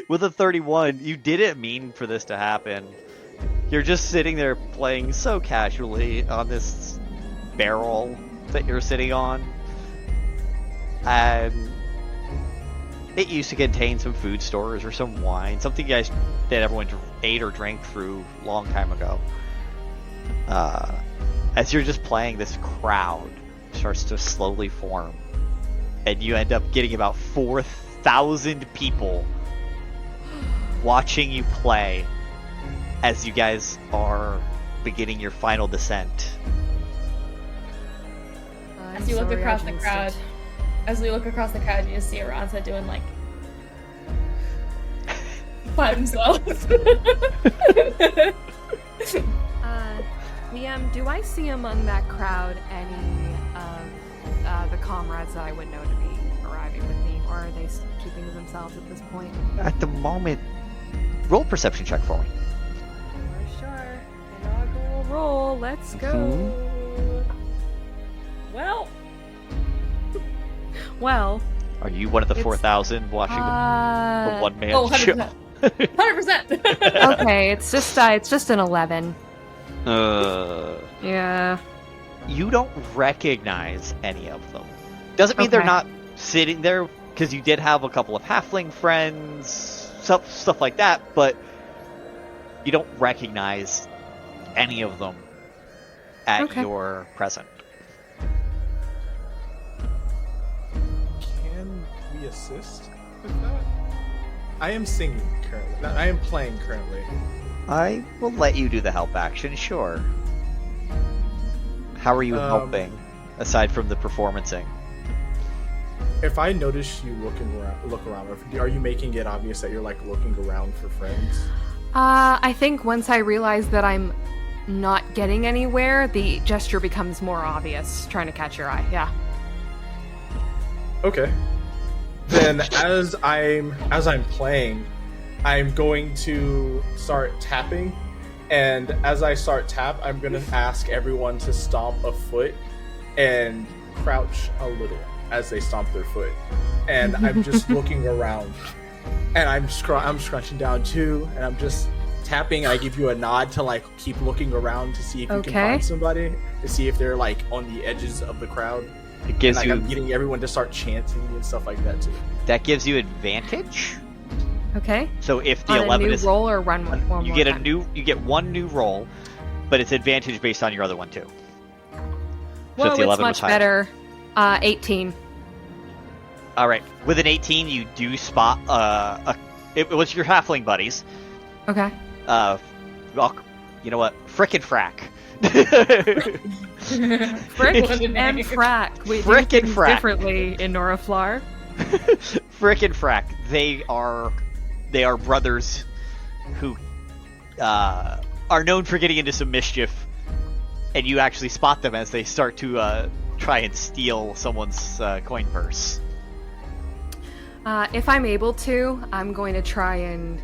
With a 31, you didn't mean for this to happen. You're just sitting there playing so casually on this barrel that you're sitting on. And it used to contain some food stores or some wine, something you guys that everyone ate or drank through a long time ago. As you're just playing, this crowd starts to slowly form. And you end up getting about 4,000 people watching you play as you guys are beginning your final descent. As you look across the crowd, you just see Aransa doing like by himself. DM, do I see among that crowd any of the comrades that I would know to be arriving with me, or are they keeping to themselves at this point? At the moment, roll a perception check for me. For sure. Inaugural roll. Let's go. Well. Are you one of the 4,000 watching the one-man show? 100%. 100%. Okay, it's just an 11. Yeah. You don't recognize any of them. Doesn't mean they're not sitting there, because you did have a couple of halfling friends, stuff like that, but you don't recognize any of them at your present. Can we assist with that? I am singing currently. I am playing currently. I will let you do the help action, sure. How are you helping, aside from the performancing? If I notice you look around, are you making it obvious that you're like looking around for friends? I think once I realize that I'm not getting anywhere, the gesture becomes more obvious, trying to catch your eye. Yeah. Okay. Then as I'm playing, I'm going to start tapping, and as I start tap, I'm going to ask everyone to stomp a foot and crouch a little as they stomp their foot. And I'm just looking around, and I'm scrunching down too, and I'm just tapping, and I give you a nod to like keep looking around to see if you can find somebody, to see if they're like on the edges of the crowd. It gives you... I'm getting everyone to start chanting and stuff like that too. That gives you advantage. Okay. So if the on 11 a new is roll or run one you more get time? you get one new roll, but it's advantage based on your other one too. Well, so if the 11 it's much was higher. better. 18. All right. With an 18, you do spot it was your halfling buddies. Okay. Well, you know what? Frickin' frack. Frick and frack. We do Frick and things frack. differently in Noraflar. Frickin' frack. They are brothers who are known for getting into some mischief, and you actually spot them as they start to try and steal someone's coin purse. If I'm able to, I'm going to try and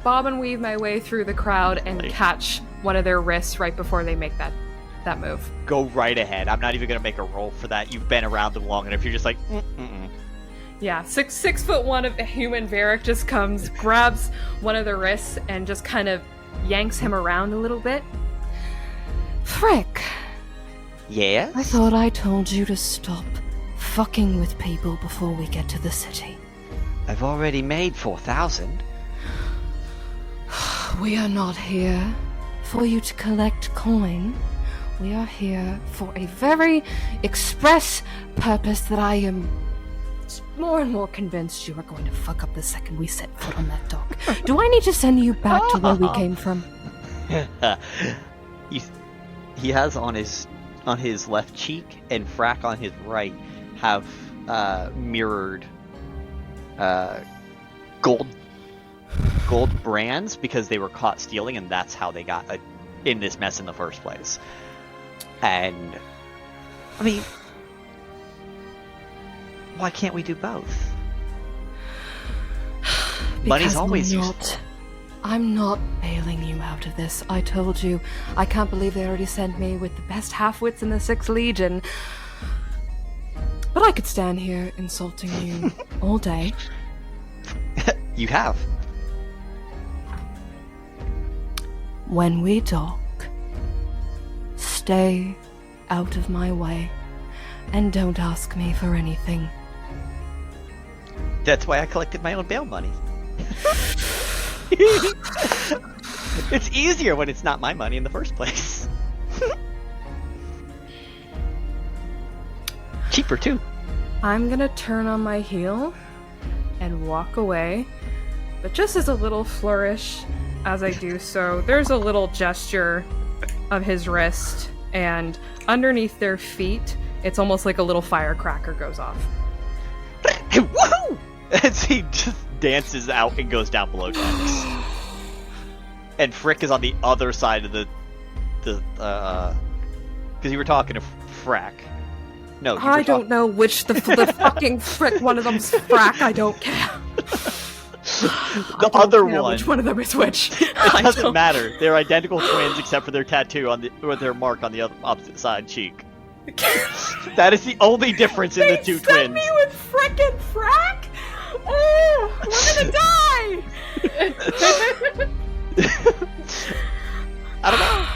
bob and weave my way through the crowd and catch one of their wrists right before they make that move. Go right ahead. I'm not even going to make a roll for that. You've been around them long enough. You're just like, mm-mm. Yeah, 6'1" of a human Varrick just comes, grabs one of the wrists, and just kind of yanks him around a little bit. Frick. Yes? I thought I told you to stop fucking with people before we get to the city. I've already made 4,000. We are not here for you to collect coin. We are here for a very express purpose that I am more and more convinced you are going to fuck up the second we set foot on that dock. Do I need to send you back to where we came from? He has on his left cheek and Frack on his right have mirrored gold brands because they were caught stealing, and that's how they got in this mess in the first place. And I mean, why can't we do both? Money's Because always useful. I'm not bailing you out of this. I told you. I can't believe they already sent me with the best half-wits in the 6th Legion. But I could stand here insulting you all day. You have. When we dock, stay out of my way and don't ask me for anything. That's why I collected my own bail money. It's easier when it's not my money in the first place. Cheaper too. I'm gonna turn on my heel and walk away, but just as a little flourish as I do so, there's a little gesture of his wrist, and underneath their feet, it's almost like a little firecracker goes off. Woohoo! As he just dances out and goes down below decks. And Frick is on the other side of the because you were talking to Frack. No, I don't know which the fucking Frick one of them's Frack. I don't care. The other one. Which one of them is which? It doesn't matter. They're identical twins except for their tattoo on or their mark on the opposite side cheek. That is the only difference in the two twins. Me with Frick and Frack? Oh, we're gonna die! I don't know.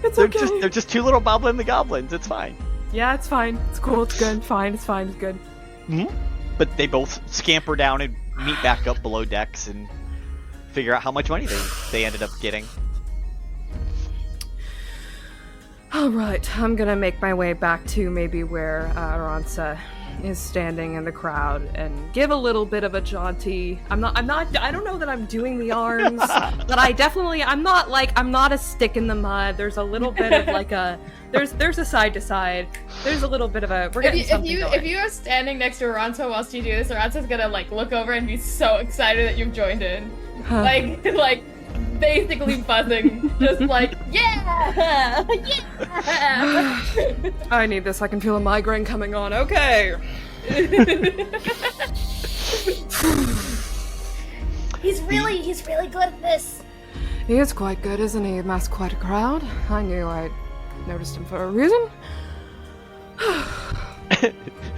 It's okay. They're just two little Boblin the Goblins. It's fine. Yeah, it's fine. It's cool. It's good. Fine. It's fine. It's good. Mm-hmm. But they both scamper down and meet back up below decks and figure out how much money they ended up getting. Alright, I'm gonna make my way back to maybe where Aransa is standing in the crowd and give a little bit of a jaunty. I don't know that I'm doing the arms, but I'm not a stick in the mud. There's a little bit of like there's a side to side. There's a little bit of a, we're getting something going. If you are standing next to Aransa whilst you do this, Aransa's gonna like look over and be so excited that you've joined in. Like basically buzzing, just like, yeah! Yeah! I need this, I can feel a migraine coming on, okay! He's really good at this. He is quite good, isn't he? He amassed quite a crowd. I knew I'd noticed him for a reason.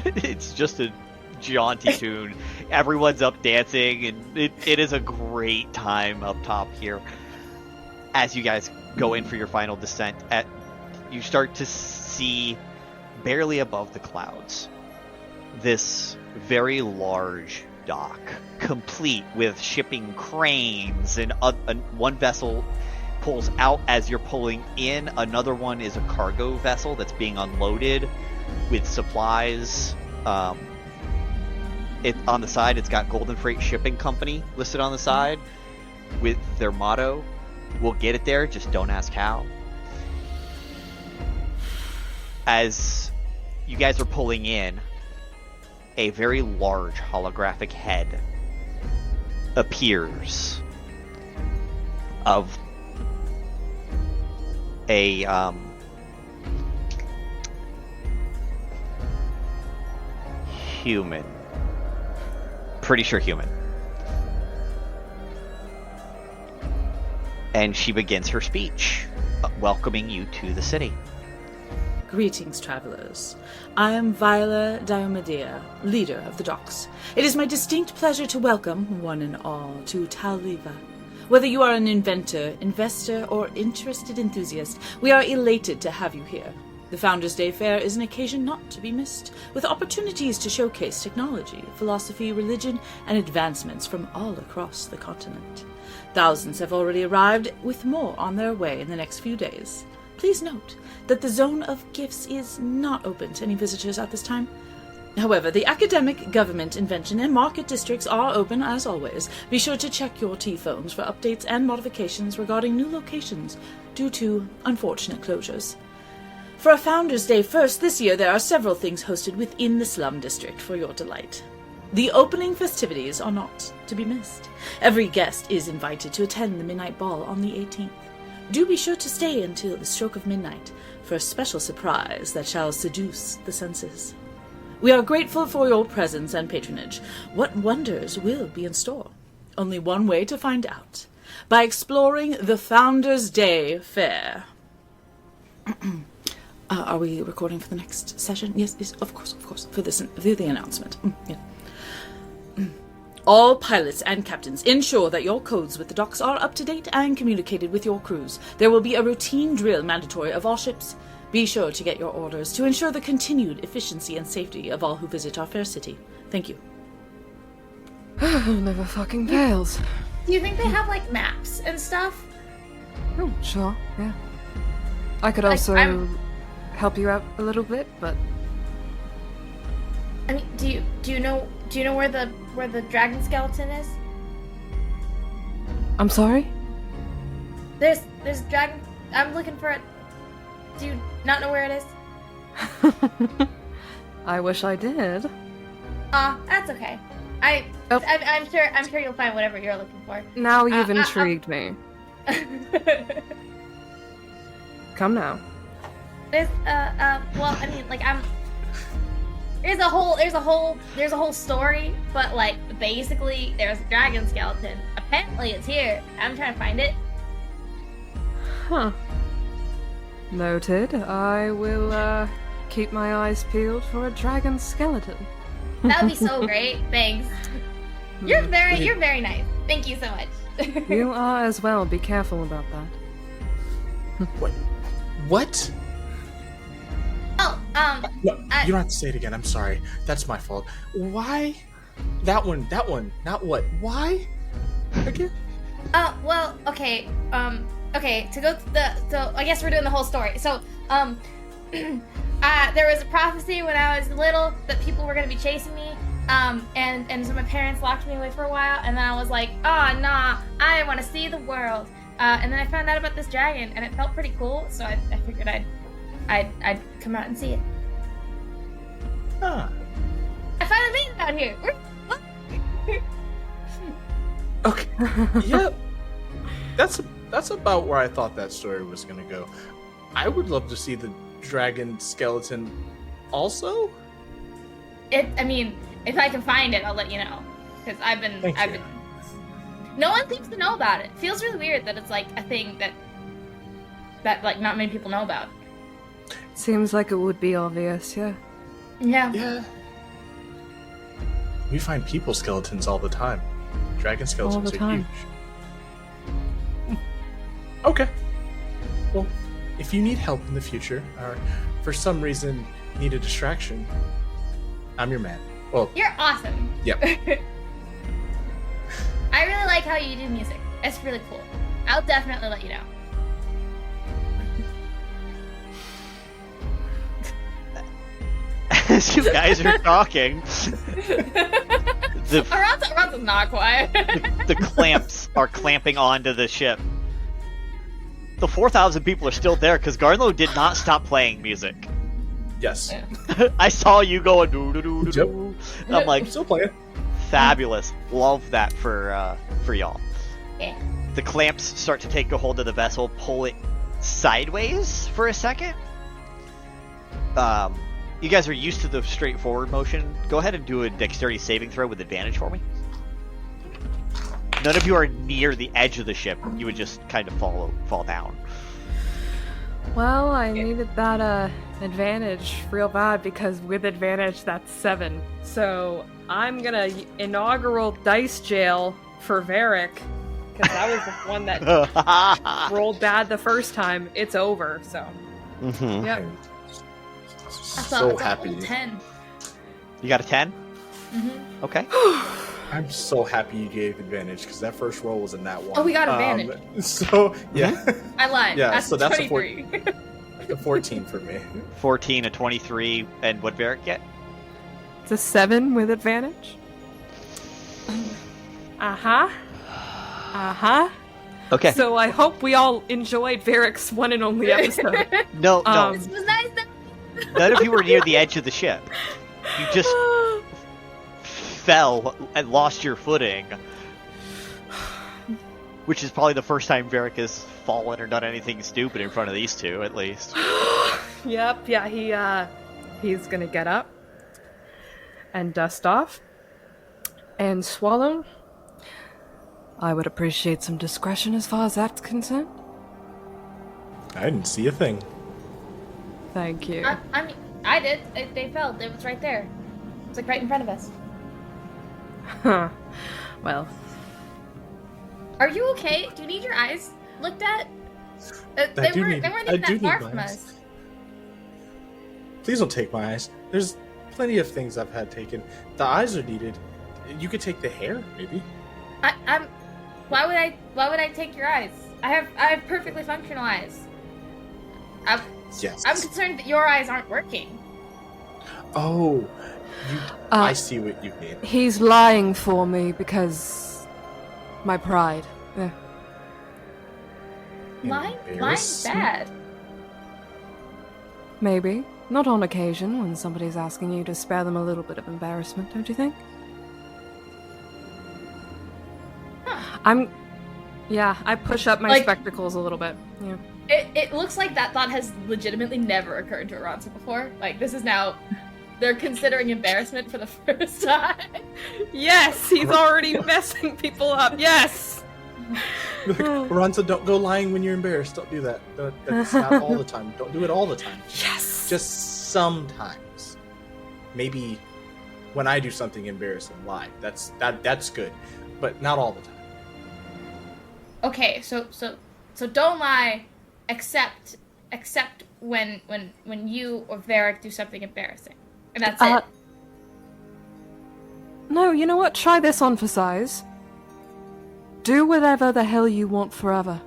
It's just a jaunty tune. Everyone's up dancing, and it is a great time up top here. As you guys go in for your final descent, you start to see, barely above the clouds, this very large dock, complete with shipping cranes, and one vessel pulls out as you're pulling in. Another one is a cargo vessel that's being unloaded with supplies. On the side, it's got Golden Freight Shipping Company listed on the side with their motto, "We'll get it there, just don't ask how." As you guys are pulling in, a very large holographic head appears of a human. Pretty sure human. And she begins her speech, welcoming you to the city. Greetings, travelers. I am Viola Diomedea, leader of the docks. It is my distinct pleasure to welcome one and all to Taoliva. Whether you are an inventor, investor, or interested enthusiast, we are elated to have you here. The Founders' Day Fair is an occasion not to be missed, with opportunities to showcase technology, philosophy, religion, and advancements from all across the continent. Thousands have already arrived, with more on their way in the next few days. Please note that the Zone of Gifts is not open to any visitors at this time. However, the academic, government, invention, and market districts are open as always. Be sure to check your T-phones for updates and modifications regarding new locations due to unfortunate closures. For a Founders' Day first this year, there are several things hosted within the Slum District for your delight. The opening festivities are not to be missed. Every guest is invited to attend the Midnight Ball on the 18th. Do be sure to stay until the stroke of midnight for a special surprise that shall seduce the senses. We are grateful for your presence and patronage. What wonders will be in store? Only one way to find out. By exploring the Founders' Day Fair. Are we recording for the next session? Yes, of course. For the announcement. Yeah. All pilots and captains ensure that your codes with the docks are up to date and communicated with your crews. There will be a routine drill mandatory of all ships. Be sure to get your orders to ensure the continued efficiency and safety of all who visit our fair city. Thank you. Never fucking fails. Do you think they have like maps and stuff? Oh, sure, yeah. I could also help you out a little bit, but I mean, do you know where the dragon skeleton is? I'm sorry? There's dragon. I'm looking for it. Do you not know where it is? I wish I did. That's okay. I'm sure you'll find whatever you're looking for. Now you've intrigued me. Come now. There's well, I mean, like there's a whole story, but like basically there's a dragon skeleton. Apparently it's here. I'm trying to find it. Huh. Noted. I will keep my eyes peeled for a dragon skeleton. That would be so great. Thanks. You're very nice. Thank you so much. You are as well. Be careful about that. What? Oh, No, you don't have to say it again. I'm sorry. That's my fault. Why? That one. Not what? Why? Again? Well, okay. Okay. So I guess we're doing the whole story. So, there was a prophecy when I was little that people were gonna be chasing me. And so my parents locked me away for a while, and then I was like, oh, nah, I want to see the world. And then I found out about this dragon, and it felt pretty cool, so I figured I'd come out and see it. Huh. I finally made it out here. Okay. Yeah. That's about where I thought that story was gonna go. I would love to see the dragon skeleton also. I mean, if I can find it, I'll let you know. Because I've been. No one seems to know about it. Feels really weird that it's like a thing that like not many people know about. Seems like it would be obvious, yeah. Yeah. Yeah. We find people skeletons all the time. Dragon skeletons are huge. Okay. Well, if you need help in the future, or for some reason need a distraction, I'm your man. Well, You're awesome. Yep. I really like how you do music. It's really cool. I'll definitely let you know. As you guys are talking, Aransa's not quiet. the clamps are clamping onto the ship. The 4,000 people are still there because Garnlow did not stop playing music. yes. I saw you going doo doo doo doo. Yep. I'm like, I'm still playing. fabulous. Love that for y'all. Yeah. The clamps start to take a hold of the vessel, pull it sideways for a second. You guys are used to the straightforward motion. Go ahead and do a dexterity saving throw with advantage for me. None of you are near the edge of the ship. You would just kind of fall down. Well, I needed that advantage real bad because with advantage that's 7. So I'm gonna inaugural dice jail for Varrick because that was the one that rolled bad the first time. It's over. So Mm-hmm. yeah. So happy. 10. You got a 10? Mm-hmm. Okay. I'm so happy you gave advantage because that first roll was a nat 1. Oh, we got advantage. So yeah, I lied. Yeah, That's so that's a 23. a 14 for me. 14, a 23, and what Varrick get? It's a 7 with advantage. Uh-huh. Uh-huh. Okay. So I hope we all enjoyed Varrick's one and only episode. No. This was nice. None of you were near the edge of the ship. You just fell and lost your footing. Which is probably the first time Varrick has fallen or done anything stupid in front of these two, at least. Yep, yeah, he's gonna get up and dust off and swallow I would appreciate some discretion as far as that's concerned. I didn't see a thing. Thank you. I mean, I did. They fell. It was right there. It was like right in front of us. Huh. Well, Are you okay? Do you need your eyes looked at? They weren't even that far from us. Please don't take my eyes. There's plenty of things I've had taken. The eyes are needed. You could take the hair, maybe. Why would I take your eyes? I have perfectly functional eyes. Yes. I'm concerned that your eyes aren't working. Oh, I see what you mean. he's lying for me because my pride. Yeah. Lying's Embarrassing. bad. Maybe. Not on occasion when somebody's asking you to spare them a little bit of embarrassment, don't you think? I push up my spectacles a little bit. Yeah. It looks like that thought has legitimately never occurred to Aransa before. Like, this is now... They're considering embarrassment for the first time. Yes, he's already messing people up. Yes. Like, Aransa, don't go lying when you're embarrassed. Don't do that. That's not all the time. Don't do it all the time. Yes. Just sometimes. Maybe when I do something embarrassing, lie. That's good, but not all the time. Okay, so don't lie, except when you or Varrick do something embarrassing, and that's it. No, you know what? Try this on for size. Do whatever the hell you want forever.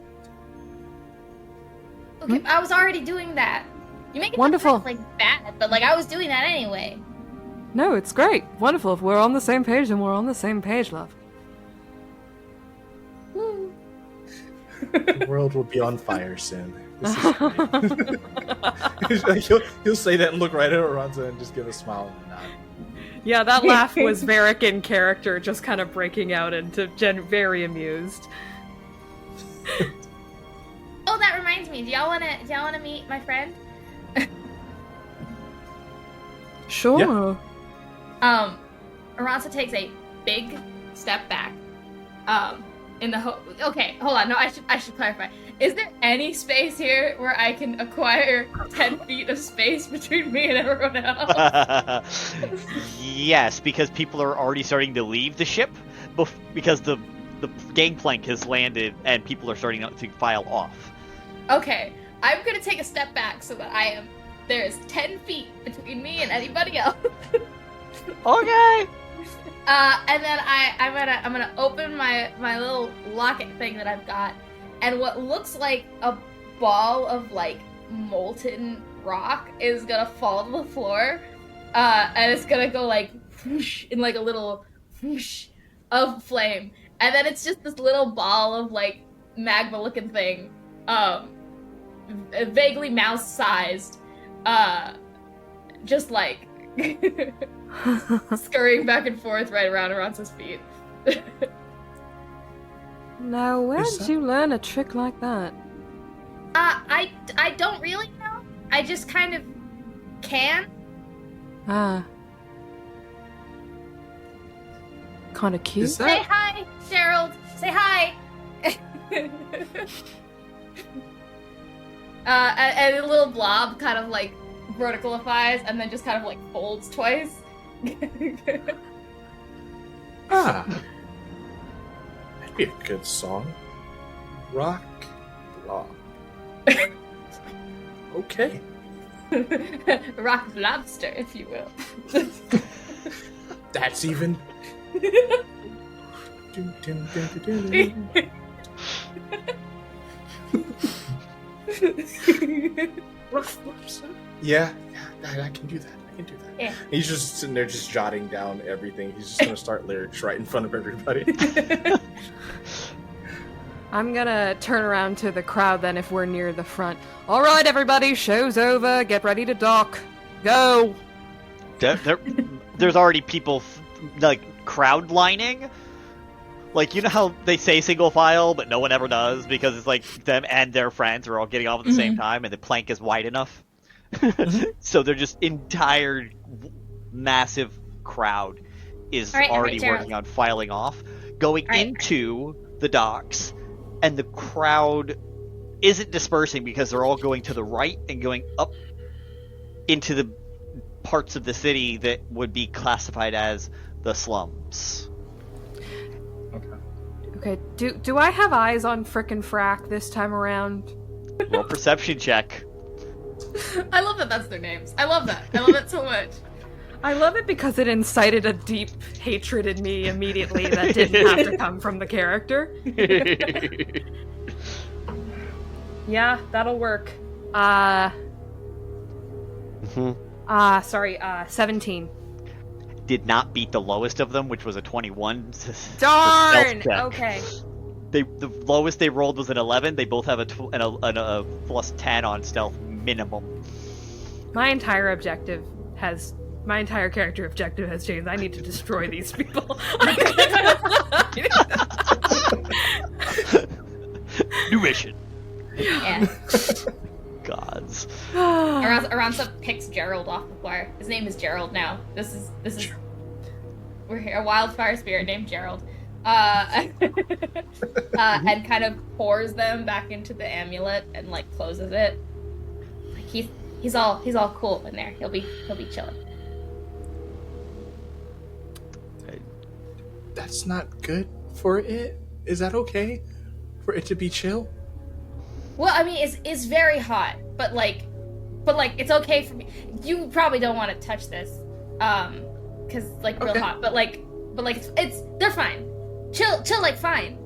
Okay, I was already doing that. You make it Wonderful. sound like bad, but like I was doing that anyway. No, it's great. Wonderful. If we're on the same page, then we're on the same page, love. The world will be on fire soon. This is great. he'll say that and look right at Aransa and just give a smile and nod. Yeah, that laugh was Varrick in character, just kind of breaking out into very amused. Oh, that reminds me. Do y'all wanna meet my friend? Sure. Yeah. Aransa takes a big step back. Okay, hold on. No, I should clarify. Is there any space here where I can acquire 10 feet of space between me and everyone else? Yes, because people are already starting to leave the ship because the gangplank has landed and people are starting to file off. Okay, I'm gonna take a step back so that there is 10 feet between me and anybody else. Okay. And then I'm gonna open my little locket thing that I've got, and what looks like a ball of like molten rock is gonna fall to the floor, and it's gonna go like whoosh in like a little whoosh of flame, and then it's just this little ball of like magma looking thing, vaguely mouse sized, just like scurrying back and forth right around Aransa's feet. Now, where did you learn a trick like that? I don't really know. I just kind of can. Kind of cute. Say hi, Gerald. Say hi. And a little blob kind of like verticalifies and then just kind of like folds twice. That'd be a good song. Rock blob. Okay. Rock lobster, if you will. That's even. Yeah, I can do that. Yeah. He's just sitting there just jotting down everything. He's just gonna start lyrics right in front of everybody. I'm gonna turn around to the crowd then if we're near the front. All right, everybody, show's over. Get ready to dock. Go. There's already people like crowd lining. Like, you know how they say single file, but no one ever does because it's like them and their friends are all getting off at the same time, and the plank is wide enough. So they're just entire massive crowd is already working on filing off, going into the docks, and the crowd isn't dispersing because they're all going to the right and going up into the parts of the city that would be classified as the slums. Okay, do I have eyes on frickin' Frack this time around? Roll perception check. I love that that's their names. I love that. I love it so much. I love it because it incited a deep hatred in me immediately that didn't have to come from the character. Yeah, that'll work. 17. Did not beat the lowest of them, which was a 21. Darn! Okay. The lowest they rolled was an 11. They both have a plus 10 on stealth minimum. My entire character objective has changed. I need to destroy these people. New mission. Yeah. Gods. Aransa picks Gerald off the floor. His name is Gerald now. This is we're here, a wildfire spirit named Gerald. And kind of pours them back into the amulet and like closes it. Like he's all cool in there. He'll be chilling. That's not good for it. Is that okay for it to be chill? Well, I mean, it's very hot, but it's okay for me. You probably don't want to touch this, cause like real hot. But it's they're fine. Chill, like fine.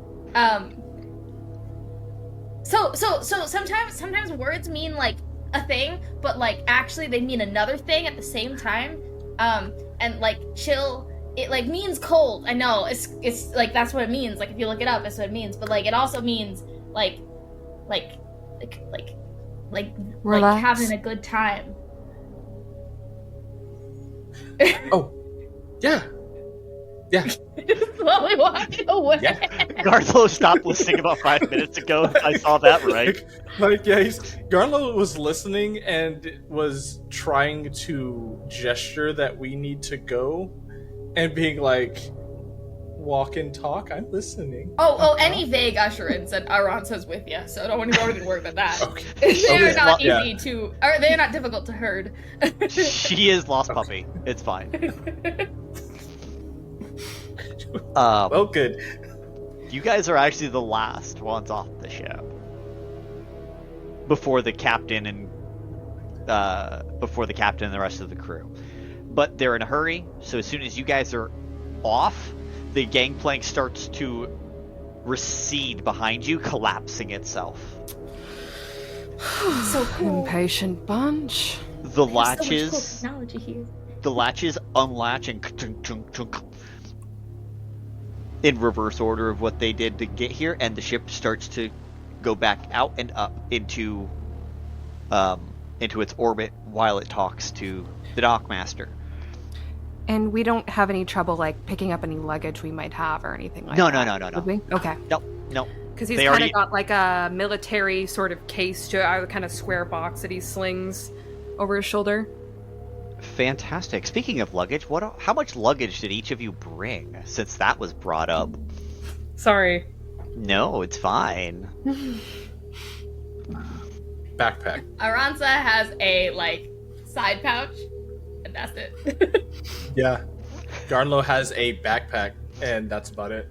So sometimes words mean like a thing, but like actually they mean another thing at the same time. And like chill, it like means cold. I know it's like that's what it means. Like if you look it up, that's what it means. But like it also means like having a good time. Oh, yeah. Slowly walking away. Yeah. Garnlow stopped listening about 5 minutes ago. I saw that right. Garnlow was listening and was trying to gesture that we need to go, and being like, walk and talk. I'm listening. Any vague usherance and Aransa's with you, so don't even worry about that. Okay. They're not easy to, or they're not difficult to herd. She is lost puppy. It's fine. Well, good. You guys are actually the last ones off the ship before the captain and the rest of the crew. But they're in a hurry, so as soon as you guys are off, the gangplank starts to recede behind you, collapsing itself. So cool. Impatient bunch. The There's latches, so much cool technology here. the latches unlatch and in reverse order of what they did to get here, and the ship starts to go back out and up into its orbit while it talks to the dockmaster. And we don't have any trouble like picking up any luggage we might have or anything like No. that. Would we? Okay. No. Because he's They kind already- of got like a military sort of case to a kind of square box that he slings over his shoulder. Fantastic. Speaking of luggage, how much luggage did each of you bring, since that was brought up? Sorry. No, it's fine. Backpack. Aransa has a like side pouch, and that's it. Yeah. Garnlow has a backpack, and that's about it.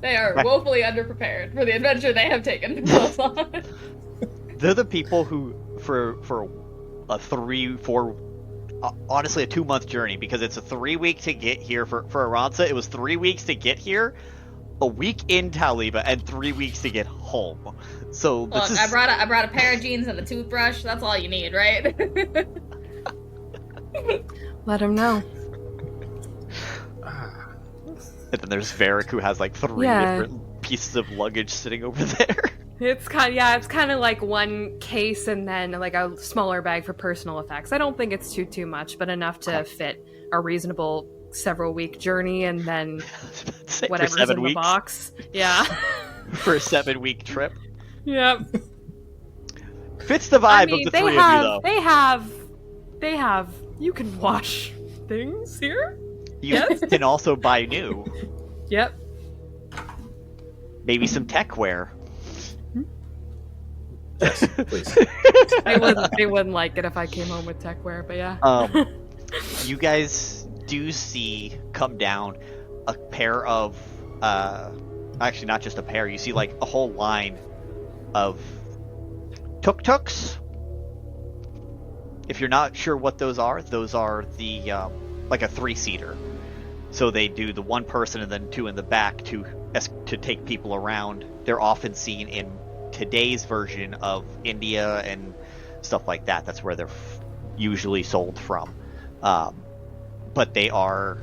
They are woefully underprepared for the adventure they have taken themselves on. They're the people who, for a 3-4, honestly a 2-month journey, because it's a 3-week to get here for Aransa. It was 3 weeks to get here, a week in Taoliva, and 3 weeks to get home. So Look, I brought a pair of jeans and a toothbrush. That's all you need, right? Let him know. And then there's Varrick, who has like 3 different pieces of luggage sitting over there. It's kind of like one case and then like a smaller bag for personal effects. I don't think it's too much, but enough to fit a reasonable several-week journey, and then whatever's in the box. Yeah. For a 7-week trip. Yep. Fits the vibe of the three of you, though. They have. You can wash things here. You can also buy new. Yep. maybe some techware. Yes, please. They wouldn't like it if I came home with techware, but yeah. You guys do see come down a pair of, actually not just a pair, you see like a whole line of tuk-tuks. If you're not sure what those are the, like a 3-seater. So they do the one person and then 2 in the back to take people around. They're often seen in today's version of India and stuff like that. That's where they're usually sold from. But they are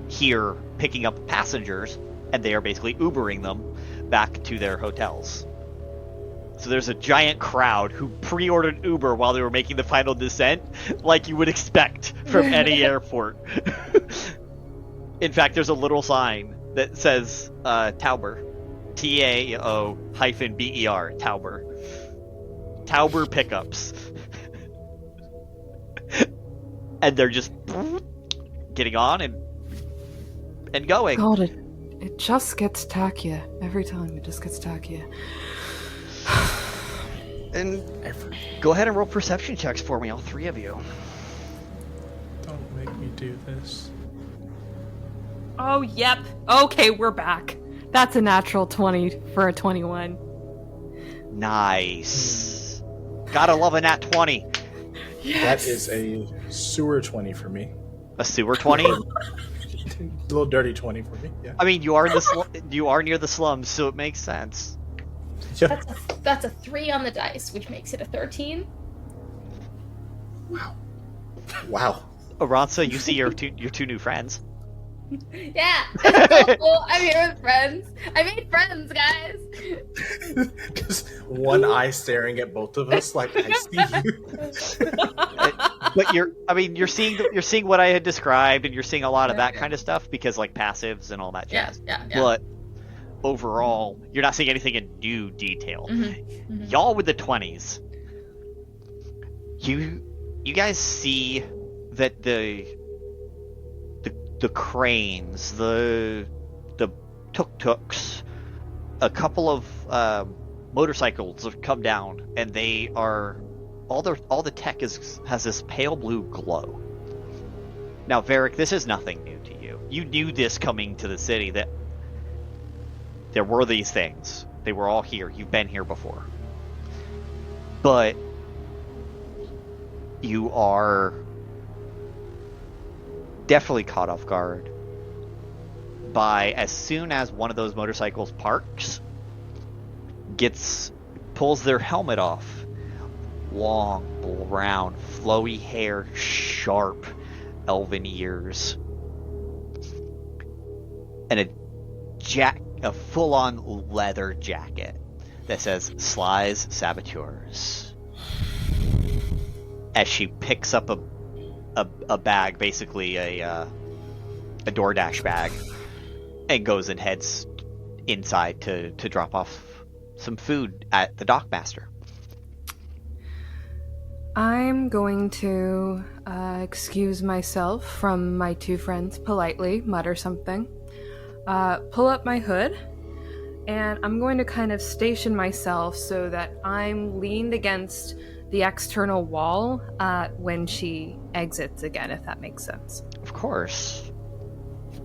here picking up passengers, and they are basically Ubering them back to their hotels. So there's a giant crowd who pre-ordered Uber while they were making the final descent, like you would expect from any airport. In fact, there's a little sign that says Tauber. Tao-ber. Tauber. Tauber pickups. And they're just getting on and going. God, it just gets tackier. Every time it just gets tackier. And go ahead and roll perception checks for me, all 3 of you. Don't make me do this. Oh, yep. Okay, we're back. That's a natural 20 for a 21. Nice. Gotta love a nat 20. Yes. That is a sewer 20 for me. A sewer 20? A little dirty 20 for me, yeah. I mean, you are you are near the slums, so it makes sense. Yeah. That's a 3 on the dice, which makes it a 13. Wow. Aransa, you see your 2 new friends. Yeah, it's so cool. I'm here with friends. I made friends, guys. Just one eye staring at both of us like, I see you. But you're seeing what I had described, and you're seeing a lot of that kind of stuff because like passives and all that jazz. Yeah. But overall, you're not seeing anything in new detail. Mm-hmm. Y'all with the 20s, you guys see that the cranes, the tuk-tuks, a couple of motorcycles have come down, and they are all the tech has this pale blue glow. Now, Varrick, this is nothing new to you. You knew this coming to the city, that there were these things. They were all here. You've been here before. But you are definitely caught off guard by, as soon as one of those motorcycles parks, pulls their helmet off. Long, brown, flowy hair, sharp, elven ears, and a full-on leather jacket that says Sly's Saboteurs. As she picks up a bag, basically a DoorDash bag, and goes and heads inside to drop off some food at the dockmaster. I'm going to excuse myself from my 2 friends politely, mutter something, pull up my hood, and I'm going to kind of station myself so that I'm leaned against the external wall when she exits again, if that makes sense. Of course.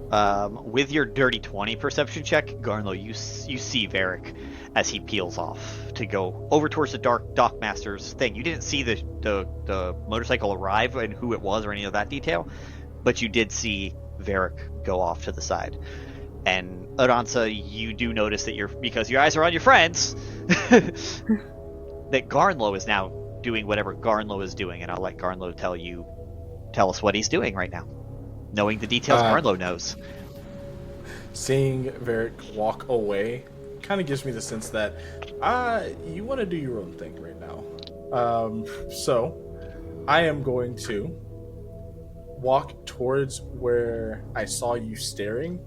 With your dirty 20 perception check, Garnlow, you see Varrick as he peels off to go over towards the dockmaster's thing. You didn't see the motorcycle arrive and who it was or any of that detail, but you did see Varrick go off to the side. And Aransa, you do notice that because your eyes are on your friends, that Garnlow is now doing whatever Garnlow is doing, and I'll let Garnlow tell us what he's doing right now, knowing the details Garnlow knows. Seeing Varrick walk away kind of gives me the sense that you want to do your own thing right now. So I am going to walk towards where I saw you staring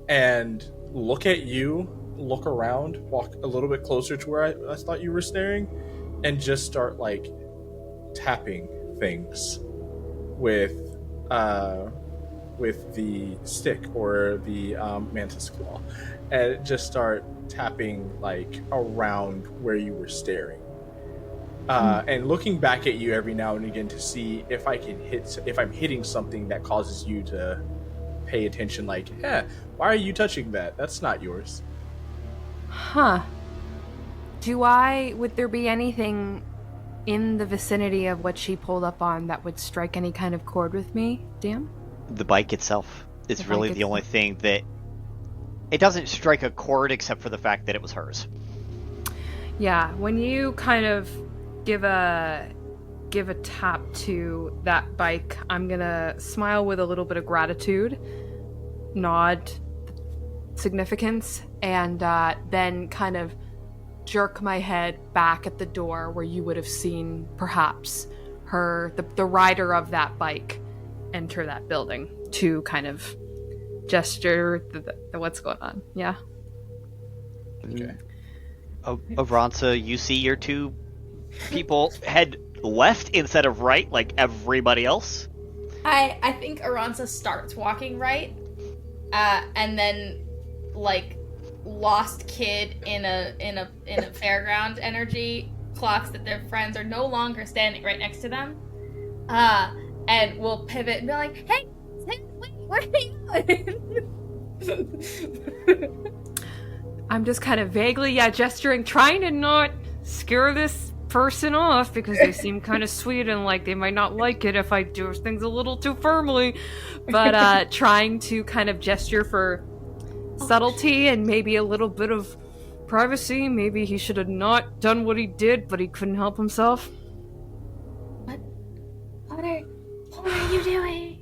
and look at you, look around, walk a little bit closer to where I thought you were staring, and just start tapping things with with the stick or the mantis claw, and just start tapping like around where you were staring, and looking back at you every now and again to see if I'm hitting something that causes you to pay attention. Like, why are you touching that? That's not yours. Huh. Would there be anything in the vicinity of what she pulled up on that would strike any kind of chord with me, Dim? The bike itself is The really bike the only thing that... It doesn't strike a chord except for the fact that it was hers. Yeah, when you kind of give a tap to that bike, I'm gonna smile with a little bit of gratitude, nod significance, and then kind of jerk my head back at the door where you would have seen perhaps the rider of that bike enter that building to kind of gesture the what's going on. Yeah. Okay. Aransa, you see your two people head left instead of right, like everybody else. I think Aransa starts walking right, and then like lost kid in a fairground energy clocks that their friends are no longer standing right next to them, and will pivot and be like, "Hey, wait, where are you going?" I'm just kind of vaguely, gesturing, trying to not scare this person off because they seem kind of sweet and like they might not like it if I do things a little too firmly, but trying to kind of gesture for subtlety and maybe a little bit of privacy. Maybe he should have not done what he did, but he couldn't help himself. What are you doing?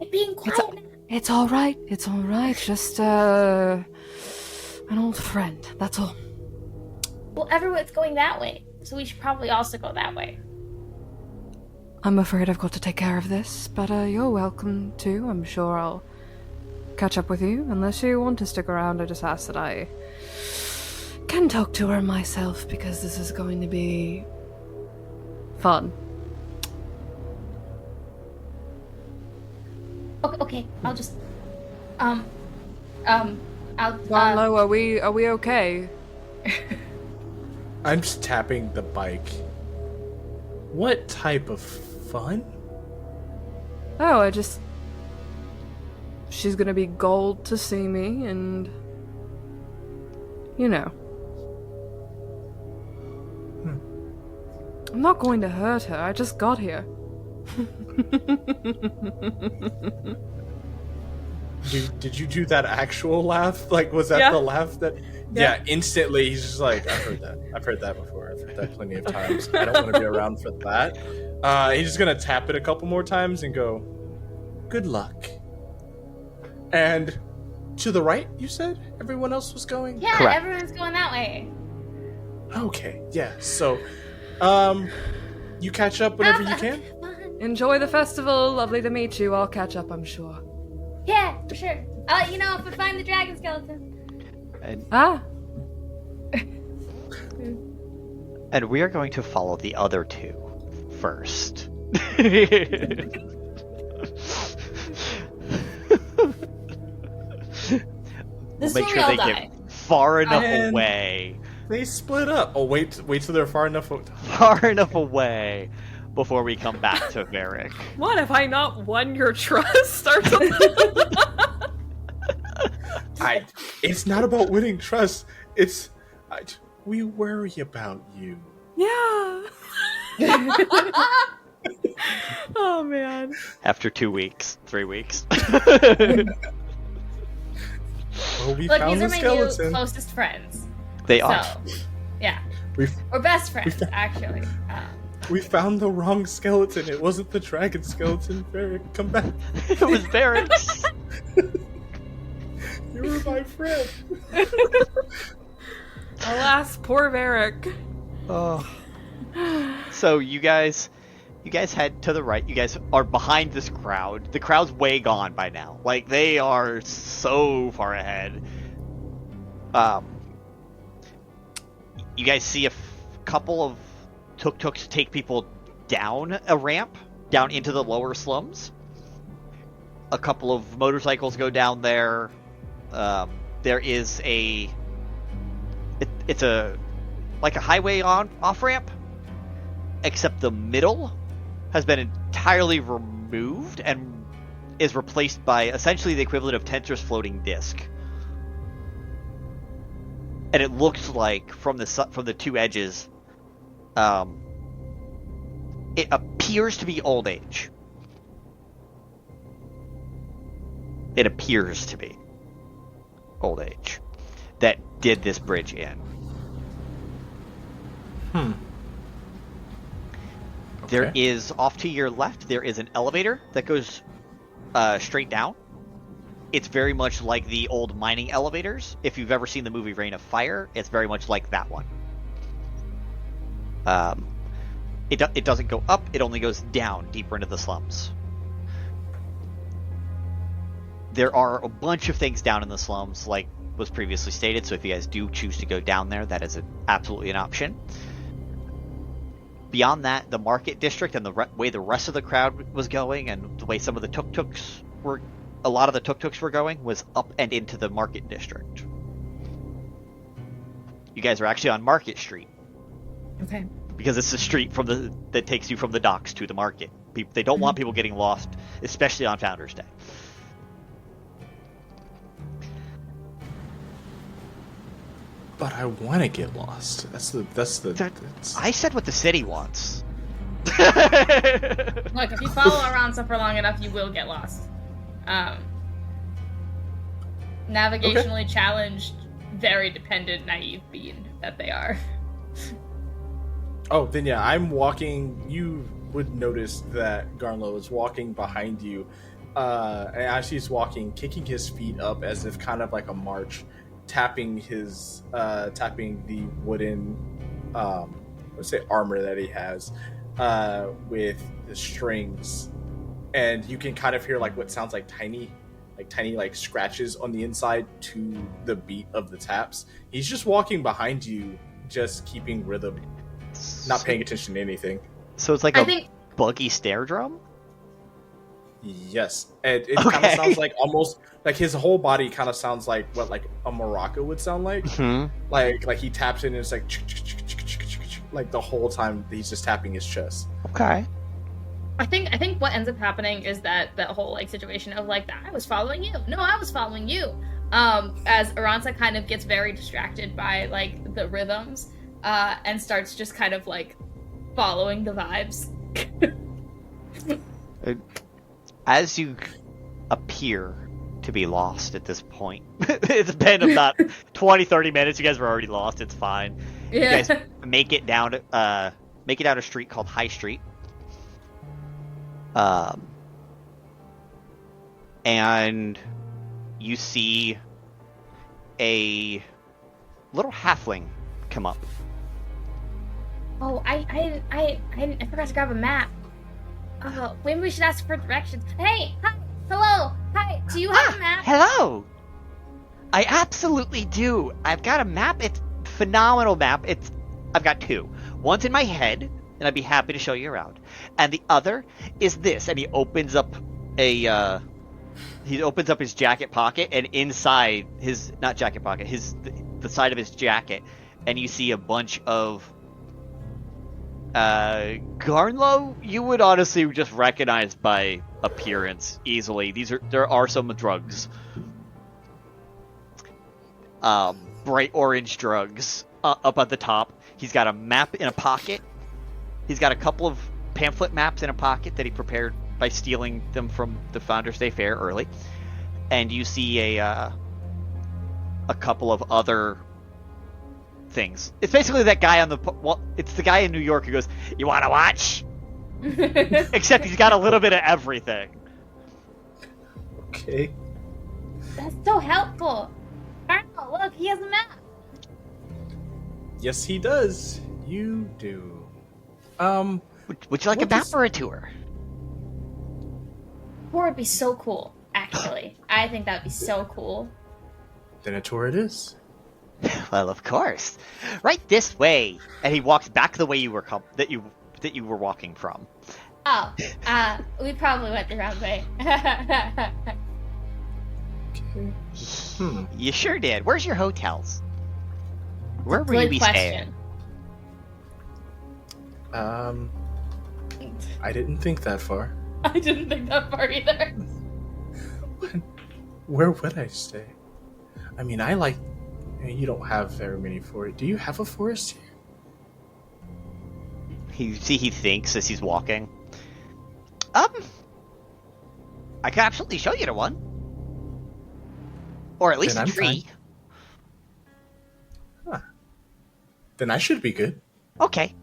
I'm being quiet now. It's all right. It's all right. Just an old friend. That's all. Well, everyone's going that way, so we should probably also go that way. I'm afraid I've got to take care of this, but you're welcome to. I'm sure I'll catch up with you. Unless you want to stick around, I just ask that I can talk to her myself, because this is going to be fun. Okay, I'll just I'll Garnlow, are we okay? I'm just tapping the bike. What type of fun? Oh, she's gonna be gold to see me, and you know. I'm not going to hurt her, I just got here. Did you do that actual laugh? Like, was that the laugh that... Yeah, instantly he's just like, I've heard that before. I've heard that plenty of times. I don't want to be around for that. He's just gonna tap it a couple more times and go, good luck. And to the right, you said? Everyone else was going? Yeah, Correct. Everyone's going that way. Okay, yeah. So, you catch up whenever you can? Enjoy the festival, lovely to meet you. I'll catch up, I'm sure. Yeah, for sure. I'll let you know if we find the dragon skeleton. And we are going to follow the other two first. This Make is sure where they we all get die. far enough And- away. They split up. Oh, wait till they're far enough. Far enough away before we come back to Varrick. What, have I not won your trust or something? It's not about winning trust. We worry about you. Yeah. Oh, man. After 2 weeks, 3 weeks. Well, we Look, found these are the my skeleton. new closest friends. They are. So, yeah. We've- Or best friends, actually. We found the wrong skeleton. It wasn't the dragon skeleton. Varrick, come back. It was Varrick's. You were my friend. Alas, poor Varrick. Oh. So you guys head to the right. You guys are behind this crowd. The crowd's way gone by now. Like, they are so far ahead. You guys see a couple of tuk-tuks take people down a ramp, down into the lower slums. a couple of motorcycles go down there. There is it's a highway off ramp, except the middle has been entirely removed and is replaced by essentially the equivalent of Tensor's floating disc. And it looks like from the two edges, it appears to be old age. It appears to be old age that did this bridge in. Okay. There is, off to your left, there is an elevator that goes straight down. It's very much like the old mining elevators. If you've ever seen the movie Reign of Fire, it's very much like that one. It doesn't go up, it only goes down, deeper into the slums. There are a bunch of things down in the slums, like was previously stated, so if you guys do choose to go down there, that is absolutely an option. Beyond that, the market district and the way the rest of the crowd was going, and the way some of the tuk-tuks were, a lot of the tuk-tuks were going, was up and into the market district. You guys are actually on Market Street. Okay. Because it's the street that takes you from the docks to the market. They don't want people getting lost, especially on Founders Day. But I want to get lost. I said what the city wants. Look, if you follow Aransa for long enough, you will get lost. Navigationally challenged, very dependent, naive being that they are. Oh, then yeah, I'm walking. You would notice that Garnlow is walking behind you. And as he's walking, kicking his feet up as if kind of like a march, tapping the wooden, let's say armor that he has, with the strings. And you can kind of hear like what sounds like tiny scratches on the inside to the beat of the taps. He's just walking behind you, just keeping rhythm. Not paying attention to anything. So it's like buggy snare drum? Yes. And it kind of sounds like almost like his whole body kind of sounds like what like a maraca would sound like. Mm-hmm. Like he taps in and it's like the whole time he's just tapping his chest. Okay. I think what ends up happening is that whole like situation of like I was following you. No, I was following you. As Aransa kind of gets very distracted by like the rhythms. And starts just kind of like following the vibes. As you appear to be lost at this point, it's been about 20-30 minutes. You guys were already lost. It's fine. Yeah. You guys make it down a street called High Street. And you see a little halfling come up. Oh, I forgot to grab a map. Maybe we should ask for directions. Hey, hi, hello, hi. Do you have a map? Hello. I absolutely do. I've got a map. It's a phenomenal map. I've got two. One's in my head, and I'd be happy to show you around. And the other is this. And he opens up his jacket pocket, and inside his the side of his jacket, and you see a bunch of Garnlow, you would honestly just recognize by appearance easily. There are some drugs. Bright orange drugs up at the top. He's got a map in a pocket. He's got a couple of pamphlet maps in a pocket that he prepared by stealing them from the Founders Day Fair early. And you see a couple of other things. It's basically that guy it's the guy in New York who goes, "You want to watch?" Except he's got a little bit of everything. Okay. That's so helpful. Garnlow, look, he has a map. Yes, he does. You do. Would you like a map or a tour? Tour would be so cool, actually. I think that would be so cool. Then a tour it is. Well, of course. Right this way. And he walks back the way you were that you were walking from. Oh, we probably went the wrong way. Okay. You sure did. Where's your hotels? Where will you Good be question. I didn't think that far. I didn't think that far either. Where would I stay? I mean, you don't have very many forests. Do you have a forest here? He thinks as he's walking. I could absolutely show you to one. Or at least Then a I'm tree. Huh. Then I should be good. Okay.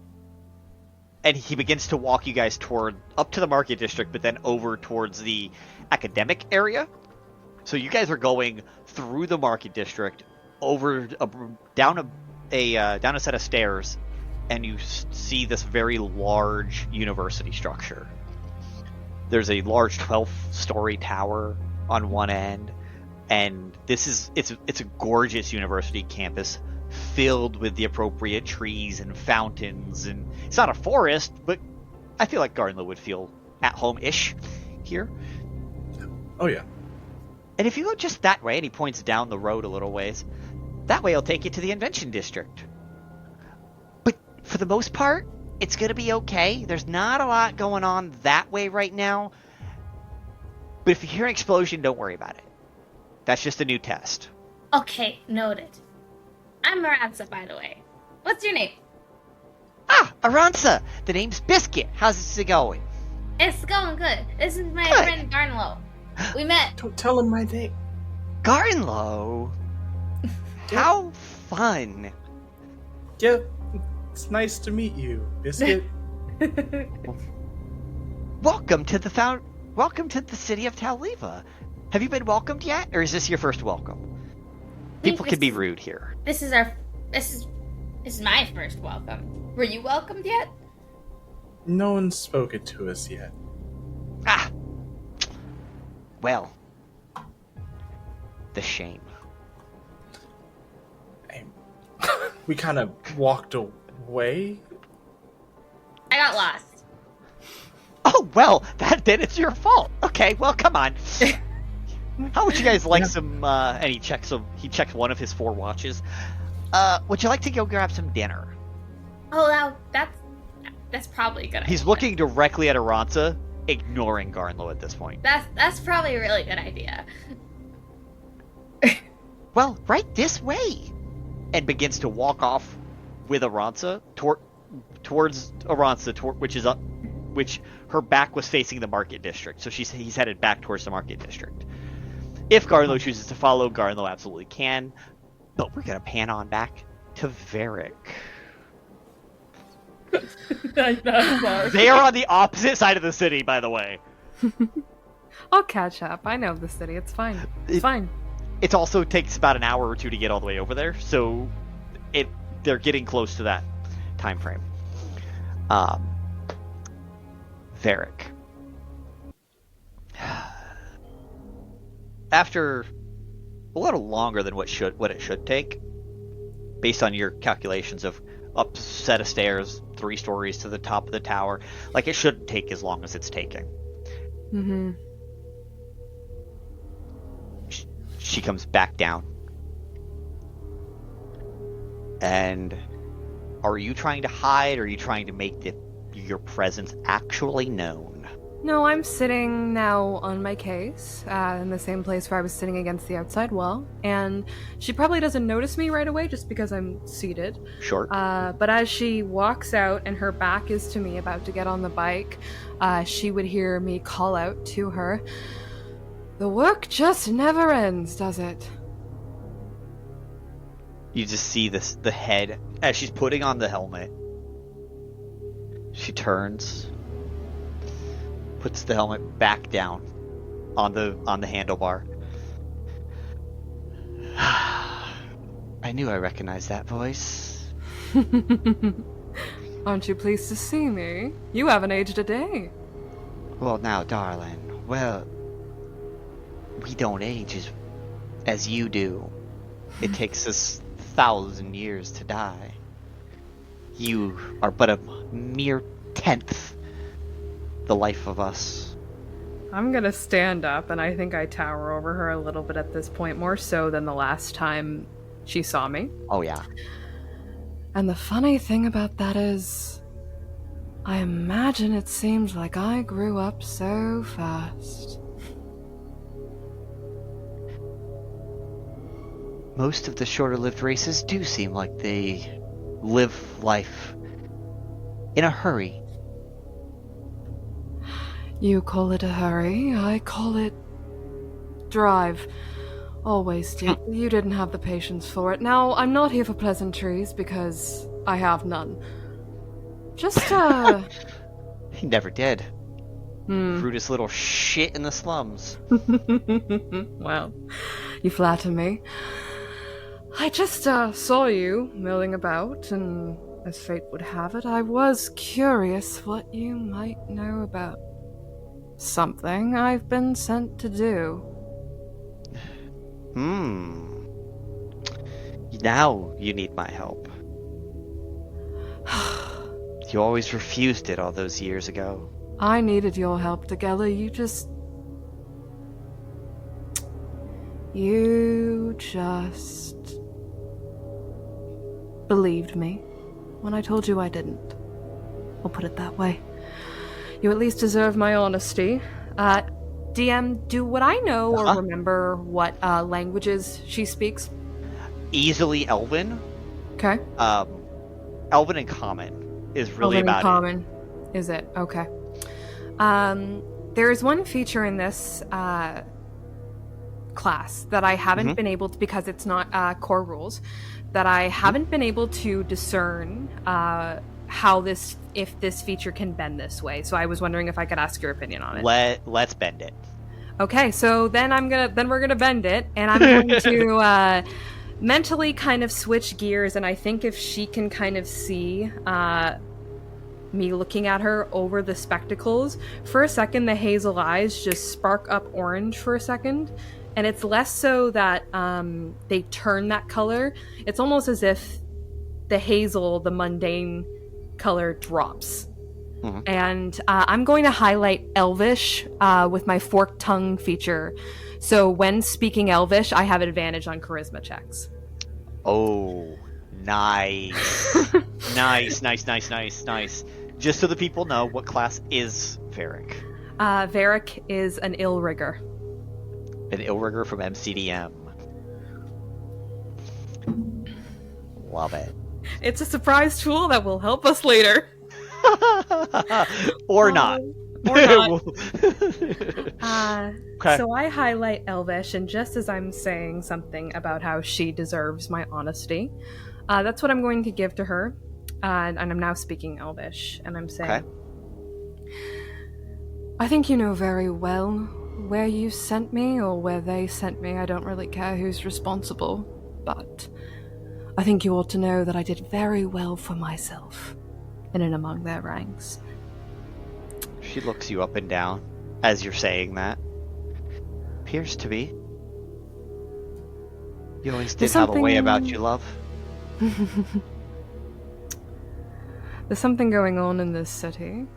And he begins to walk you guys up to the market district, but then over towards the academic area. So you guys are going through the market district, down a set of stairs, and you see this very large university structure. There's a large 12-story tower on one end, and it's a gorgeous university campus filled with the appropriate trees and fountains, and it's not a forest, but I feel like Garnlow would feel at home-ish here. Oh yeah. And if you go just that way, and he points down the road a little ways, that way he'll take you to the invention district. But for the most part, it's going to be okay. There's not a lot going on that way right now. But if you hear an explosion, don't worry about it. That's just a new test. Okay, noted. I'm Aransa, by the way. What's your name? Aransa! The name's Biscuit. How's it going? It's going good. This is my Good. friend Garnlow. We met. Don't tell him my name. Garnlow? How fun. Yeah, it's nice to meet you, Biscuit. Welcome to the city of Taoliva. Have you been welcomed yet, or is this your first welcome? People can be rude here. This is my first welcome. Were you welcomed yet? No one's spoken to us yet. Well, the shame. We kind of walked away. I got lost. Oh, well, then it's your fault. Okay, well, come on. How would you guys like some, and he checks one of his 4 watches. Would you like to go grab some dinner? Oh, that's probably a good idea. He's looking directly at Aransa, ignoring Garnlow at this point. That's probably a really good idea. Well, right this way. And begins to walk off with Aransa towards Aransa, which her back was facing the market district. So he's headed back towards the market district. If Garnlow chooses to follow, Garnlow absolutely can. But we're gonna pan on back to Varrick. They are on the opposite side of the city, by the way. I'll catch up. I know the city. It's fine. It's fine. It also takes about an hour or 2 to get all the way over there, so they're getting close to that time frame. Varrick. After a little longer than what it should take, based on your calculations of up a set of stairs, 3 stories to the top of the tower, like it shouldn't take as long as it's taking. Mm-hmm. She comes back down. And are you trying to hide, or are you trying to make your presence actually known? No, I'm sitting now on my case, in the same place where I was sitting against the outside wall, and she probably doesn't notice me right away just because I'm seated. Sure. But as she walks out and her back is to me, about to get on the bike, she would hear me call out to her, "The work just never ends, does it?" You just see the head as she's putting on the helmet. She turns, puts the helmet back down on the handlebar. I knew I recognized that voice. Aren't you pleased to see me? You haven't aged a day. Well, now, darling, we don't age as you do. It takes us 1,000 years to die. You are but a mere 10th the life of us. I'm gonna stand up, and I think I tower over her a little bit at this point, more so than the last time she saw me. Oh, yeah. And the funny thing about that is, I imagine it seems like I grew up so fast. Most of the shorter-lived races do seem like they live life in a hurry. You call it a hurry, I call it drive. Always did. You didn't have the patience for it. Now, I'm not here for pleasantries because I have none. Just, He never did. Rudest little shit in the slums. Well, you flatter me. I just, saw you milling about, and as fate would have it, I was curious what you might know about something I've been sent to do. Now you need my help. You always refused it all those years ago. I needed your help, Degella. You just believed me when I told you I didn't. I'll put it that way. You at least deserve my honesty. DM, do would I know or remember what languages she speaks? Easily Elven. Okay. Elven and Common is really Elven and about Common. Is it? Okay. There is one feature in this class that I haven't been able to, because it's not core rules, that I haven't been able to discern if this feature can bend this way. So I was wondering if I could ask your opinion on it. Let's bend it. Okay, so then we're gonna bend it, and I'm going to mentally kind of switch gears, and I think if she can kind of see me looking at her over the spectacles, for a second the hazel eyes just spark up orange for a second, and it's less so that they turn that color. It's almost as if the hazel, the mundane color, drops. And I'm going to highlight Elvish with my forked tongue feature. So when speaking Elvish, I have advantage on charisma checks. Oh, nice. Nice. Just so the people know, what class is Varrick? Varrick is an Illrigger. An Illrigger from MCDM. Love it. It's a surprise tool that will help us later. Or not. Or not. Okay. So I highlight Elvish, and just as I'm saying something about how she deserves my honesty, that's what I'm going to give to her. And I'm now speaking Elvish, and I'm saying, Okay. I think you know very well where you sent me or where they sent me. I don't really care who's responsible, but I think you ought to know that I did very well for myself in and among their ranks. She looks you up and down as you're saying that. Appears to be. You always did have a way about you, love. there's something going on in this city.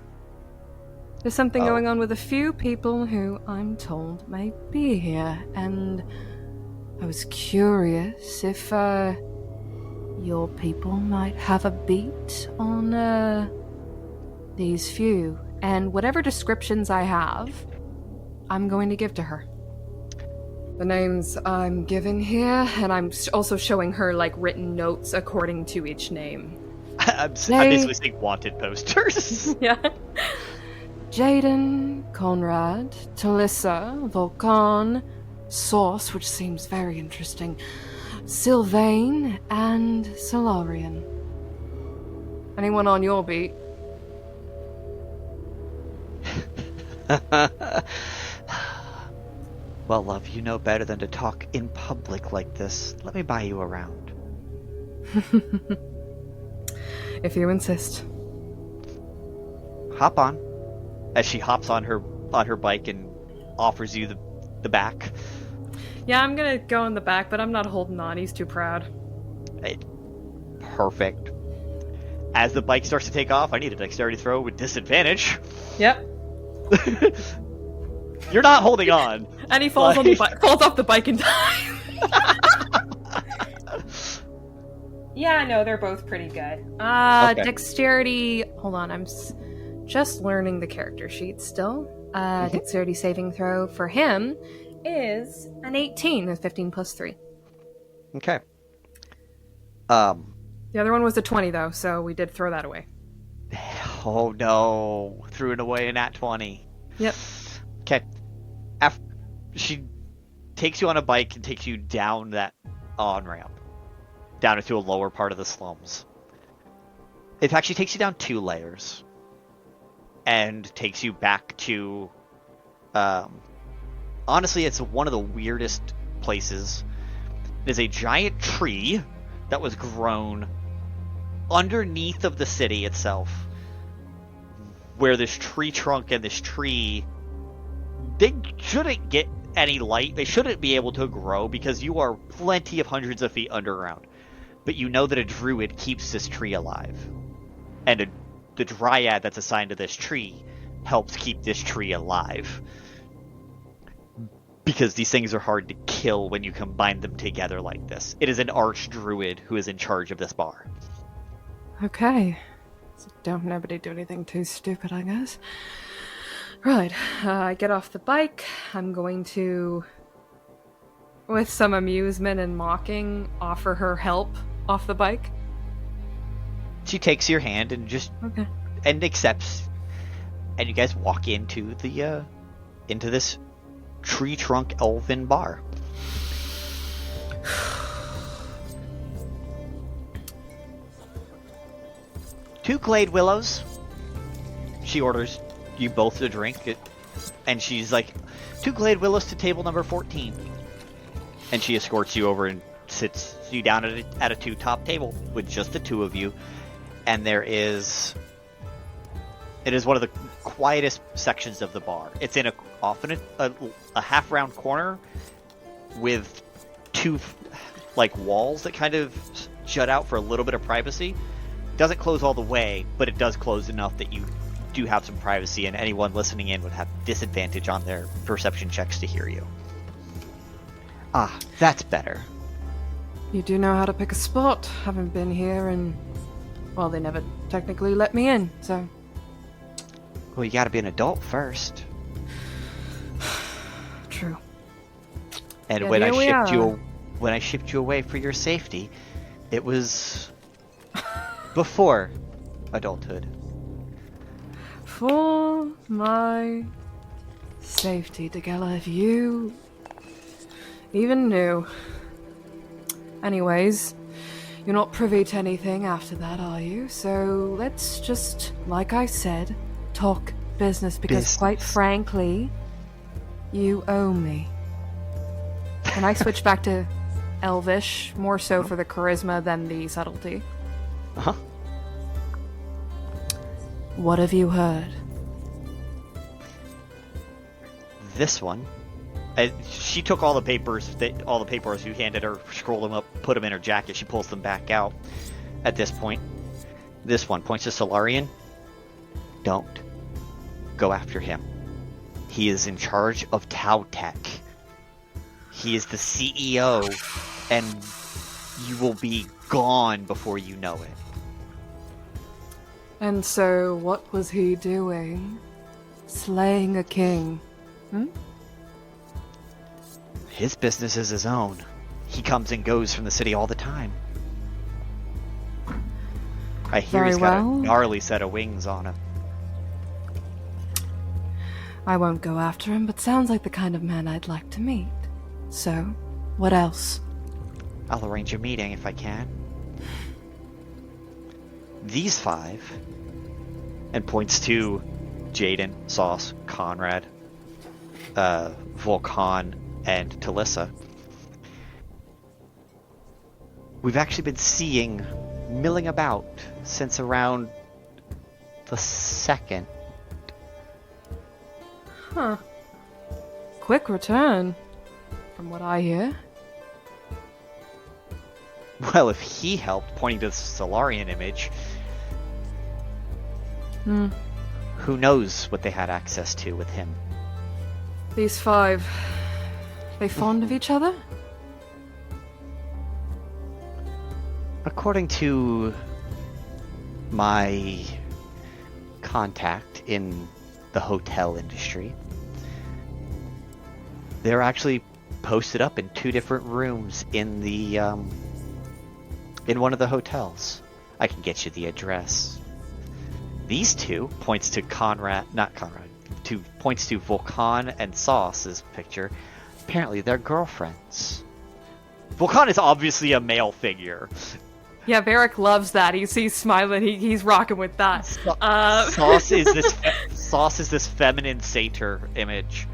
There's something going on with a few people who I'm told may be here, and I was curious if your people might have a beat on these few. And whatever descriptions I have, I'm going to give to her. The names I'm giving here, and I'm also showing her like written notes according to each name. I'm basically seeing wanted posters. Yeah. Jaden, Conrad, Talissa, Volcan, Source, which seems very interesting, Sylvain, and Solarian. Anyone on your beat? Well, love, you know better than to talk in public like this. Let me buy you around. If you insist. Hop on. As she hops on her bike and offers you the back. Yeah, I'm gonna go in the back, but I'm not holding on. He's too proud. Perfect. As the bike starts to take off, I need a dexterity throw with disadvantage. Yep. You're not holding on. And he falls falls off the bike in time. Yeah, no, they're both pretty good. Okay. Dexterity. Hold on, I'm just learning the character sheet still. Dexterity saving throw for him is an 18 with 15 plus 3. Okay. The other one was a 20 though, so we did throw that away. Oh no, threw it away in at 20. Yep. Okay. She takes you on a bike and takes you down that on-ramp. Down into a lower part of the slums. It actually takes you down 2 layers. And takes you back to... honestly, it's one of the weirdest places. There's a giant tree that was grown underneath of the city itself. Where this tree trunk and this tree... They shouldn't get any light. They shouldn't be able to grow because you are plenty of hundreds of feet underground. But you know that a druid keeps this tree alive. And the dryad that's assigned to this tree helps keep this tree alive. Because these things are hard to kill when you combine them together like this. It is an archdruid who is in charge of this bar. Okay. So don't nobody do anything too stupid, I guess. Right. I get off the bike. I'm going to, with some amusement and mocking, offer her help off the bike. She takes your hand and and accepts, and you guys walk into the into this tree trunk elven bar. Two glade willows. She orders you both to drink it, and she's like, 2 glade willows to table number 14. And she escorts you over and sits you down at a 2-top table with just the 2 of you. And it is one of the quietest sections of the bar. It's in often a half round corner with 2 like walls that kind of jut out for a little bit of privacy. Doesn't close all the way, but it does close enough that you do have some privacy, and anyone listening in would have disadvantage on their perception checks to hear you. Ah, that's better. You do know how to pick a spot. Haven't been here and, well, they never technically let me in, so. Well, you gotta be an adult first. True. And yeah, when I shipped you away for your safety, it was before adulthood. For my safety, Degella, if you even knew. Anyways, you're not privy to anything after that, are you? So let's just, like I said, talk business, because quite frankly, you owe me. And I switch back to Elvish, more so for the charisma than the subtlety. Uh-huh. What have you heard? This one. She took all the papers you handed her, scrolled them up, put them in her jacket. She pulls them back out. At this point, this one points to Solarian. Don't go after him. He is in charge of Tautech. He is the CEO, and you will be gone before you know it. And so, what was he doing? Slaying a king? His business is his own. He comes and goes from the city all the time. I hear he's got a gnarly set of wings on him. I won't go after him, but sounds like the kind of man I'd like to meet. So, what else? I'll arrange a meeting if I can. These 5, and points to Jaden, Sauce, Conrad, Volkan, and Talissa. We've actually been seeing milling about since around the 2nd. Huh. Quick return, from what I hear. Well, if he helped, pointing to the Solarian image. Who knows what they had access to with him? These 5, they fond of each other? According to my contact in the hotel industry, they're actually posted up in 2 different rooms in the in one of the hotels. I can get you the address. These 2 points to points to Volcan and Sauce's picture. Apparently they're girlfriends. Volcan is obviously a male figure. Yeah, Varrick loves that. He's smiling. He's rocking with that. Sauce is this feminine satyr image.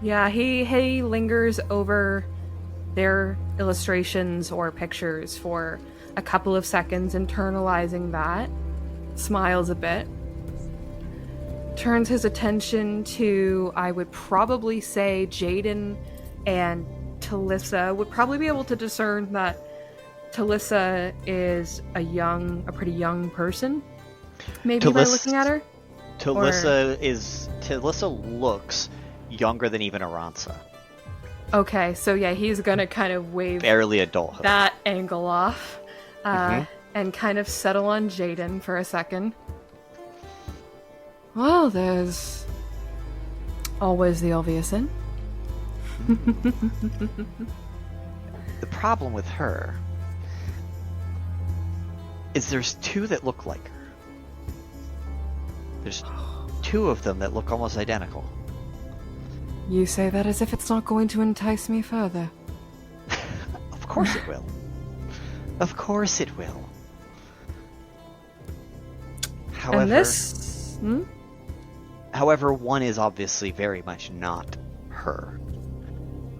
Yeah, he lingers over their illustrations or pictures for a couple of seconds, internalizing that, smiles a bit, turns his attention to, I would probably say, Jaden and Talissa. Would probably be able to discern that Talissa is a pretty young person, maybe by looking at her. Talissa looks younger than even Aransa. Okay, so yeah, he's gonna kind of wave Barely adulthood. that angle off, and kind of settle on Jaden for a second. Well, there's always the obvious in. The problem with her is there's 2 that look like her. There's 2 of them that look almost identical. You say that as if it's not going to entice me further. Of course it will. Of course it will. However, And this... However, one is obviously very much not her.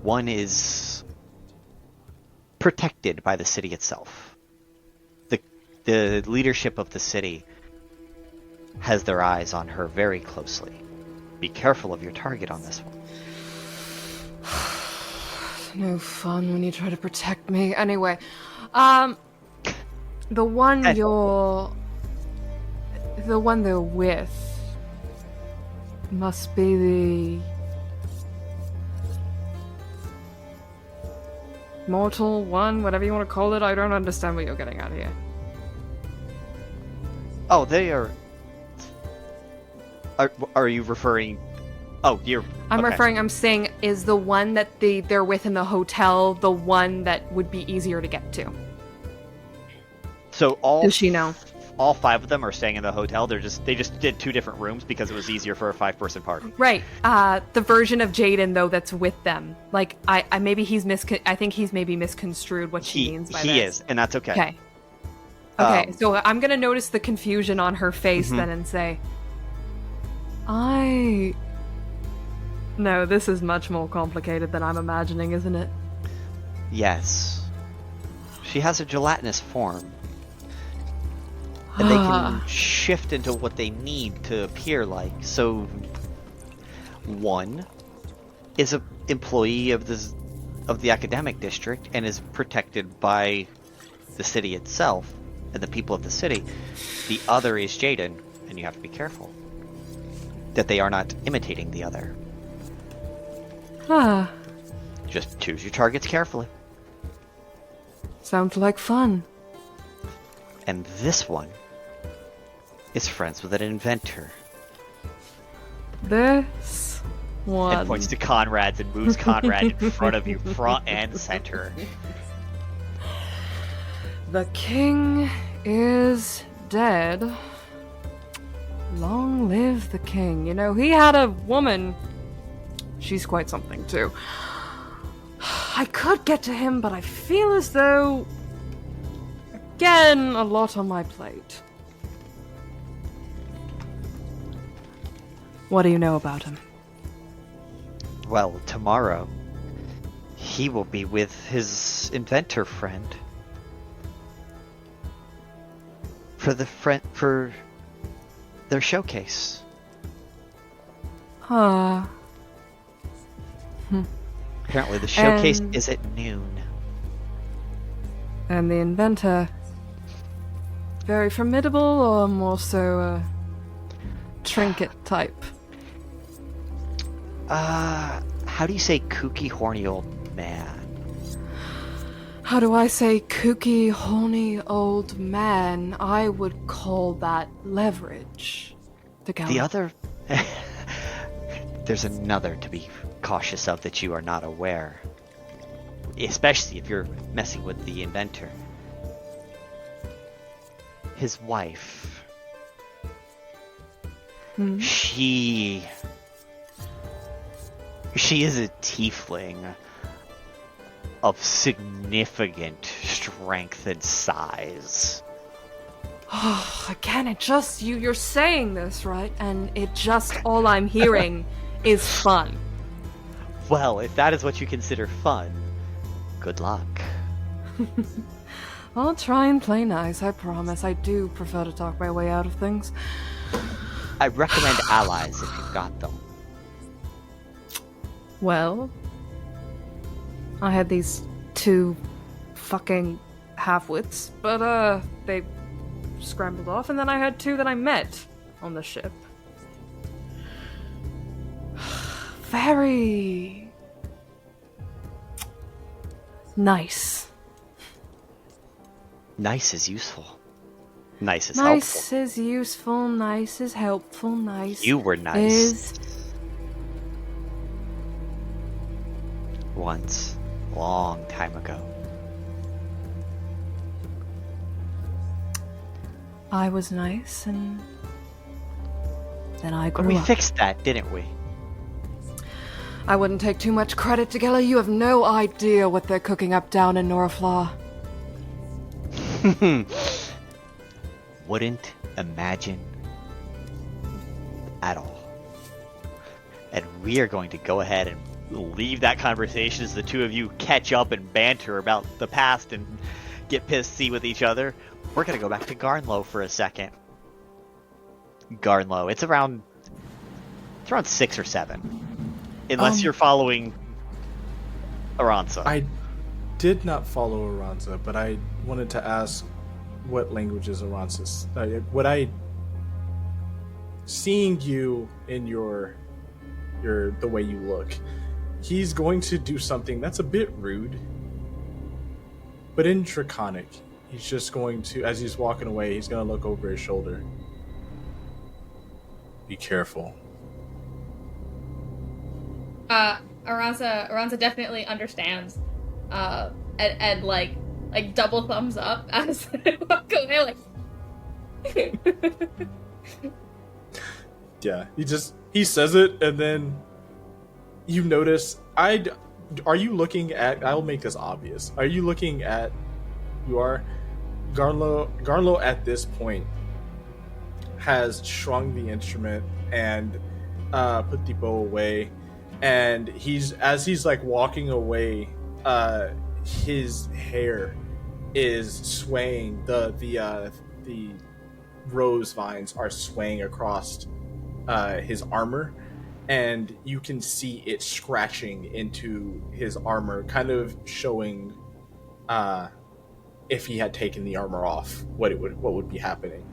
One is protected by the city itself. The leadership of the city has their eyes on her very closely. Be careful of your target on this one. No fun when you try to protect me. Anyway, the one they're with must be the mortal one, whatever you want to call it. I don't understand what you're getting at here. Oh, they are... Are you referring... Oh, you're... I'm saying, is the one that they're with in the hotel the one that would be easier to get to? So Does she know? All 5 of them are staying in the hotel. They just did 2 different rooms because it was easier for a 5-person party. Right. The version of Jaden though that's with them. Like I think he's maybe misconstrued what she means by this. He is, and that's okay. Okay. So I'm gonna notice the confusion on her face then and say, No, this is much more complicated than I'm imagining, isn't it? Yes. She has a gelatinous form. And they can shift into what they need to appear like. So, one is an employee of the academic district and is protected by the city itself and the people of the city. The other is Jaden, and you have to be careful that they are not imitating the other. Just choose your targets carefully. Sounds like fun. And this one is friends with an inventor. This one. And points to Conrad's and moves Conrad in front of you, front and center. The king is dead. Long live the king. You know, he had a woman. She's quite something, too. I could get to him, but I feel as though... Again, a lot on my plate. What do you know about him? Well, tomorrow, he will be with his inventor friend. For their showcase. Apparently the showcase is at noon. And the inventor... Very formidable, or more so, trinket type. How do you say kooky, horny old man? How do I say kooky, horny old man? I would call that leverage. The other... There's another to be cautious of that you are not aware. Especially if you're messing with the inventor. His wife. She is a tiefling of significant strength and size. Again, you're saying this, right? And all I'm hearing is fun. Well, if that is what you consider fun, good luck. I'll try and play nice, I promise. I do prefer to talk my way out of things. I recommend allies if you've got them. Well, I had these 2 fucking half-wits, but they scrambled off, and then I had 2 that I met on the ship. Very nice. Nice is useful. Nice is Nice helpful. is useful, nice is helpful, nice You were nice. is... Once. Long time ago. I was nice, and then I But grew we up. fixed that, didn't we? I wouldn't take too much credit, Together. You have no idea what they're cooking up down in Noraflaw. Wouldn't imagine at all. And we are going to go ahead and leave that conversation as the 2 of you catch up and banter about the past and get pissy with each other. We're going to go back to Garnlow for a second. Garnlow, it's around 6 or 7. Unless you're following Aransa. I did not follow Aransa, but I wanted to ask what language is Aransa's. Seeing you in your the way you look, he's going to do something that's a bit rude, but in Draconic. He's just going to, as he's walking away, he's going to look over his shoulder. Be careful. Aransa definitely understands, and like double thumbs up as they walk away, like. Yeah, he says it, and then you notice. Are you looking at? I'll make this obvious. Are you looking at? You are. Garnlow at this point has strung the instrument and put the bow away. And as he's like walking away, his hair is swaying. The rose vines are swaying across his armor, and you can see it scratching into his armor, kind of showing if he had taken the armor off, what would be happening.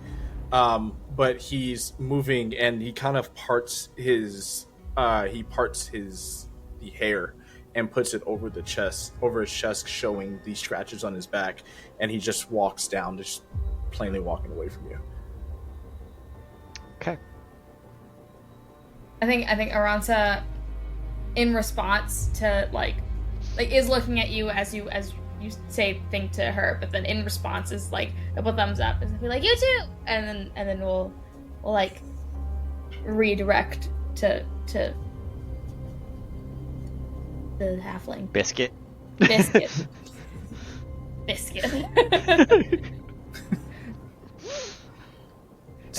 But he's moving, and he kind of parts his the hair and puts it over his chest, showing the scratches on his back, and he just walks down, just plainly walking away from you. Okay. I think Aransa, in response to like is looking at you as you say think to her, but then in response is like double thumbs up and be like, you too, and then we'll like redirect to the halfling. Biscuit. And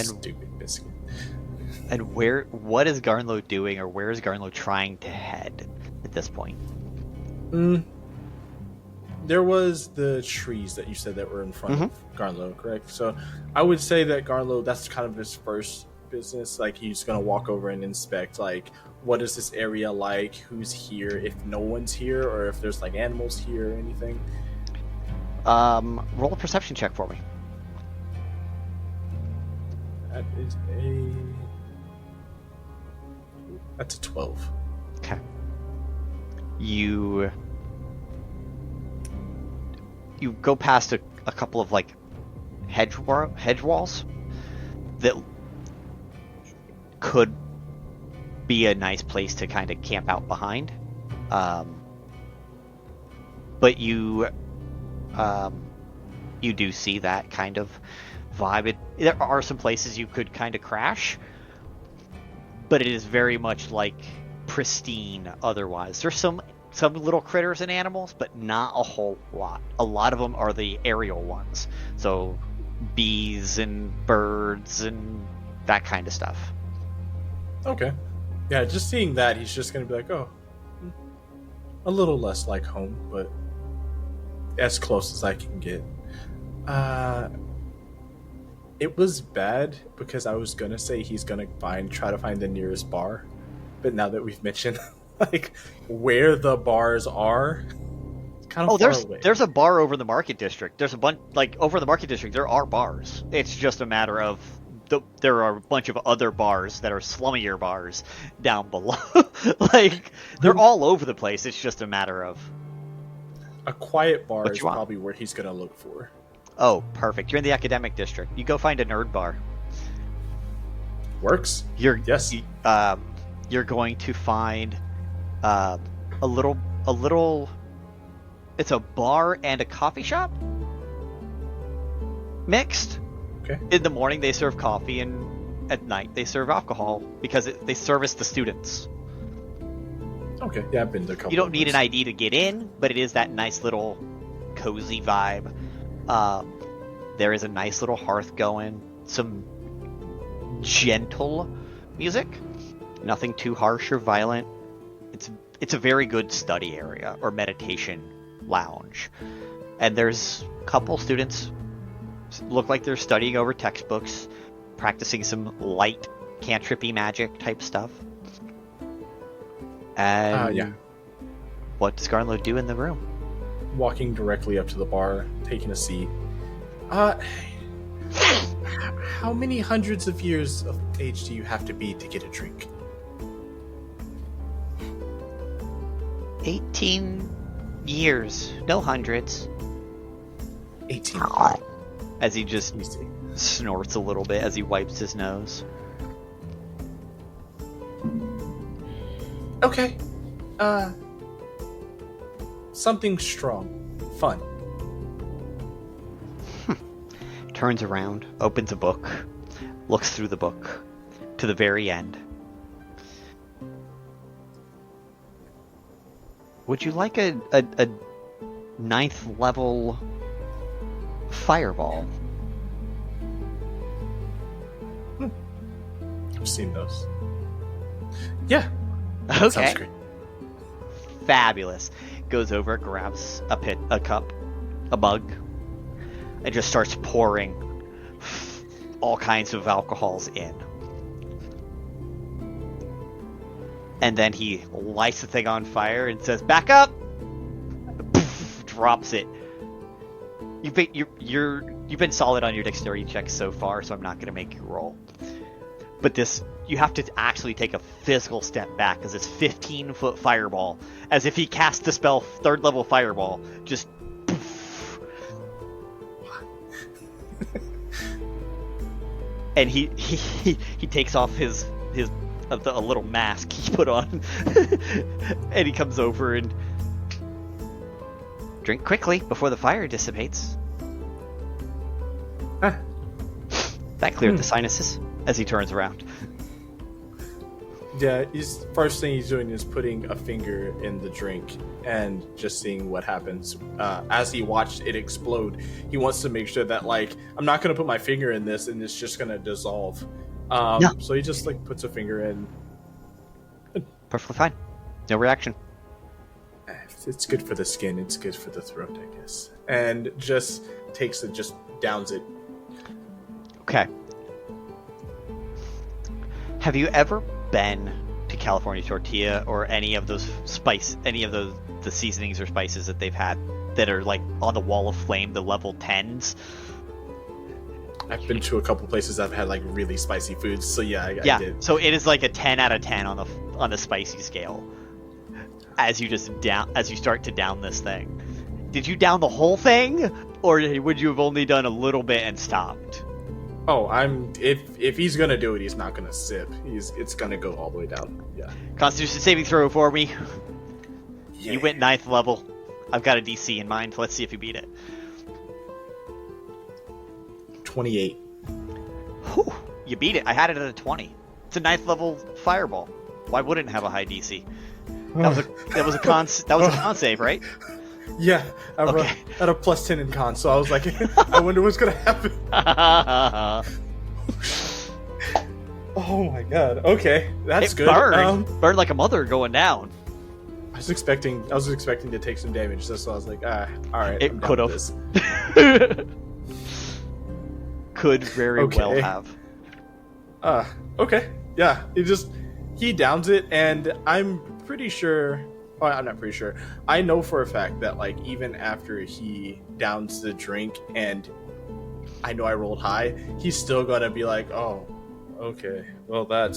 stupid biscuit. And what is Garnlow doing, or where is Garnlow trying to head at this point? There was the trees that you said that were in front of Garnlow, correct? So I would say that Garnlow, that's kind of his first business. Like, he's going to walk over and inspect, like, what is this area like? Who's here? If no one's here, or if there's, like, animals here or anything. Roll a perception check for me. That is a That's a 12. Okay. You go past a couple of like hedge walls that could be a nice place to kind of camp out behind, but you do see that kind of vibe. There are some places you could kind of crash, but it is very much like pristine otherwise. There's some little critters and animals, but not a whole lot. A lot of them are the aerial ones, so bees and birds and that kind of stuff. Okay. Yeah, just seeing that, he's just going to be like, oh, a little less like home, but as close as I can get. It was bad because I was going to say he's going to try to find the nearest bar. But now that we've mentioned like where the bars are, it's kind of far away. There's a bar over in the market district. There's a bunch, like over in the market district, there are bars. It's just a matter of there are a bunch of other bars that are slummier bars down below. Like they're all over the place. It's just a matter of a quiet bar is probably where he's going to look for. Oh, perfect. You're in the academic district. You go find a nerd bar. Works. You're going to find a little. It's a bar and a coffee shop mixed. Okay. In the morning they serve coffee, and at night they serve alcohol because they service the students. Okay. Yeah, I've been to a couple. You don't need an ID to get in, but it is that nice little cozy vibe. There is a nice little hearth going, some gentle music, nothing too harsh or violent. It's a very good study area or meditation lounge, and there's a couple students look like they're studying over textbooks, practicing some light cantrippy magic type stuff. And yeah. What does Garnlow do in the room? Walking directly up to the bar, taking a seat. How many hundreds of years of age do you have to be to get a drink? 18 years. No hundreds. 18. As he just snorts a little bit as he wipes his nose. Okay. Something strong. Fun. Turns around, opens a book, looks through the book to the very end. Would you like a 9th level fireball? I've seen those. Yeah. Okay. Sounds great. Fabulous. Goes over, grabs a cup, a mug, and just starts pouring all kinds of alcohols in. And then he lights the thing on fire and says, "Back up!" Poof, drops it. You've been solid on your dexterity checks so far, so I'm not going to make you roll. But you have to actually take a physical step back because it's 15-foot fireball. As if he cast the spell 3rd level fireball, just poof. And he takes off his a little mask he put on, and he comes over and drink quickly before the fire dissipates. That cleared the sinuses. As he turns around. Yeah, first thing he's doing is putting a finger in the drink and just seeing what happens. As he watched it explode, he wants to make sure that, like, I'm not going to put my finger in this and it's just going to dissolve. No. So he just, like, puts a finger in. Perfectly fine. No reaction. It's good for the skin. It's good for the throat, I guess. And just takes it, just downs it. Okay. Have you ever been to California Tortilla or any of those the seasonings or spices that they've had that are like on the wall of flame, the level 10s? I've been to a couple places that have had like really spicy foods, so yeah, I did. So it is like a 10 out of 10 on on the spicy scale as you start to down this thing. Did you down the whole thing, or would you have only done a little bit and stopped? Oh, if he's gonna do it, he's not gonna sip. It's gonna go all the way down. Yeah. Constitution saving throw for me. Yeah. You went 9th level. I've got a DC in mind. Let's see if you beat it. 28. Whew, you beat it. I had it at a 20. It's a 9th level fireball. Why wouldn't it have a high DC? That was a con save, right? Yeah, I'm Okay. at a plus 10 in con, so I was like, I wonder what's gonna happen. Oh my god. Okay, that's it good. Burned like a mother going down. I was expecting to take some damage, so I was like, all right. It I'm down could with have. this. Could very well have. Okay. Yeah, he downs it, and I'm pretty sure. Well, I'm not pretty sure. I know for a fact that, like, even after he downs the drink, and I know I rolled high, he's still gonna be like, oh, okay. Well, that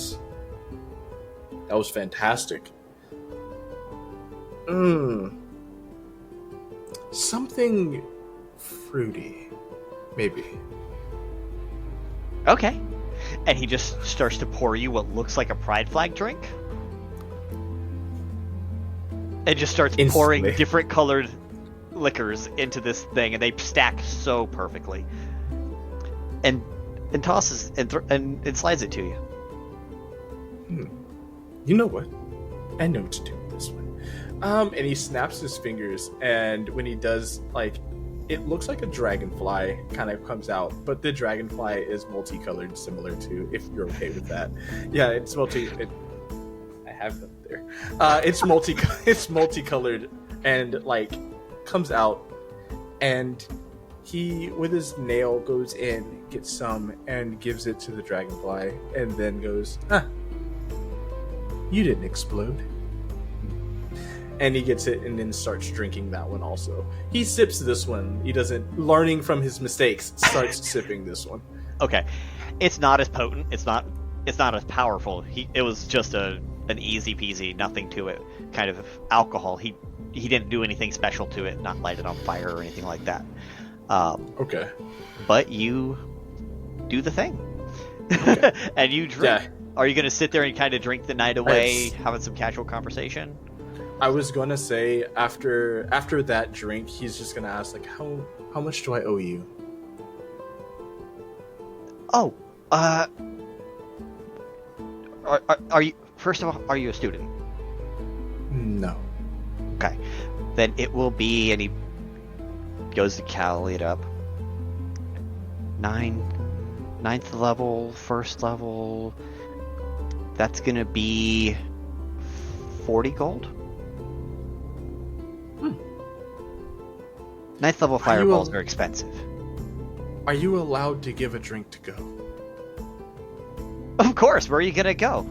was fantastic. Something fruity, maybe. Okay. And he just starts to pour you what looks like a pride flag drink. And just starts pouring Instantly. different colored liquors into this thing, and they stack so perfectly. And tosses and slides it to you. You know what? I know what to do with this one. And he snaps his fingers, and when he does, like, it looks like a dragonfly kind of comes out, but the dragonfly is multicolored, similar to, if you're okay with that. Yeah, it's I have them there. It's multicolored, and, like, comes out, and he, with his nail, goes in, gets some, and gives it to the dragonfly, and then goes, you didn't explode. And he gets it and then starts drinking that one also. He sips this one. He doesn't, learning from his mistakes, starts sipping this one. Okay. It's not as potent. It's not as powerful. It was just an easy peasy, nothing to it kind of alcohol. He didn't do anything special to it, not light it on fire or anything like that. Okay. But you do the thing. Okay. And you drink. Yeah. Are you going to sit there and kind of drink the night away, having some casual conversation? I was gonna say after that drink, he's just gonna ask, like, how much do I owe you? Oh, are you? First of all, are you a student? No. Okay, then it will be, and he goes to tally it up. 9th level, 1st level. That's gonna be 40 gold. 9th level fireballs are expensive. Are you allowed to give a drink to go? Of course. Where are you gonna go?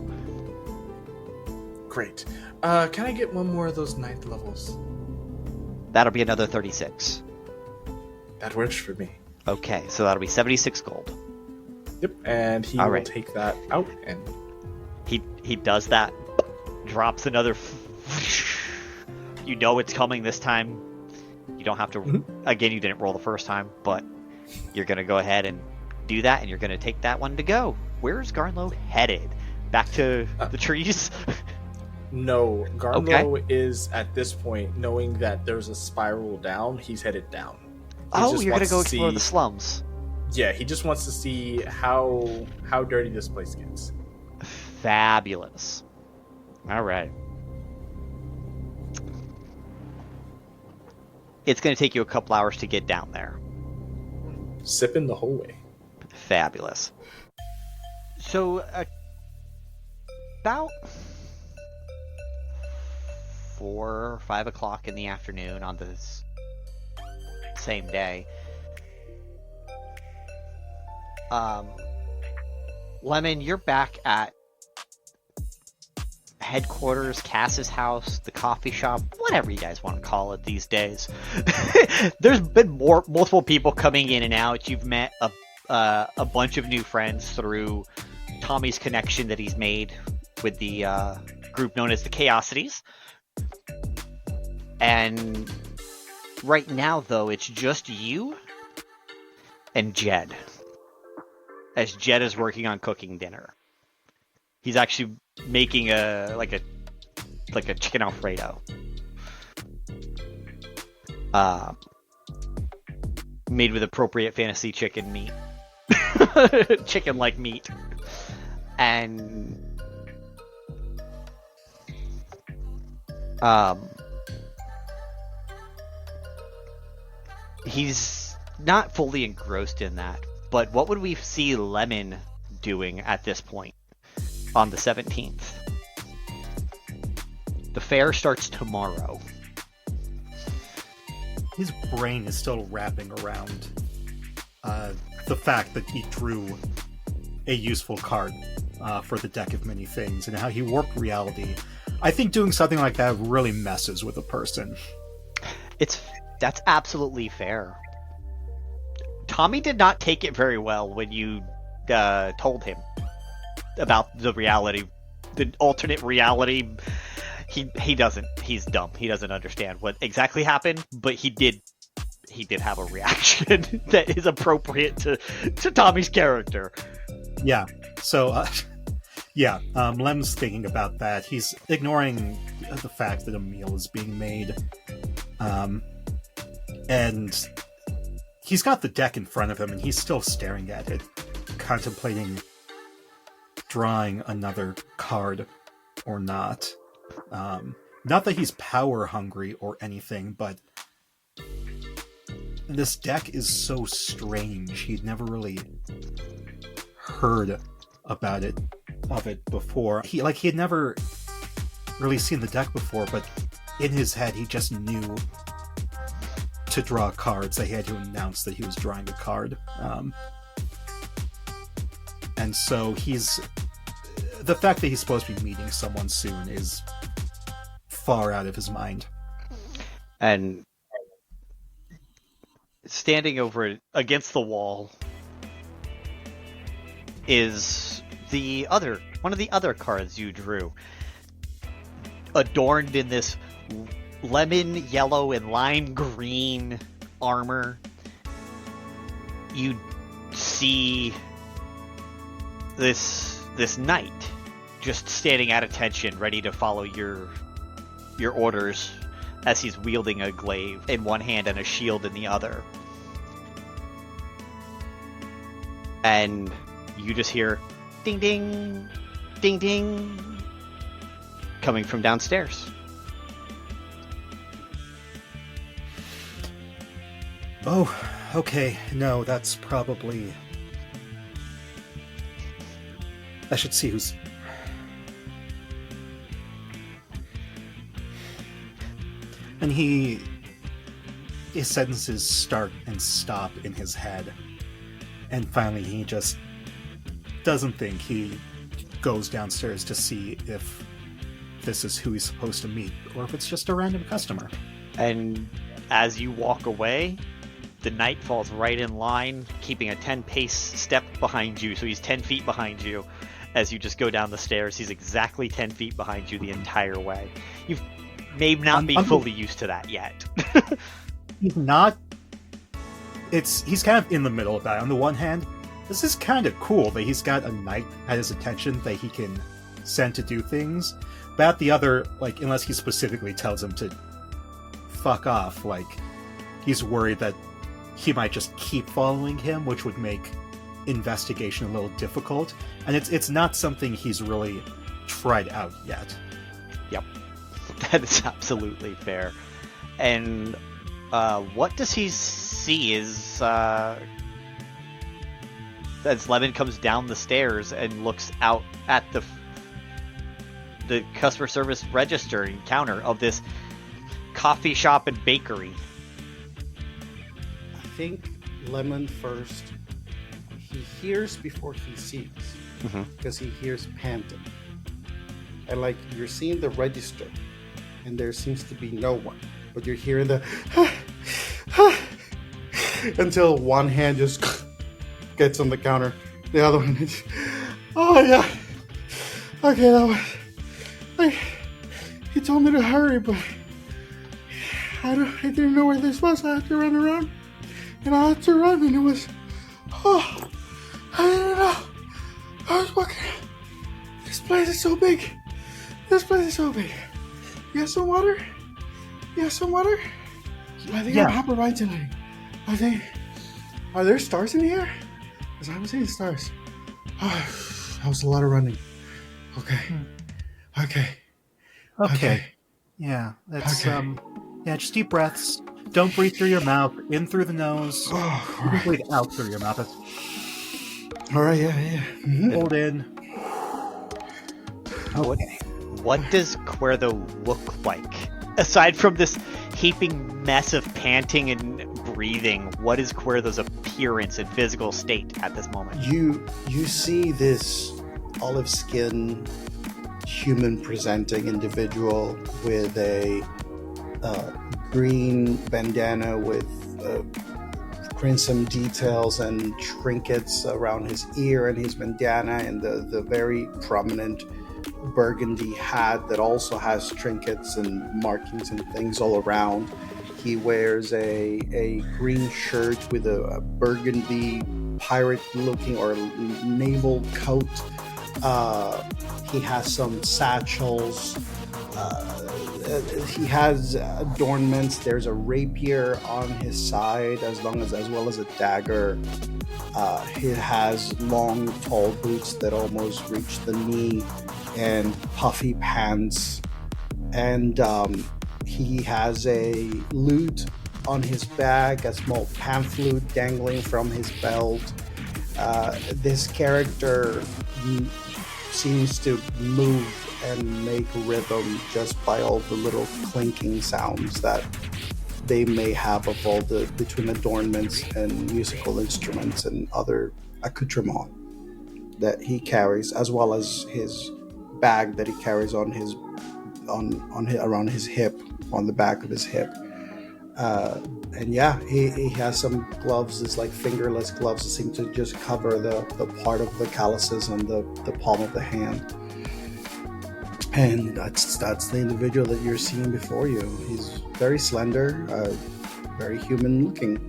Great. Can I get one more of those 9th levels? That'll be another 36. That works for me. Okay, so that'll be 76 gold. Yep. And he All will right. take that out, and He does that, drops another. You know it's coming this time. You don't have to. Again, you didn't roll the first time, but you're gonna go ahead and do that, and you're gonna take that one to go. Where's Garnlow headed? Back to the trees? no, Garnlow is at this point, knowing that there's a spiral down, he's headed down. You're gonna go explore the slums. Yeah, he just wants to see how dirty this place gets. Fabulous. All right. It's going to take you a couple hours to get down there. Sipping the whole way. Fabulous. So, about 4 or 5 o'clock in the afternoon on this same day, Lemon, you're back at headquarters, Cass's house, the coffee shop, whatever you guys want to call it these days. There's been multiple people coming in and out. You've met a bunch of new friends through Tommy's connection that he's made with the group known as the Chaosities. And right now, though, it's just you and Jed. As Jed is working on cooking dinner. He's actually making a chicken Alfredo. Made with appropriate fantasy chicken meat. Chicken-like meat. And he's not fully engrossed in that, but what would we see Lemon doing at this point on the 17th? The fair starts tomorrow. His brain is still wrapping around the fact that he drew a useful card for the deck of many things, and how he warped reality. I think doing something like that really messes with a person. That's absolutely fair. Tommy did not take it very well when you told him about the reality, the alternate reality. He doesn't. He's dumb. He doesn't understand what exactly happened, but he did have a reaction that is appropriate to Tommy's character. Yeah. So, Lem's thinking about that. He's ignoring the fact that a meal is being made. And he's got the deck in front of him, and he's still staring at it, contemplating drawing another card or not. Not that he's power hungry or anything, but this deck is so strange. He'd never really heard of it before. He had never really seen the deck before, but in his head he just knew to draw cards. They had to announce that he was drawing a card. And so the fact that he's supposed to be meeting someone soon is far out of his mind. And standing over against the wall is one of the other cards you drew, adorned in this lemon yellow and lime green armor. You see this knight just standing at attention, ready to follow your orders, as he's wielding a glaive in one hand and a shield in the other. And you just hear ding ding, ding ding, coming from downstairs. Oh, okay. No, that's probably... I should see who's... And his sentences start and stop in his head. And finally he just doesn't think. He goes downstairs to see if this is who he's supposed to meet, or if it's just a random customer. And as you walk away, the knight falls right in line, keeping a 10-pace step behind you, so he's 10 feet behind you. As you just go down the stairs, he's exactly 10 feet behind you the entire way. You may not be fully used to that yet. He's not... He's kind of in the middle of that. On the one hand, this is kind of cool that he's got a knight at his attention that he can send to do things. But at the other, unless he specifically tells him to fuck off, he's worried that he might just keep following him, which would make investigation a little difficult. And it's not something he's really tried out yet. Yep. That is absolutely fair. And what does he see is as Lemon comes down the stairs and looks out at the customer service register and counter of this coffee shop and bakery. I think Lemon first, he hears before he sees, because he hears panting. And you're seeing the register, and there seems to be no one, but you're hearing the until one hand just gets on the counter, the other one is, oh yeah, okay, that one, he told me to hurry, but I didn't know where this was. I had to run around, and I had to run, and it was, I didn't know. I was walking. This place is so big. You have some water? I think I'm hyper ventilating. Are there stars in the air? Because I haven't seen stars. That was a lot of running. Okay. Yeah, that's just deep breaths. Don't breathe through your mouth. In through the nose. Breathe out through your mouth. All right, yeah. Mm-hmm. Hold in. Okay. What does Kuerdo look like? Aside from this heaping mess of panting and breathing, what is Kuerdo's appearance and physical state at this moment? You see this olive skin, human presenting individual with a green bandana with crimson details and trinkets around his ear and his bandana, and the very prominent burgundy hat that also has trinkets and markings and things all around. He wears a green shirt with a burgundy pirate looking or naval coat. He has some satchels. He has adornments. There's a rapier on his side as well as a dagger. He has long, tall boots that almost reach the knee, and puffy pants. And he has a lute on his back, a small pan flute dangling from his belt. This character seems to move and make rhythm just by all the little clinking sounds that they may have of all the between adornments and musical instruments and other accoutrements that he carries, as well as his bag that he carries on his around his hip, on the back of his hip. And yeah, he has some gloves. It's like fingerless gloves that seem to just cover the part of the calluses on the palm of the hand. And that's the individual that you're seeing before you. He's very slender, very human looking.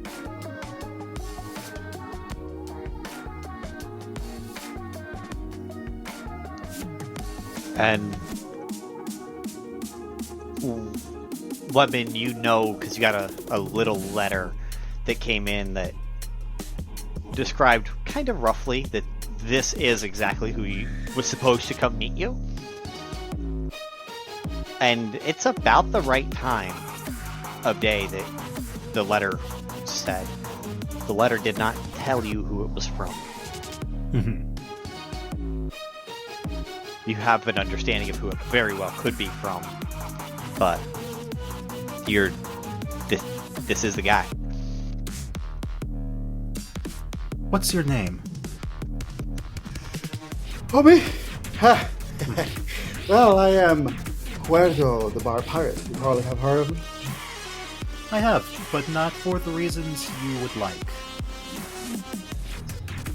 And Lemon, you know, because you got a little letter that came in that described kind of roughly that this is exactly who was supposed to come meet you. And it's about the right time of day that the letter said. The letter did not tell you who it was from. You have an understanding of who it very well could be from, but this is the guy. What's your name? Oh, me? Well, I am Kuerdo, the bar pirate. You probably have heard of him. I have, but not for the reasons you would like.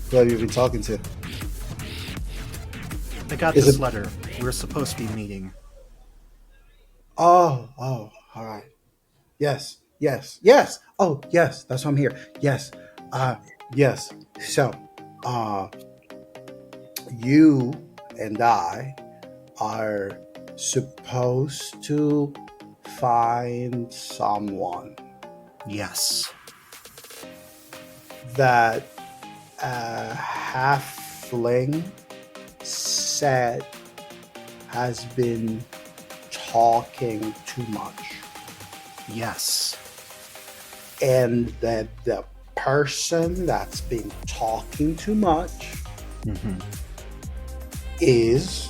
Who have you been talking to? I got this letter. We're supposed to be meeting. Oh, all right. Yes. Oh, yes, that's why I'm here. Yes. So, you and I are supposed to find someone. Yes. That a halfling said has been talking too much. Yes. And that the person that's been talking too much is...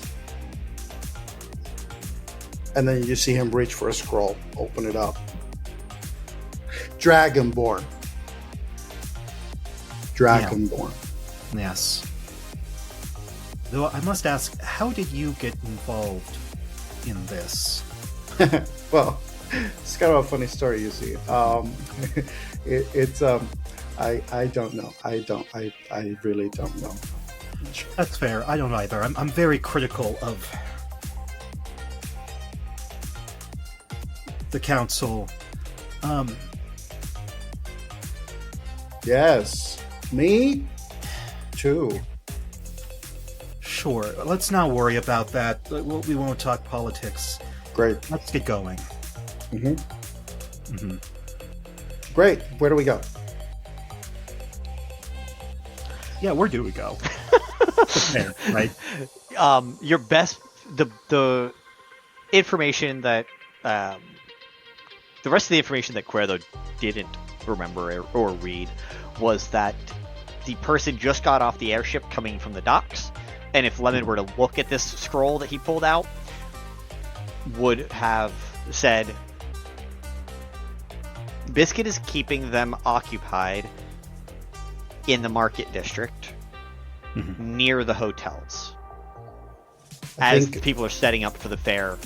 And then you see him reach for a scroll, open it up. Dragonborn. Yes. Though I must ask, how did you get involved in this? Well, it's kind of a funny story, you see. I don't know. I really don't know. That's fair. I don't either. I'm very critical of the council. Yes. Me? Too. Sure, let's not worry about that. We won't talk politics. Great. Let's get going. Great. Where do we go? Yeah, where do we go? There, right? Your best, the information that, the rest of the information that Kuerdo didn't remember or read was that the person just got off the airship coming from the docks, and if Lemon were to look at this scroll that he pulled out, would have said, Biscuit is keeping them occupied in the market district near the hotels. As people are setting up for the fair,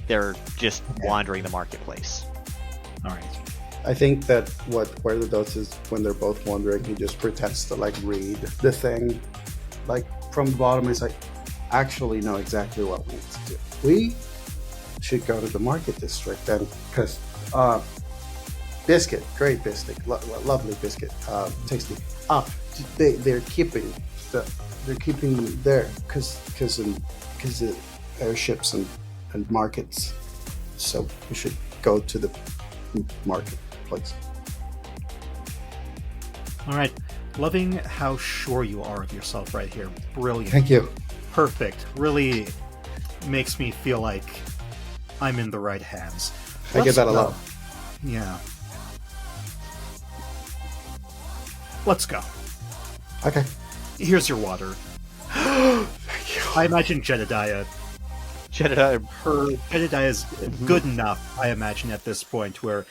they're just wandering the marketplace. All right. I think that what Kuerdo does is when they're both wandering, he just pretends to like read the thing. Like from the bottom, he's like, actually know exactly what we need to do. We should go to the market district then, because Biscuit, great Biscuit, lovely Biscuit, tasty. They're keeping there because the airships and markets. So we should go to the marketplace. All right. Loving how sure you are of yourself right here. Brilliant. Thank you. Perfect. Really makes me feel like I'm in the right hands. I get that a lot. Yeah. Let's go. Okay. Here's your water. Thank you. I imagine Jedediah is good enough, I imagine, at this point, where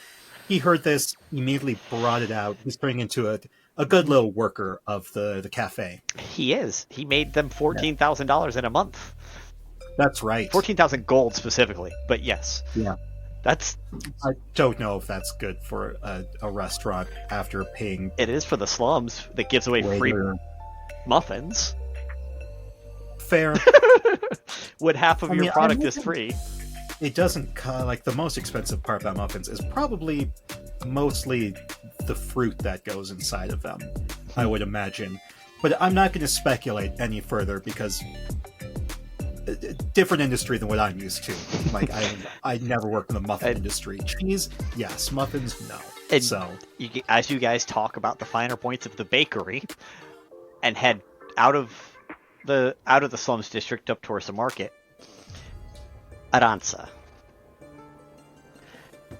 he heard this, immediately brought it out. He's turning into a good little worker of the cafe. He is. He made them $14,000 in a month. That's right. 14,000 gold specifically, but yes. Yeah. That's... I don't know if that's good for a restaurant after paying... It is for the slums that gives away free muffins. Fair. When half of your product is free. It doesn't... like, the most expensive part about muffins is probably mostly the fruit that goes inside of them, I would imagine. But I'm not going to speculate any further because... different industry than what I'm used to. Like, I never worked in the muffin industry. Cheese, yes. Muffins, no. And so, as you guys talk about the finer points of the bakery, and head out of the slums district up towards the market, Aransa,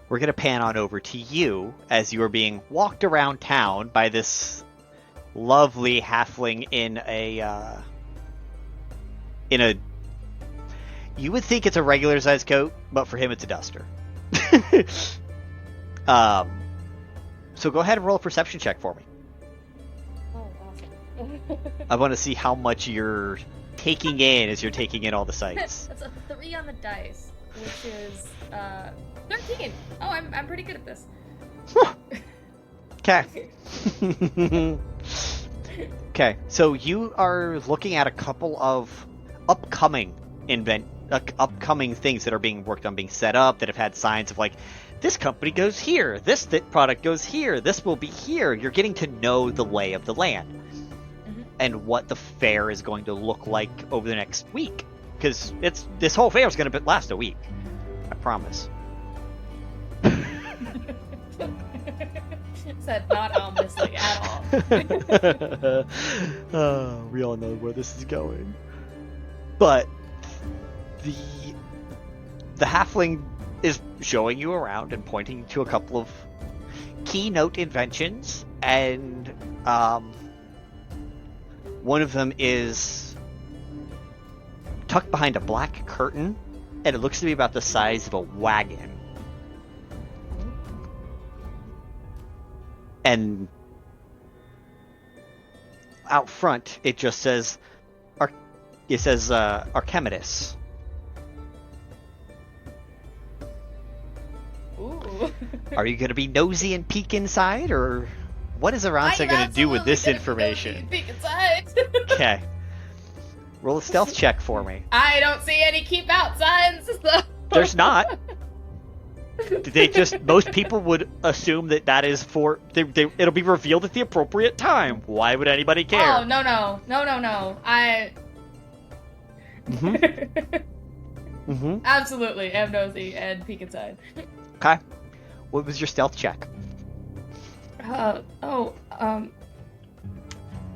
we're gonna pan on over to you as you are being walked around town by this lovely halfling in a. You would think it's a regular size coat, but for him it's a duster. So go ahead and roll a perception check for me. Oh, awesome. I want to see how much you're taking in as you're taking in all the sights. That's a 3 on the dice, which is 13. Oh, I'm pretty good at this. Okay. Okay, so you are looking at a couple of upcoming things that are being worked on, being set up, that have had signs of like, this company goes here, this product goes here, this will be here. You're getting to know the lay of the land and what the fair is going to look like over the next week, because this whole fair is going to last a week. I promise. Said not ominously at all. We all know where this is going, but the halfling is showing you around and pointing to a couple of keynote inventions, and one of them is tucked behind a black curtain, and it looks to be about the size of a wagon. And out front, it just says, Archimedes. Ooh. Are you going to be nosy and peek inside, or what is Aransa going to do with this information? Peek inside. Okay. Roll a stealth check for me. I don't see any keep out signs. So. There's not. Most people would assume that is for, it'll be revealed at the appropriate time. Why would anybody care? Oh, no. Absolutely am nosy and peek inside. Okay. What was your stealth check? You're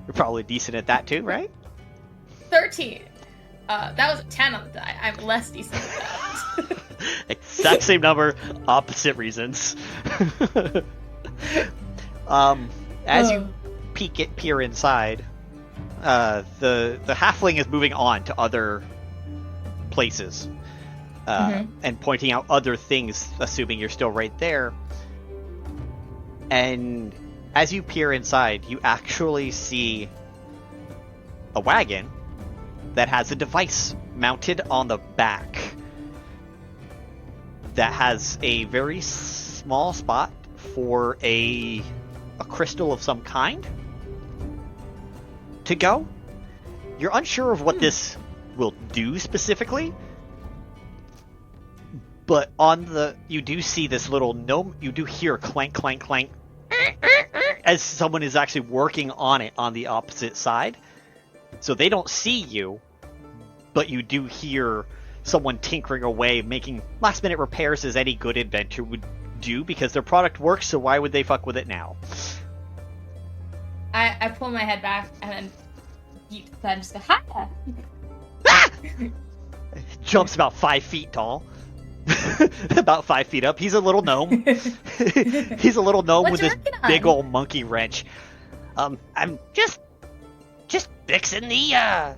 You're probably decent at that too, right? 13. That was a 10 on the die. I'm less decent at that. Exact same number, opposite reasons. As you peer inside, the halfling is moving on to other places and pointing out other things, assuming you're still right there. And as you peer inside, you actually see a wagon that has a device mounted on the back that has a very small spot for a crystal of some kind to go. You're unsure of what this will do specifically, but you do see this little gnome. You do hear clank, clank, clank as someone is actually working on it on the opposite side. So they don't see you, but you do hear someone tinkering away, making last-minute repairs as any good inventor would do, because their product works, so why would they fuck with it now? I pull my head back and then I just go, hi! Ah! Jumps about 5 feet tall. About 5 feet up. He's a little gnome. He's a little gnome with this big old monkey wrench. I'm just fixing the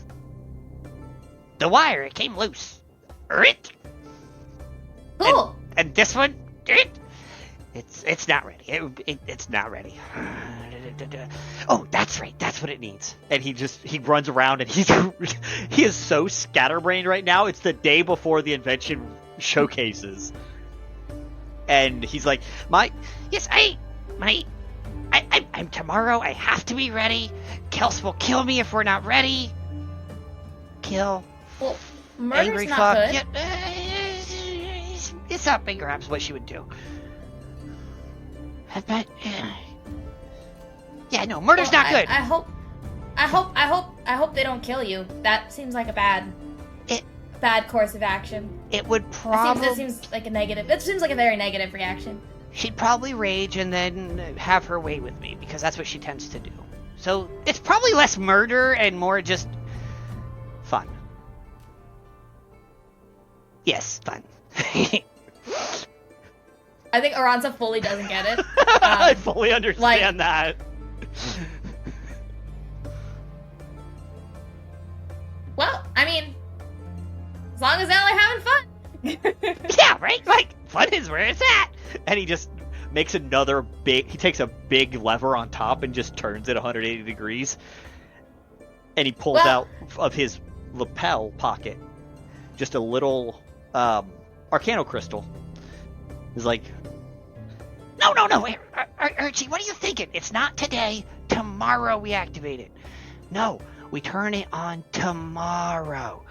wire. It came loose. Cool. And this one, it's not ready. It's not ready. Oh, that's right. That's what it needs. And he runs around and he is so scatterbrained right now. It's the day before the invention showcases, and he's like, I'm tomorrow. I have to be ready. Kels will kill me if we're not ready. Kill. Well, murder's angry not fuck. good. Yeah, it's not perhaps what she would do. But yeah, no, murder's not good. I hope they don't kill you. That seems like a bad course of action. It would probably. That seems like a negative. It seems like a very negative reaction. She'd probably rage and then have her way with me, because that's what she tends to do. So it's probably less murder and more just fun. Yes, fun. I think Aransa fully doesn't get it. I fully understand that. Well, I mean, as long as Ellie having fun. Yeah, right? Like, fun is where it's at. And he just makes he takes a big lever on top and just turns it 180 degrees. And he pulls out of his lapel pocket just a little Arcano crystal. He's like, no, Archie, what are you thinking? It's not today. Tomorrow we activate it. No, we turn it on tomorrow.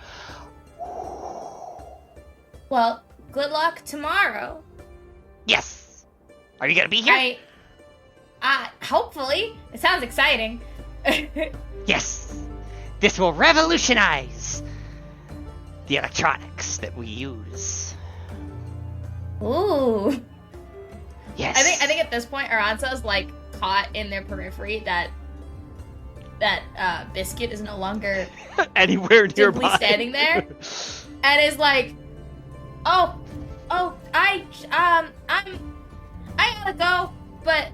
Well, good luck tomorrow. Yes. Are you gonna be here? Hopefully. It sounds exciting. Yes. This will revolutionize the electronics that we use. Ooh. Yes. I think at this point Aransa is like caught in their periphery that Biscuit is no longer anywhere nearby, standing there, and is like, I gotta go, but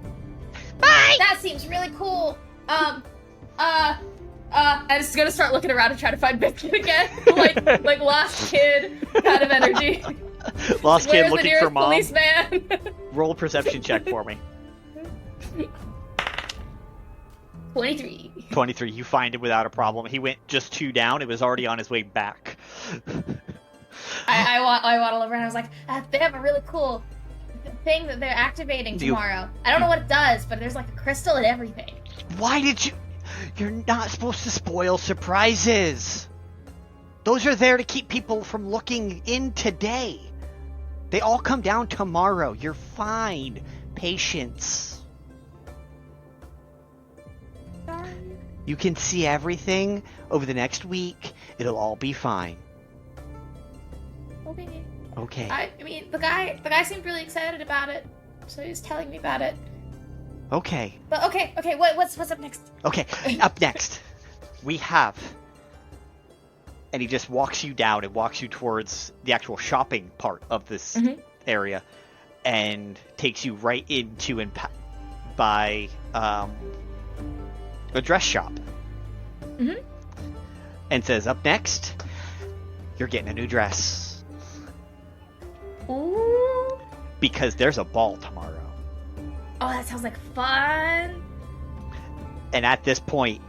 bye. That seems really cool. And it's gonna start looking around and try to find Biscuit again, like lost kid kind of energy. Lost kid looking for mom. Policeman. Roll a perception check for me. 23. You find it without a problem. He went just 2 down. It was already on his way back. I waddle over and I was like, they have a really cool thing that they're activating tomorrow. I don't know what it does, but there's like a crystal and everything. Why did you? You're not supposed to spoil surprises. Those are there to keep people from looking in today. They all come down tomorrow. You're fine. Patience. You can see everything over the next week. It'll all be fine. Okay. Okay. I mean, the guy seemed really excited about it, so he was telling me about it. Okay. But okay. What's up next? Okay. Up next, we have, and he just walks you down and walks you towards the actual shopping part of this area, and takes you right into by a dress shop. And says, up next, you're getting a new dress. Ooh. Because there's a ball tomorrow. Oh, that sounds like fun. And at this point,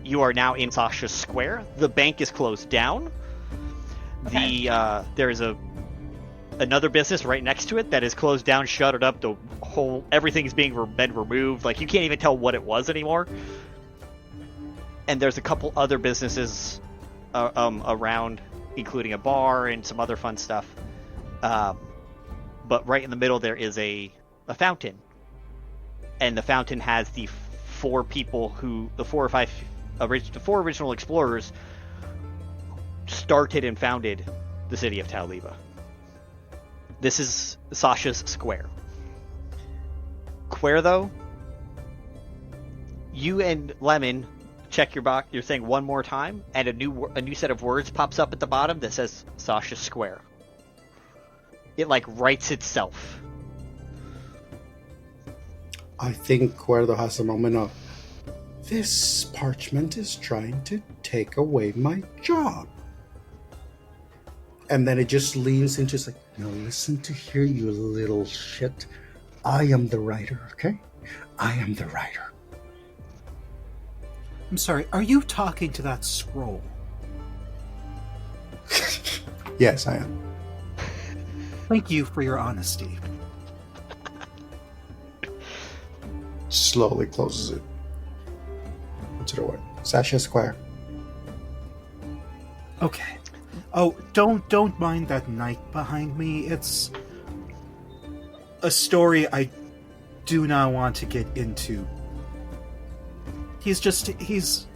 you are now in Sasha's Square. The bank is closed down. Okay. There is another business right next to it that is closed down, shuttered up. The whole everything's been removed. Like, you can't even tell what it was anymore. And there's a couple other businesses around, including a bar and some other fun stuff. But right in the middle there is a fountain, and the fountain has the four original explorers started and founded the city of Taoliva. This is Sasha's Square. Kuerdo, you and Lemon check your thing one more time, and a new set of words pops up at the bottom that says Sasha's Square. It writes itself. I think Kuerdo has a moment of, this parchment is trying to take away my job. And then it just leans into, it's like, now listen to here, you little shit. I am the writer, okay? I am the writer. I'm sorry, are you talking to that scroll? Yes, I am. Thank you for your honesty. Slowly closes it. Puts it away. Sasha Square. Okay. Oh, don't mind that knight behind me. It's a story I do not want to get into. His name's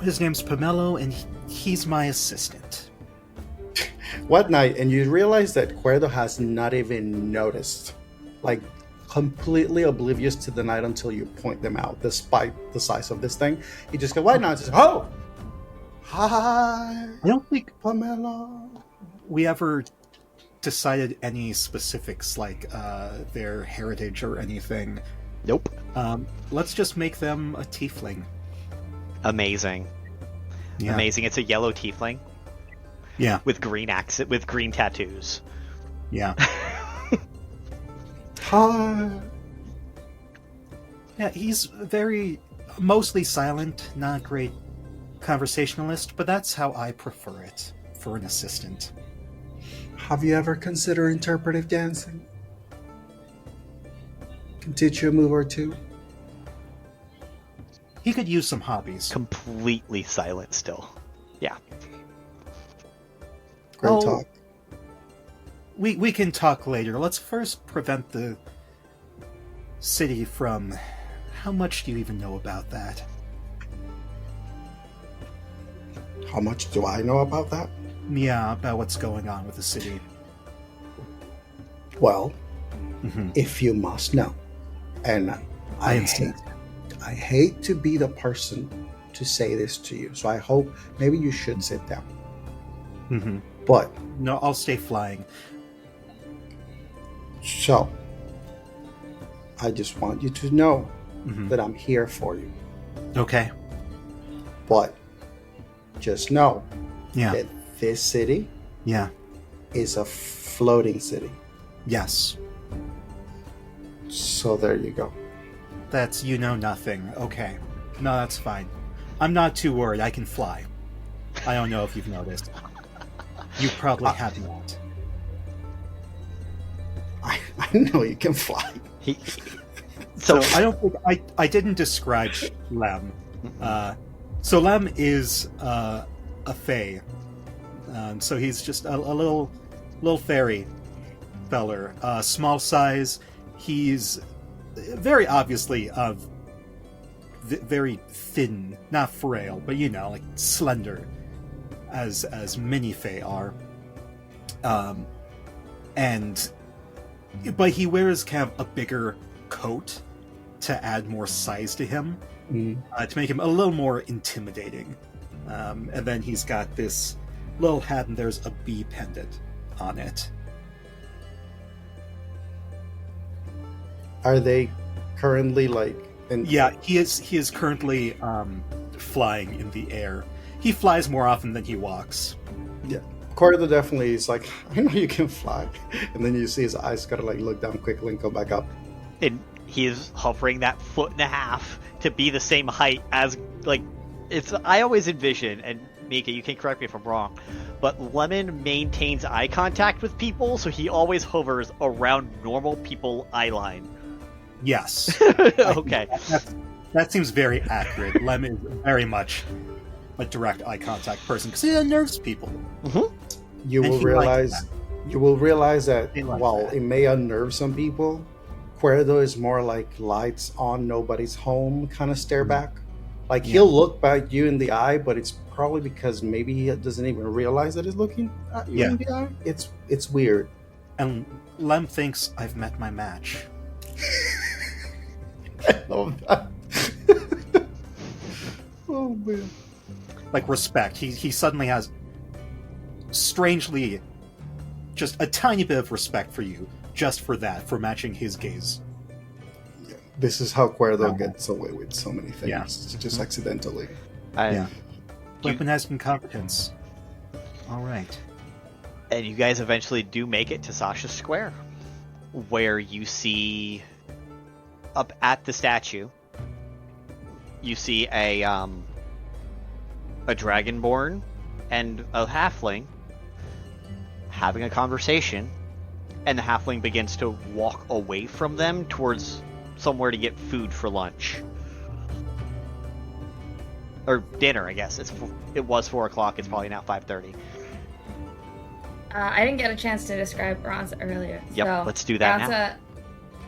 Pomelo, and he's my assistant. What night? And you realize that Kuerdo has not even noticed. Completely oblivious to the night until you point them out, despite the size of this thing. He just goes, what now? It's just, oh! Hi! I don't think Pomelo. we ever decided any specifics, their heritage or anything. Nope. Let's just make them a tiefling. Amazing. Yeah. Amazing. It's a yellow tiefling. Yeah. With green tattoos. Yeah. Hi. Yeah, he's mostly silent, not a great conversationalist, but that's how I prefer it for an assistant. Have you ever considered interpretive dancing? Can teach you a move or two. He could use some hobbies. Completely silent still. Yeah. Great talk. We can talk later. Let's first prevent the city from... How much do you even know about that? How much do I know about that? Yeah, about what's going on with the city. Well, if you must know. And I hate to be the person to say this to you, so I hope maybe you should sit down. Mm-hmm. But no, I'll stay flying. So, I just want you to know that I'm here for you. Okay. But just know that this city is a floating city. Yes. So there you go. That's nothing. Okay. No, that's fine. I'm not too worried. I can fly. I don't know if you've noticed. You probably have not. I know you can fly. So I don't think I didn't describe Lem. So Lem is a fae. So he's just a little fairy feller, small size. He's very obviously very thin, not frail, but like slender, as many fae are. But he wears kind of a bigger coat to add more size to him, to make him a little more intimidating. And then he's got this little hat, and there's a bee pendant on it. Are they currently Yeah, he is currently flying in the air. He flies more often than he walks. Yeah. Kuerdo definitely is like, I know you can fly. And then you see his eyes gotta look down quickly and go back up. And he is hovering that 1.5 feet to be the same height as, I always envision, and Mika, you can correct me if I'm wrong, but Lemon maintains eye contact with people, so he always hovers around normal people eye line. Yes. Okay. That seems very accurate. Lemon is very much a direct eye contact person because he unnerves people. Mm-hmm. You will realize that while that. it may unnerve some people, Kuerdo is more like lights on, nobody's home kind of stare back. He'll look back you in the eye, but it's probably because maybe he doesn't even realize that he's looking at you in the eye. It's weird. And Lem thinks I've met my match. I love that. Oh man. Respect. He suddenly has strangely just a tiny bit of respect for you, just for that, for matching his gaze. Yeah. This is how Kuerdo gets away with so many things. Yeah. Just accidentally. Weapon has incompetence. All right. And you guys eventually do make it to Sasha Square, where you see up at the statue, you see a dragonborn and a halfling having a conversation, and the halfling begins to walk away from them towards somewhere to get food for lunch. Or dinner, I guess. It was 4 o'clock, it's probably now 5:30. I didn't get a chance to describe Aransa earlier. Yep, so let's do that Aransa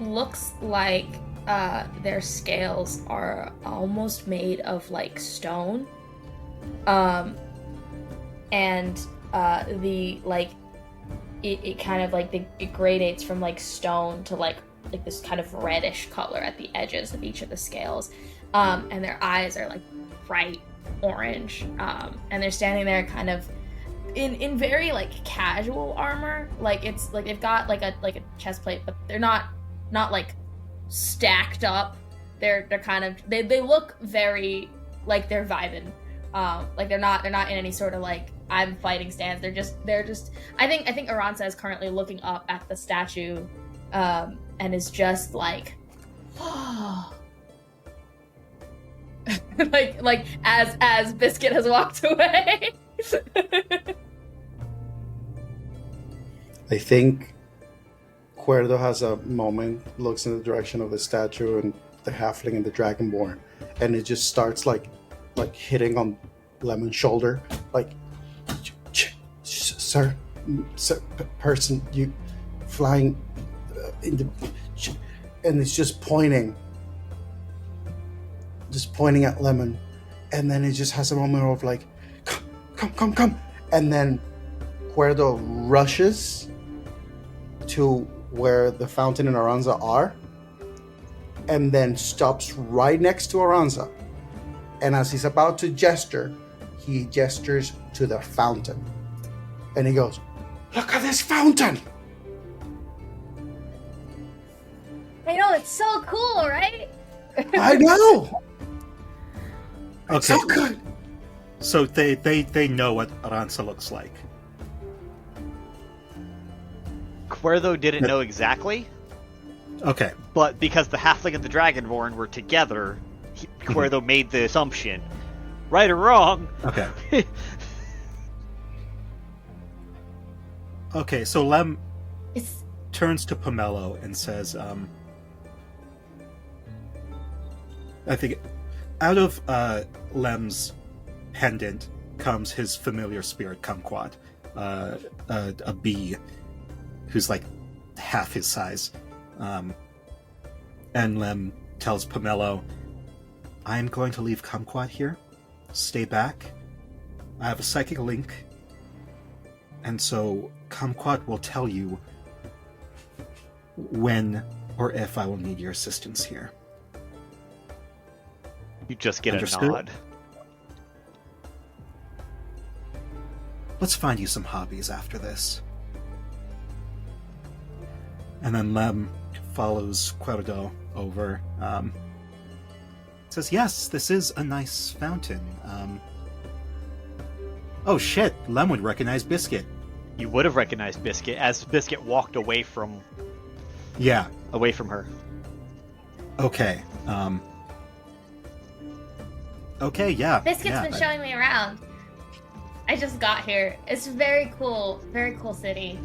looks like their scales are almost made of stone. And it kind of it gradates from stone to this kind of reddish color at the edges of each of the scales. And their eyes are bright orange. And they're standing there kind of in very casual armor. It's they've got a chest plate, but they're not stacked up. They're kind of they look very they're vibing. They're not in any sort of I'm fighting stance. They're just I think Aransa is currently looking up at the statue and is just as Biscuit has walked away. I think Kuerdo has a moment, looks in the direction of the statue and the halfling and the dragonborn, and it just starts hitting on Lemon's shoulder, sir, person, you flying in the, and it's just pointing at Lemon, and then it just has a moment of come, and then Kuerdo rushes to where the fountain and Aransa are, and then stops right next to Aransa. And as he's about to gesture, he gestures to the fountain. And he goes, "Look at this fountain!" I know, it's so cool, right? I know! Okay. It's so good! So they know what Aransa looks like. Kuerdo didn't know exactly, Okay. but because the halfling and the dragonborn were together, Kuerdo made the assumption. Right or wrong. Okay. Okay, so Lem turns to Pomelo and says, I think out of Lem's pendant comes his familiar spirit, Kumquat. a bee who's like half his size. And Lem tells Pomelo, I'm going to leave Kumquat here. Stay back. I have a psychic link. And so Kumquat will tell you when or if I will need your assistance here. You just get Understood? a nod. Let's find you some hobbies after this. And then Lem follows Kuerdo over. Says, yes, this is a nice fountain. Oh shit, Lem would recognize Biscuit. You would have recognized Biscuit as Biscuit walked away from Yeah. her. Okay. Okay, yeah. Biscuit's been showing me around. I just got here. It's very cool city.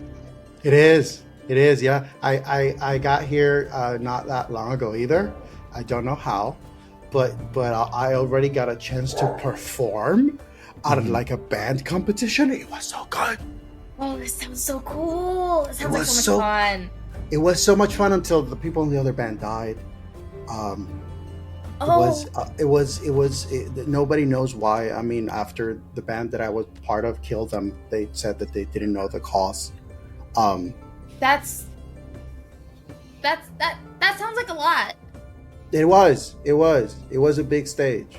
It is, yeah. I got here not that long ago either. I don't know how, but I already got a chance to perform out of like a band competition. It was so good. Oh, this sounds so cool. It sounds like was so much fun. It was so much fun until the people in the other band died. Nobody knows why. I mean, after the band that I was part of killed them, they said that they didn't know the cause. That sounds like a lot. It was a big stage.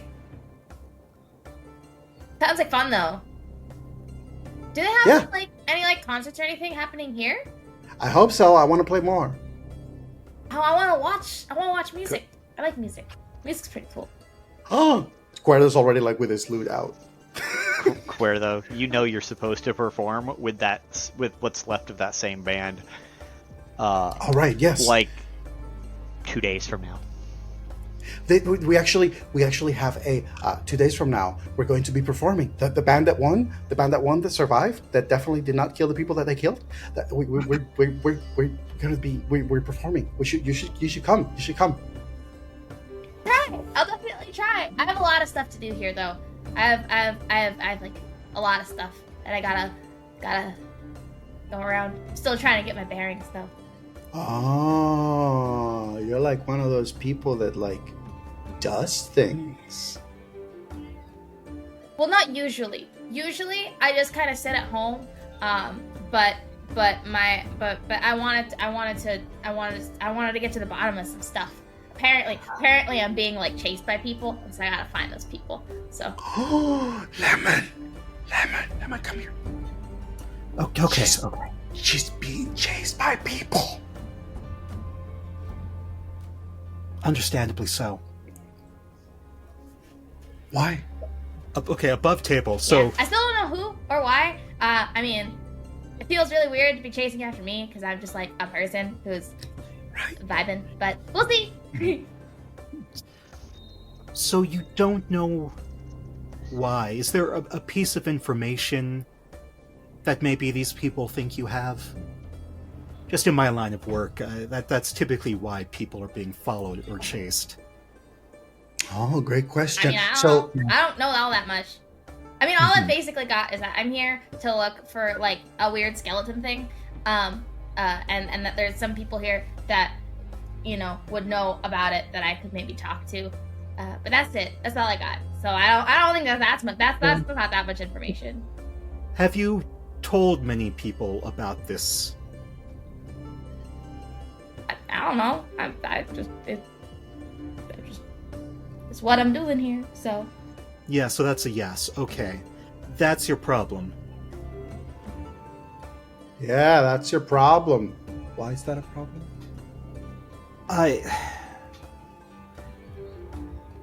Sounds like fun though. Do they have any concerts or anything happening here? I hope so. I want to play more. Oh, I want to watch music. I like music. Music's pretty cool. Oh, Kuerdo's already with his lute out. Kuerdo, you know you're supposed to perform with what's left of that same band. All right. Yes. 2 days from now. We actually have a 2 days from now. We're going to be performing. The band that won, that survived, that definitely did not kill the people that they killed. That we're gonna be we're performing. You should come. You should come. Try. I'll definitely try. I have a lot of stuff to do here though. I have a lot of stuff that I gotta go around. I'm still trying to get my bearings though. Oh, you're like one of those people that does things. Well, not usually. Usually, I just kind of sit at home. But I wanted to get to the bottom of some stuff. Apparently, I'm being chased by people, and so I gotta find those people. So. Oh, Lemon, come here. Okay. She's being chased by people. Understandably so. Why? Okay, above table. So yeah, I still don't know who or why. I mean, it feels really weird to be chasing after me because I'm just a person who's vibing. But we'll see. So you don't know why? Is there a piece of information that maybe these people think you have? Just in my line of work, that's typically why people are being followed or chased. Oh, great question. I mean, I don't know all that much. I mean, all I basically got is that I'm here to look for a weird skeleton thing, and that there's some people here that would know about it that I could maybe talk to. But that's it. That's all I got. So I don't think that's much. That's not that much information. Have you told many people about this? I don't know. It's what I'm doing here. So. Yeah, so that's a yes. Okay. That's your problem. Yeah, that's your problem. Why is that a problem?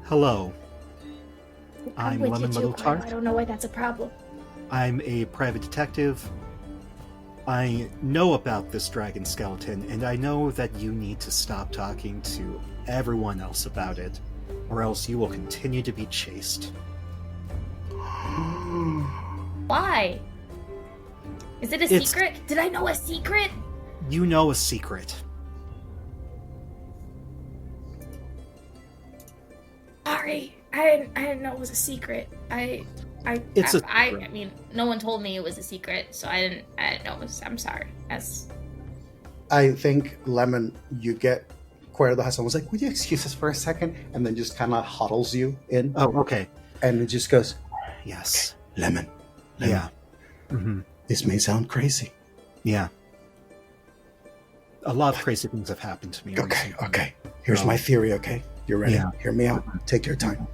Hello. I'm with Lemon you Little too, Tart. I don't know why that's a problem. I'm a private detective. I know about this dragon skeleton, and I know that you need to stop talking to everyone else about it, or else you will continue to be chased. Why? Is it a secret? Did I know a secret? You know a secret. Sorry, I didn't know it was a secret. I mean, no one told me it was a secret, so I didn't know it was. I'm sorry. I think, Lemon, you get Kuerdo has almost like, would you excuse us for a second? And then just kind of huddles you in. Oh, okay. And it just goes, Yes. okay, Lemon. Yeah. Mm-hmm. This may sound crazy. Yeah. A lot of crazy things have happened to me. Okay. Here's my theory, okay? You ready? Yeah. Hear me out. Take your time.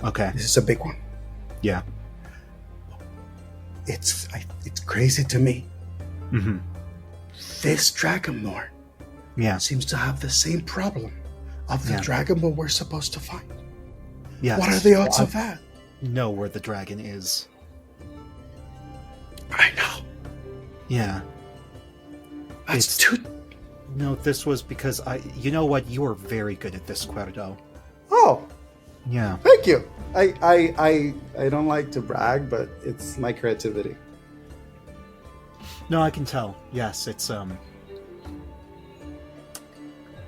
Okay. This is a big one. Yeah. It's crazy to me. Mm-hmm. This Dragonborn seems to have the same problem of the Dragonborn we're supposed to find. Yes. What are the odds of that? Know where the dragon is. I know. Yeah. That's too... No, this was because you know what? You are very good at this, Kuerdo. Oh. Yeah. Thank you. I don't like to brag, but it's my creativity. No, I can tell. Yes, it's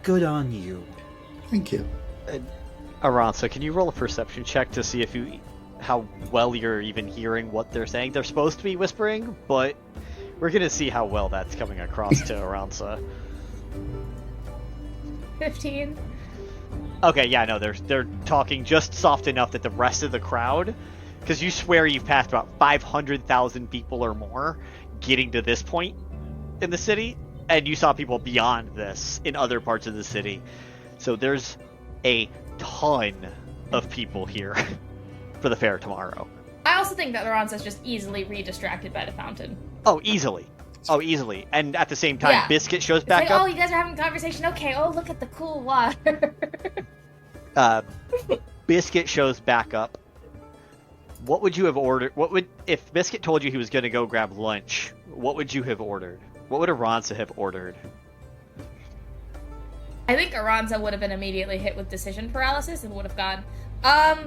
good on you. Thank you. Aransa, can you roll a perception check to see how well you're even hearing what they're saying? They're supposed to be whispering, but we're gonna see how well that's coming across to Aransa. 15. Okay, yeah, no, they're talking just soft enough that the rest of the crowd, because you swear you've passed about 500,000 people or more getting to this point in the city, and you saw people beyond this in other parts of the city. So there's a ton of people here for the fair tomorrow. I also think that Aransa's just easily re-distracted by the fountain. Oh, easily. And at the same time, Biscuit shows back like, up. Oh, you guys are having a conversation. Okay, oh, look at the cool water. Biscuit shows back up. What would you have ordered? If Biscuit told you he was going to go grab lunch, what would you have ordered? What would Aransa have ordered? I think Aransa would have been immediately hit with decision paralysis and would have gone, I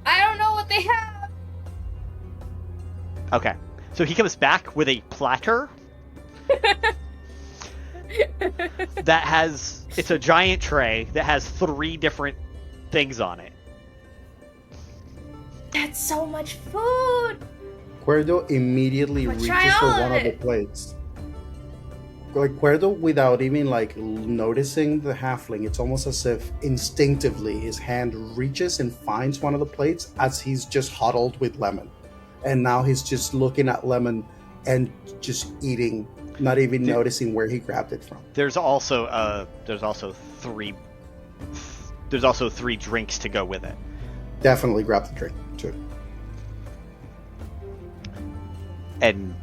don't know what they have. Okay. So he comes back with a platter it's a giant tray that has 3 different things on it. That's so much food. Kuerdo immediately reaches for one of the plates. Like, Kuerdo, without even noticing the halfling, it's almost as if instinctively his hand reaches and finds one of the plates as he's just huddled with Lemon. And now he's just looking at Lemon and just eating, not even noticing where he grabbed it from. There's also 3 drinks to go with it. Definitely grab the drink too. And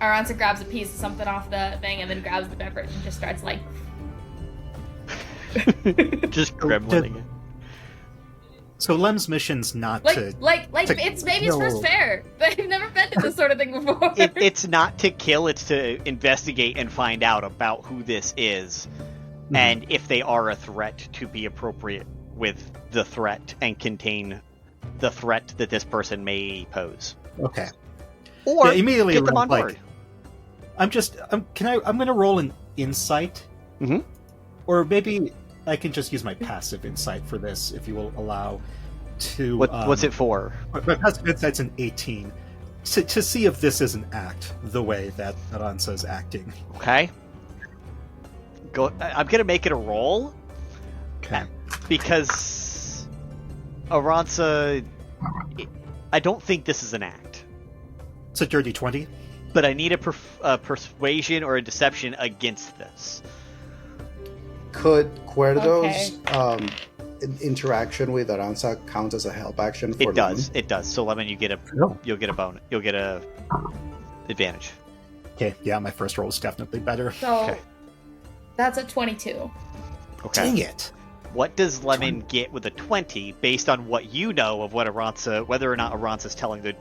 Aransa grabs a piece of something off the thing and then grabs the beverage and just starts just gremlining it. So Lem's mission's not it's maybe his first fair. They've never been to this sort of thing before. It's not to kill, it's to investigate and find out about who this is, and if they are a threat, to be appropriate with the threat and contain the threat that this person may pose. Okay. Or immediately get them on board. I'm gonna roll an insight. Mm-hmm. Or maybe I can just use my passive insight for this, if you will allow to... What's it for? My passive insight's an 18. To see if this is an act, the way that Aransa is acting. Okay. I'm going to make it a roll. Okay. Because Aransa... I don't think this is an act. It's a dirty 20. But I need a persuasion or a deception against this. Could Kuerdo's interaction with Aransa count as a help action for Lemon? It does. So Lemon, you'll get a bonus. You'll get a advantage. Okay, yeah, my first roll is definitely better. So that's a 22. Okay. Dang it. What does Lemon get with a 20 based on what you know of what Aransa, whether or not Aransa's telling the,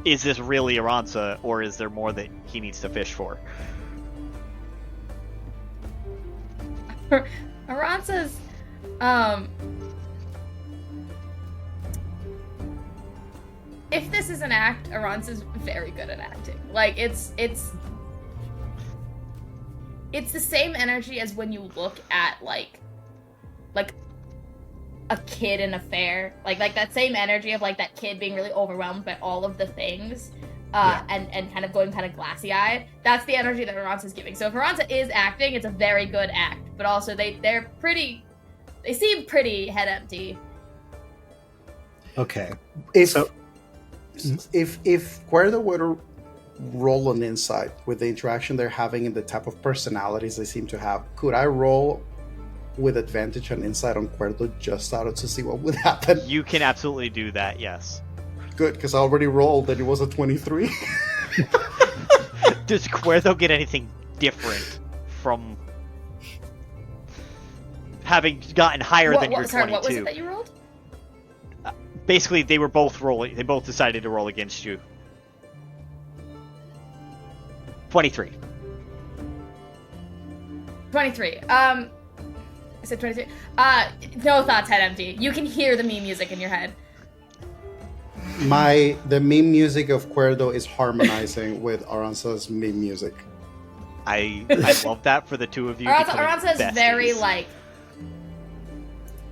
is this really Aransa, or is there more that he needs to fish for? Aransa's, if this is an act, Aransa's very good at acting. It's the same energy as when you look at, like a kid in a fair, like that same energy of like that kid being really overwhelmed by all of the things, and kind of going kind of glassy-eyed. That's the energy that Aransa's giving. So if Aransa is acting, it's a very good act, but also they seem pretty head empty. Okay. If Kuerdo were to roll an insight with the interaction they're having and the type of personalities they seem to have, could I roll with advantage and insight on Kuerdo just out to see what would happen? You can absolutely do that, yes. Good, because I already rolled and it was a 23. Does Kuerdo get anything different from having gotten higher than your 22? What was it that you rolled? Basically, they were both rolling. They both decided to roll against you. 23. 23. I said 23. No thoughts, head empty. You can hear the meme music in your head. The meme music of Kuerdo is harmonizing with Aransa's meme music. I love that for the two of you. Aransa is very like.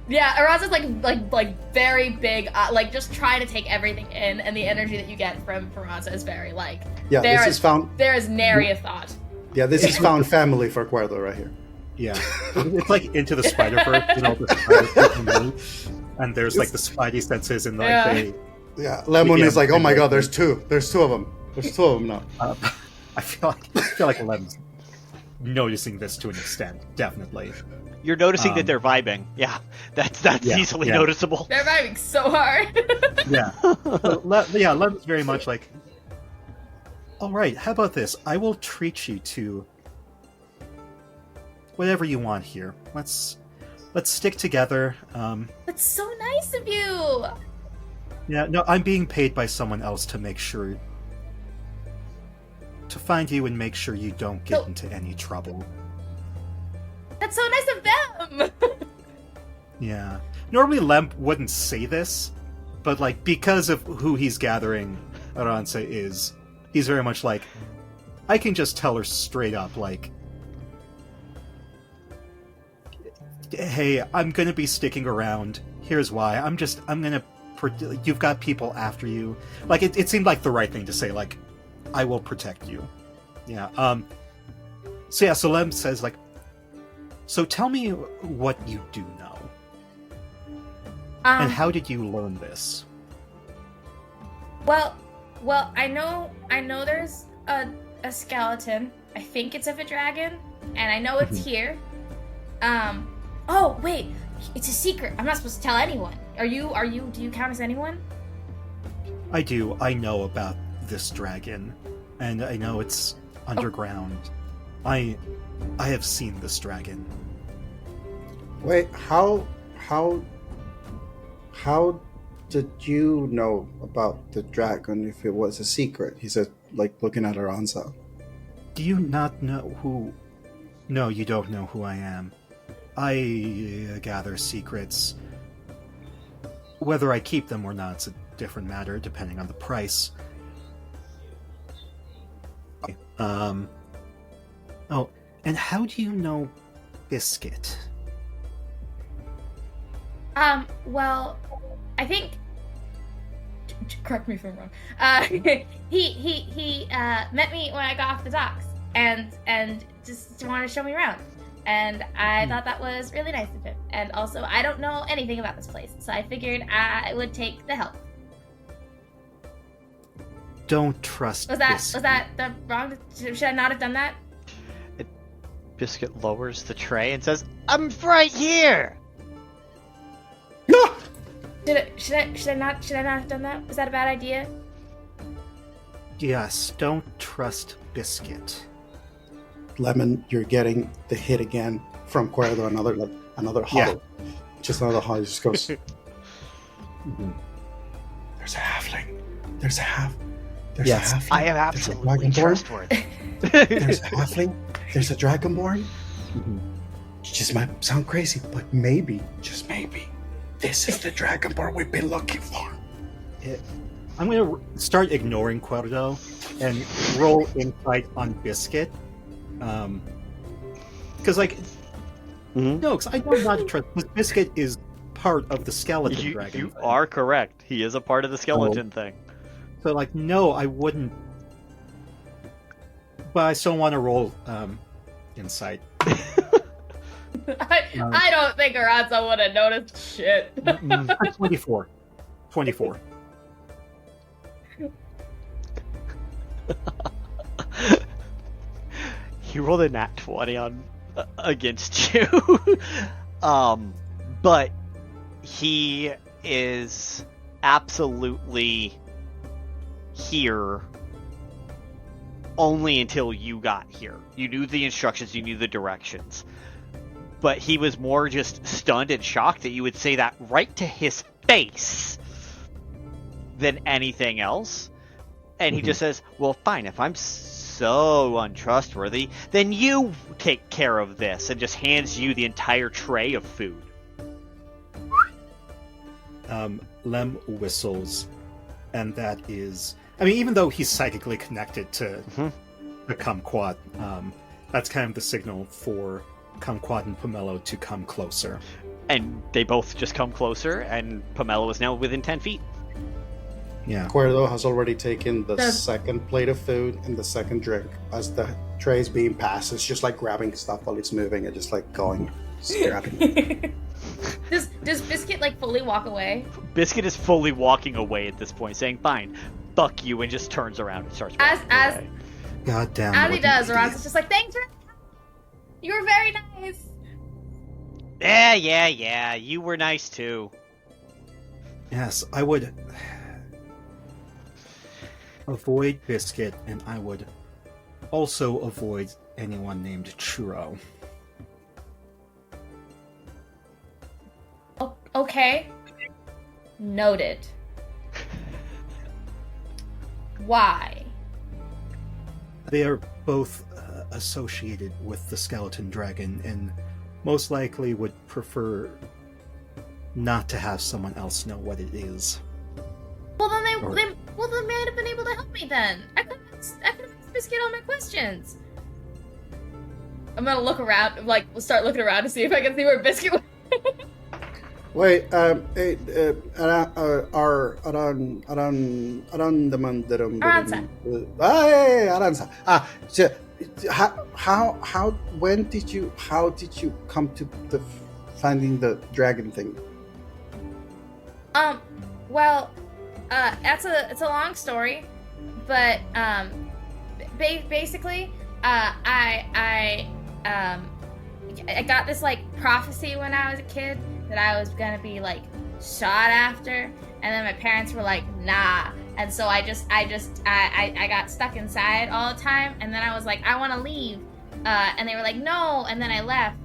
Yeah, Aransa's like very big, like just trying to take everything in, and the energy that you get from Aransa is very like. Yeah, there is nary a thought. Yeah, this is found family for Kuerdo right here. Yeah, it's like Into the Spider-Verse, the Spider-Verse, and there's like the Spidey senses, and like Yeah, Lemon is like, oh my god, there's two of them. There's two of them now. I feel like Lemon's noticing this to an extent, definitely. You're noticing that they're vibing. Yeah, that's easily noticeable. They're vibing so hard. Yeah. Lemon's very much like, all right, how about this? I will treat you to whatever you want here. Let's stick together. That's so nice of you. Yeah, no, I'm being paid by someone else to make sure to find you and make sure you don't get into any trouble. That's so nice of them. Yeah. Normally Lemp wouldn't say this, but like because of who he's gathering Aransa is, he's very much like, I can just tell her straight up, like, hey, I'm gonna be sticking around. Here's why. You've got people after you. Like, it seemed like the right thing to say, like, I will protect you. Yeah. So Lem says, like, so tell me what you do know. And how did you learn this? Well, I know there's a skeleton. I think it's of a dragon, and I know it's here. Oh, wait. It's a secret. I'm not supposed to tell anyone. Do you count as anyone? I do. I know about this dragon, and I know it's underground. I have seen this dragon. Wait, how did you know about the dragon if it was a secret? He said, like, looking at Aransa. Do you not know who... No, you don't know who I am. I gather secrets. Whether I keep them or not is a different matter, depending on the price. Oh, and how do you know Biscuit? Well, I think... Correct me if I'm wrong. He met me when I got off the docks, and just wanted to show me around. And I thought that was really nice of him. And also, I don't know anything about this place, so I figured I would take the help. Don't trust Biscuit. Was that the wrong... Should I not have done that? Biscuit lowers the tray and says, I'm right here! No! Should I not have done that? Was that a bad idea? Yes, don't trust Biscuit. Lemon, you're getting the hit again from Kuerdo, another hollow. Yeah. Just another hollow. Just goes. There's a halfling. There's a halfling. I am absolutely trustworthy. There's a halfling. There's a dragonborn. Just might sound crazy, but maybe, just maybe, this is the dragonborn we've been looking for. I'm going to start ignoring Kuerdo and roll insight on Biscuit. Because, like, no, because I know not to trust. Because Biscuit is part of the skeleton dragon. You are correct. He is a part of the skeleton thing. So, like, no, I wouldn't. But I still want to roll insight. I don't think Aransa would have noticed shit. 24. 24. He rolled a nat 20 on against you. But he is absolutely here only until you got here. You knew the instructions, you knew the directions. But he was more just stunned and shocked that you would say that right to his face than anything else. And he just says, well, fine, if I'm so untrustworthy, then you take care of this, and just hands you the entire tray of food. Lem whistles, and that is... I mean, even though he's psychically connected to the Kumquat, that's kind of the signal for Kumquat and Pomelo to come closer. And they both just come closer, and Pomelo is now within 10 feet. Yeah. Kuerdo has already taken the second plate of food and the second drink. As the tray is being passed, it's just like grabbing stuff while it's moving and just like going, grabbing. Does Biscuit like fully walk away? Biscuit is fully walking away at this point, saying, fine, fuck you, and just turns around and starts walking away. God damn. As he does, Aransa's just like, thanks for... You were very nice. Yeah, you were nice too. Yes, I would avoid Biscuit, and I would also avoid anyone named Churro. Okay. Noted. Why? They are both associated with the skeleton dragon, and most likely would prefer not to have someone else know what it is. Well, then they might have been able to help me then. I could have asked Biscuit all my questions. I'm gonna look around, like, start looking around to see if I can see where Biscuit went. Wait, Aransa. So, how did you come to the finding the dragon thing? Well, it's a long story, but basically, I got this like prophecy when I was a kid that I was gonna be like shot after, and then my parents were like, nah, and so I got stuck inside all the time, and then I was like, I want to leave, and they were like, no, and then I left,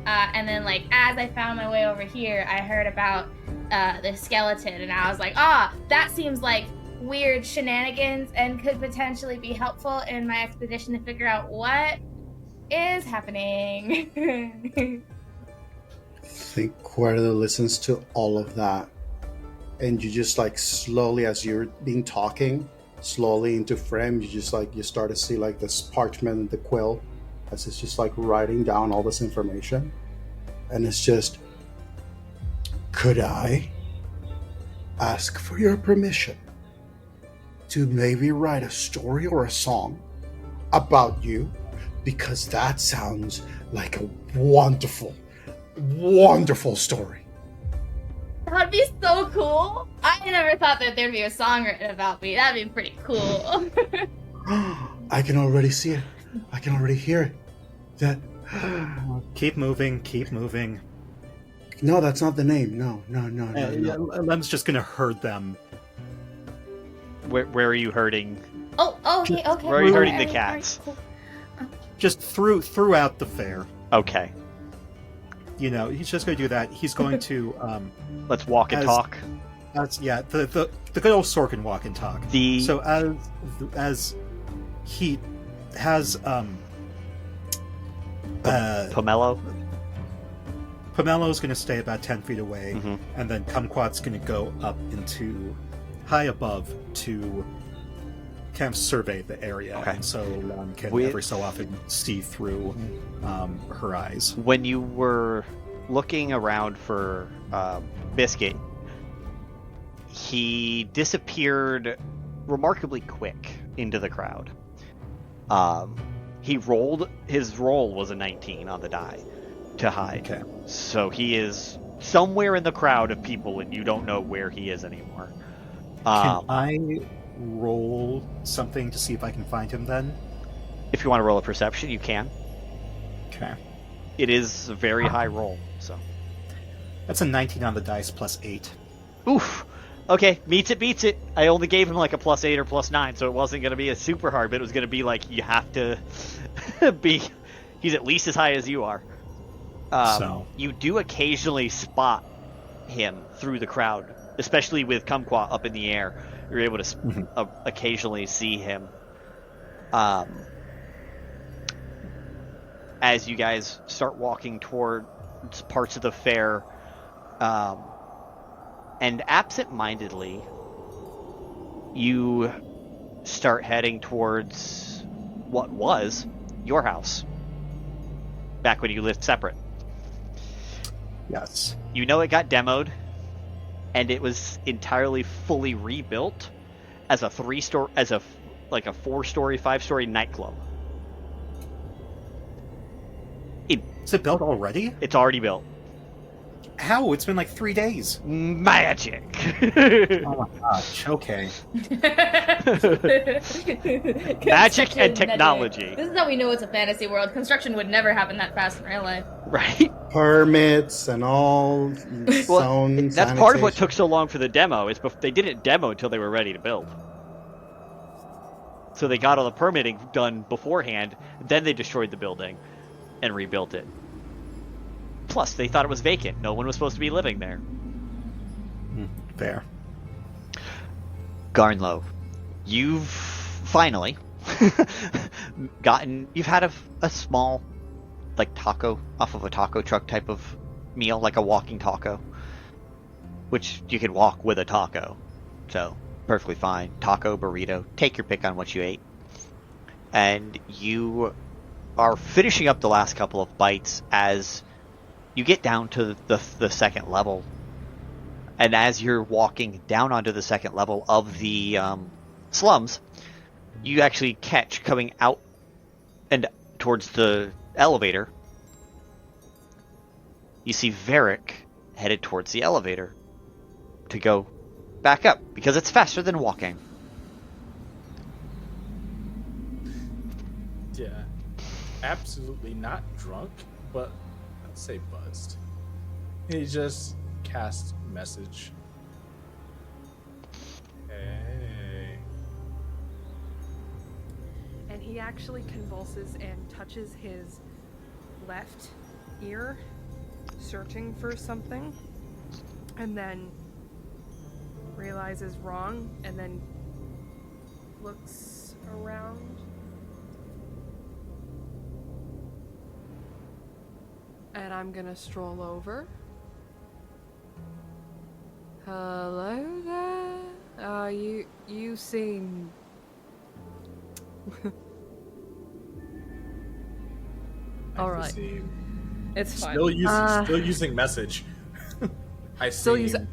and then like as I found my way over here, I heard about the skeleton, and I was like, that seems like weird shenanigans and could potentially be helpful in my expedition to figure out what is happening. I think Kuerdo listens to all of that, and you just like slowly, as you're being talking, slowly into frame, you start to see like this parchment and the quill as it's just like writing down all this information, and it's just, could I ask for your permission to maybe write a story or a song about you, because that sounds like a wonderful story. That'd be so cool. I never thought that there'd be a song written about me. That'd be pretty cool. I can already see it. I can already hear it. That. Keep moving. No, that's not the name. No. Lem's just gonna herd them. Where are you herding? Okay. Where are you herding the cats? Cool. Just throughout the fair. Okay. You know, he's just going to do that. He's going to let's walk and talk. The good old Sorkin walk and talk. So as he has Pomelo. Pomelo's going to stay about 10 feet away, and then Kumquat's going to go up into high above to kind of survey the area, and so can every so often see through her eyes. When you were looking around for Biscuit, he disappeared remarkably quick into the crowd. His roll was a 19 on the die to hide. Okay. So he is somewhere in the crowd of people, and you don't know where he is anymore. Can I roll something to see if I can find him then? If you want to roll a perception, you can. Okay. It is a very high roll, so. That's a 19 on the dice plus 8. Oof. Okay, meets it, beats it. I only gave him like a +8 or +9, so it wasn't going to be a super hard, but it was going to be like, you have to be... He's at least as high as you are. So you do occasionally spot him through the crowd, especially with Kumquat up in the air. You're able to occasionally see him. As you guys start walking towards parts of the fair, and absent-mindedly, you start heading towards what was your house back when you lived separate. yes. You know it got demoed, and it was entirely fully rebuilt as a 4-story, 5-story nightclub. Is it built already? It's already built. How? It's been like 3 days. Magic. Oh my gosh. Okay. Magic and technology. This is how we know it's a fantasy world. Construction would never happen that fast in real life. Right? Permits and all. Well, that's part of what took so long for the demo. Is they didn't demo until they were ready to build. So they got all the permitting done beforehand, then they destroyed the building and rebuilt it. Plus, they thought it was vacant. No one was supposed to be living there. Fair. Garnlow, you've finally you've had a small, like, taco off of a taco truck type of meal, like a walking taco, which you could walk with a taco, so perfectly fine. Taco, burrito, take your pick on what you ate. And you are finishing up the last couple of bites as you get down to the second level. And as you're walking down onto the second level of the slums, you actually catch coming out and towards the elevator. You see Varrick headed towards the elevator to go back up because it's faster than walking. Yeah. Absolutely not drunk, but I'd say buzzed. He just cast message. Hey. And he actually convulses and touches his left ear, searching for something, and then realizes wrong, and then looks around. And I'm gonna stroll over. Hello there? You seem... Alright. It's fine. Still using message. I Still see. using...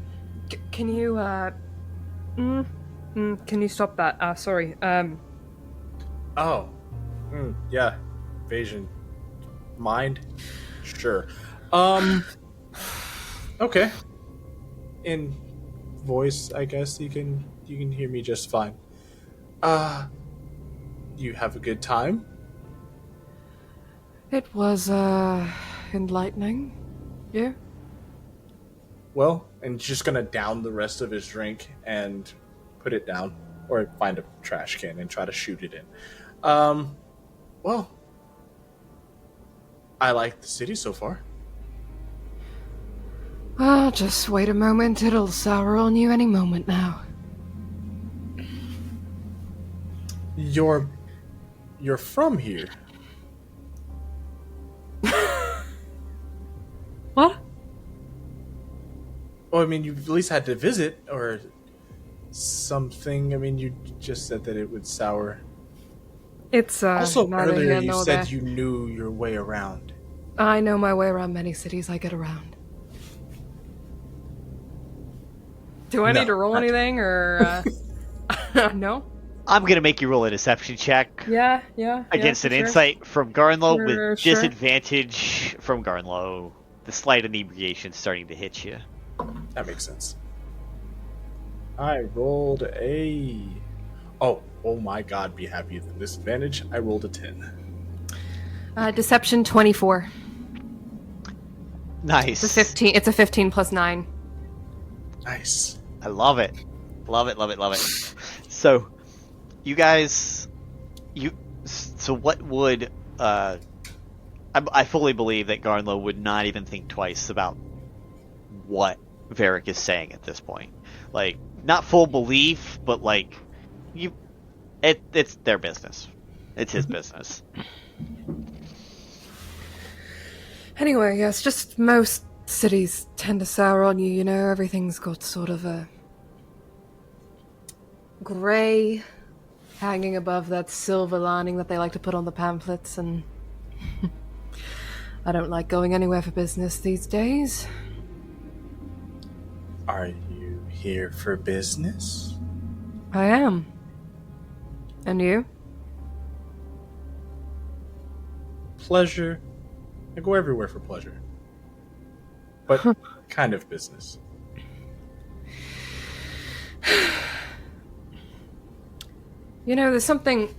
Can you, can you stop that? Sorry. Oh. Yeah. Evasion. Mind? Sure. Okay. In voice, I guess you can hear me just fine. You have a good time? It was, enlightening. Yeah? Well, and just gonna down the rest of his drink and put it down, or find a trash can and try to shoot it in. Well, I like the city so far. Ah, just wait a moment. It'll sour on you any moment now. You're from here. What? Well, I mean, you at least had to visit, or something. I mean, you just said that it would sour. It's, Also, neither earlier here you nor said there. you knew your way around. I know my way around many cities I get around. Do I No, need to roll not- anything, or no? I'm gonna make you roll a deception check Yeah. against for an sure. insight from Garnlow with Sure. disadvantage from Garnlow. The slight inebriation starting to hit you. That makes sense. I rolled a. Oh my God! Be happy with the disadvantage. I rolled a 10. Deception 24. Nice. It's a 15. It's a 15 plus 9. Nice. I love it. Love it. So, you guys, so what would, I fully believe that Garnlow would not even think twice about what Varrick is saying at this point. Like, not full belief, but like, it's their business. It's his business. Anyway, yes, just most cities tend to sour on you, you know? Everything's got sort of a gray hanging above that silver lining that they like to put on the pamphlets, and I don't like going anywhere for business these days. Are you here for business? I am. And you? Pleasure. I go everywhere for pleasure. But kind of business. You know, there's something...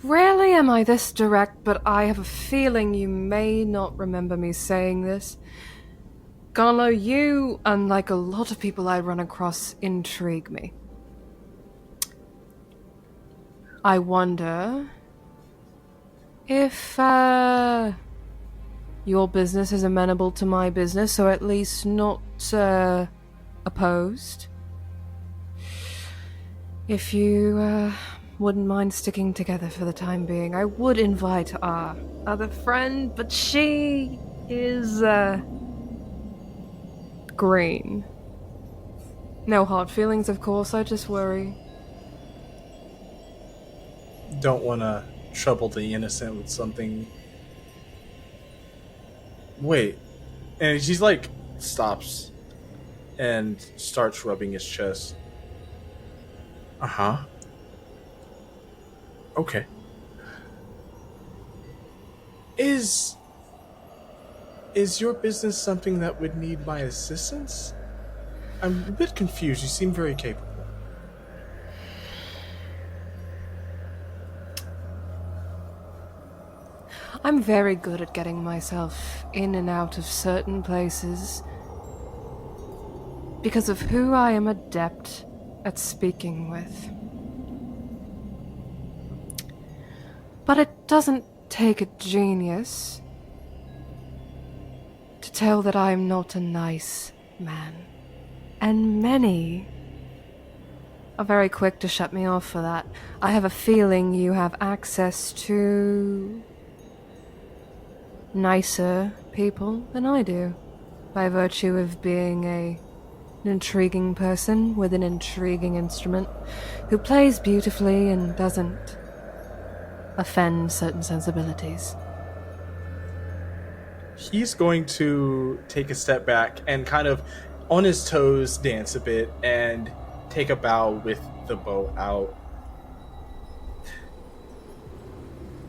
Rarely am I this direct, but I have a feeling you may not remember me saying this. Garnlow, you, unlike a lot of people I run across, intrigue me. I wonder if, your business is amenable to my business, or at least not, opposed. If you, wouldn't mind sticking together for the time being, I would invite our other friend, but she is, green. No hard feelings, of course, I just worry. Don't want to trouble the innocent with something. Wait. And she's like, stops and starts rubbing his chest. Uh-huh. Okay. Is your business something that would need my assistance? I'm a bit confused. You seem very capable. I'm very good at getting myself in and out of certain places because of who I am adept at speaking with. But it doesn't take a genius to tell that I'm not a nice man. And many are very quick to shut me off for that. I have a feeling you have access to nicer people than I do, by virtue of being an intriguing person with an intriguing instrument who plays beautifully and doesn't offend certain sensibilities. He's going to take a step back and kind of on his toes dance a bit and take a bow with the bow out.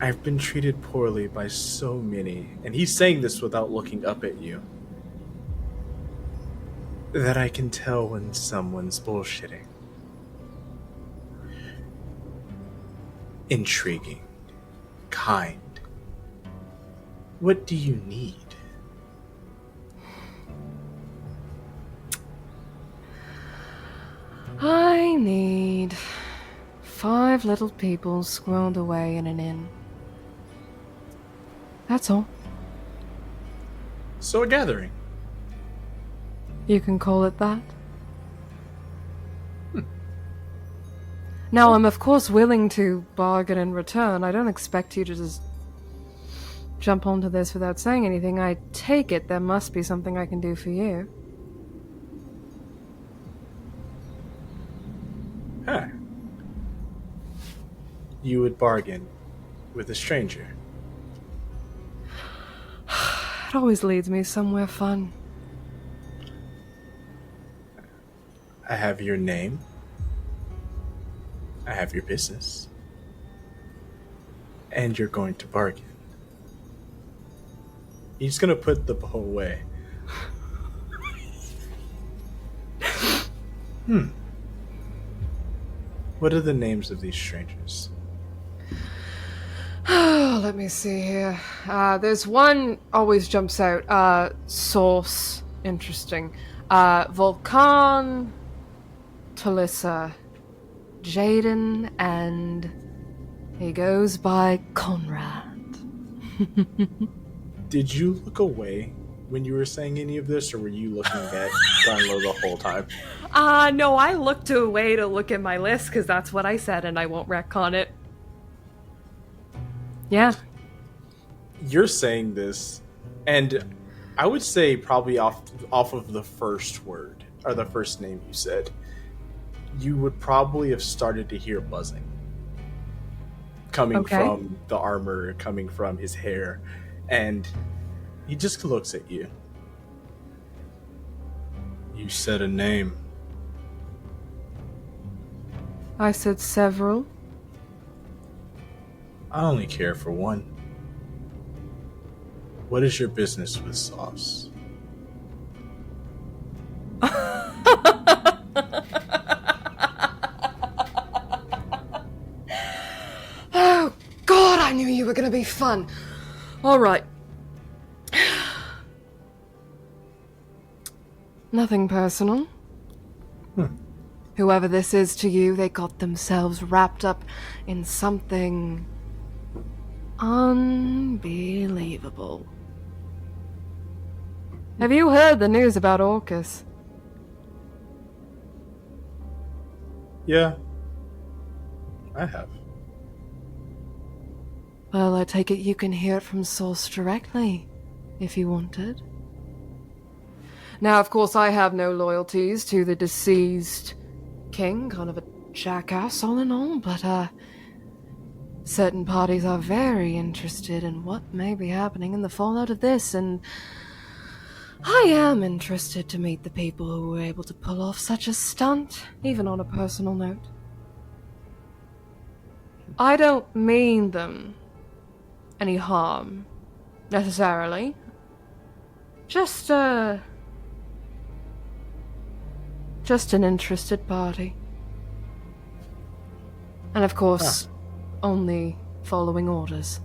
I've been treated poorly by so many, and he's saying this without looking up at you, that I can tell when someone's bullshitting. Intriguing. Kind. What do you need? I need 5 little people squirreled away in an inn. That's all. So a gathering. You can call it that. Now, I'm of course willing to bargain in return. I don't expect you to just jump onto this without saying anything. I take it there must be something I can do for you. Huh. You would bargain with a stranger. It always leads me somewhere fun. I have your name. I have your business. And you're going to bargain. He's going to put the bow away. What are the names of these strangers? Let me see here. There's one always jumps out. Source. Interesting. Volcan, Talissa, Jaden, and he goes by Conrad. Did you look away when you were saying any of this, or were you looking at Garnlow the whole time? No, I looked away to look at my list because that's what I said, and I won't retcon it. Yeah. You're saying this, and I would say probably off of the first word, or the first name you said, you would probably have started to hear buzzing. Coming from the armor, coming from his hair, and he just looks at you. You said a name. I said several. I only care for one. What is your business with Sauce? Oh, God, I knew you were going to be fun. All right. Nothing personal. Whoever this is to you, they got themselves wrapped up in something unbelievable. Have you heard the news about Orcus? Yeah, I have. Well, I take it you can hear it from source directly, if you wanted. Now, of course, I have no loyalties to the deceased king, kind of a jackass all in all, but, certain parties are very interested in what may be happening in the fallout of this, and I am interested to meet the people who were able to pull off such a stunt, even on a personal note. I don't mean them any harm, necessarily. Just an interested party. And of course, only following orders.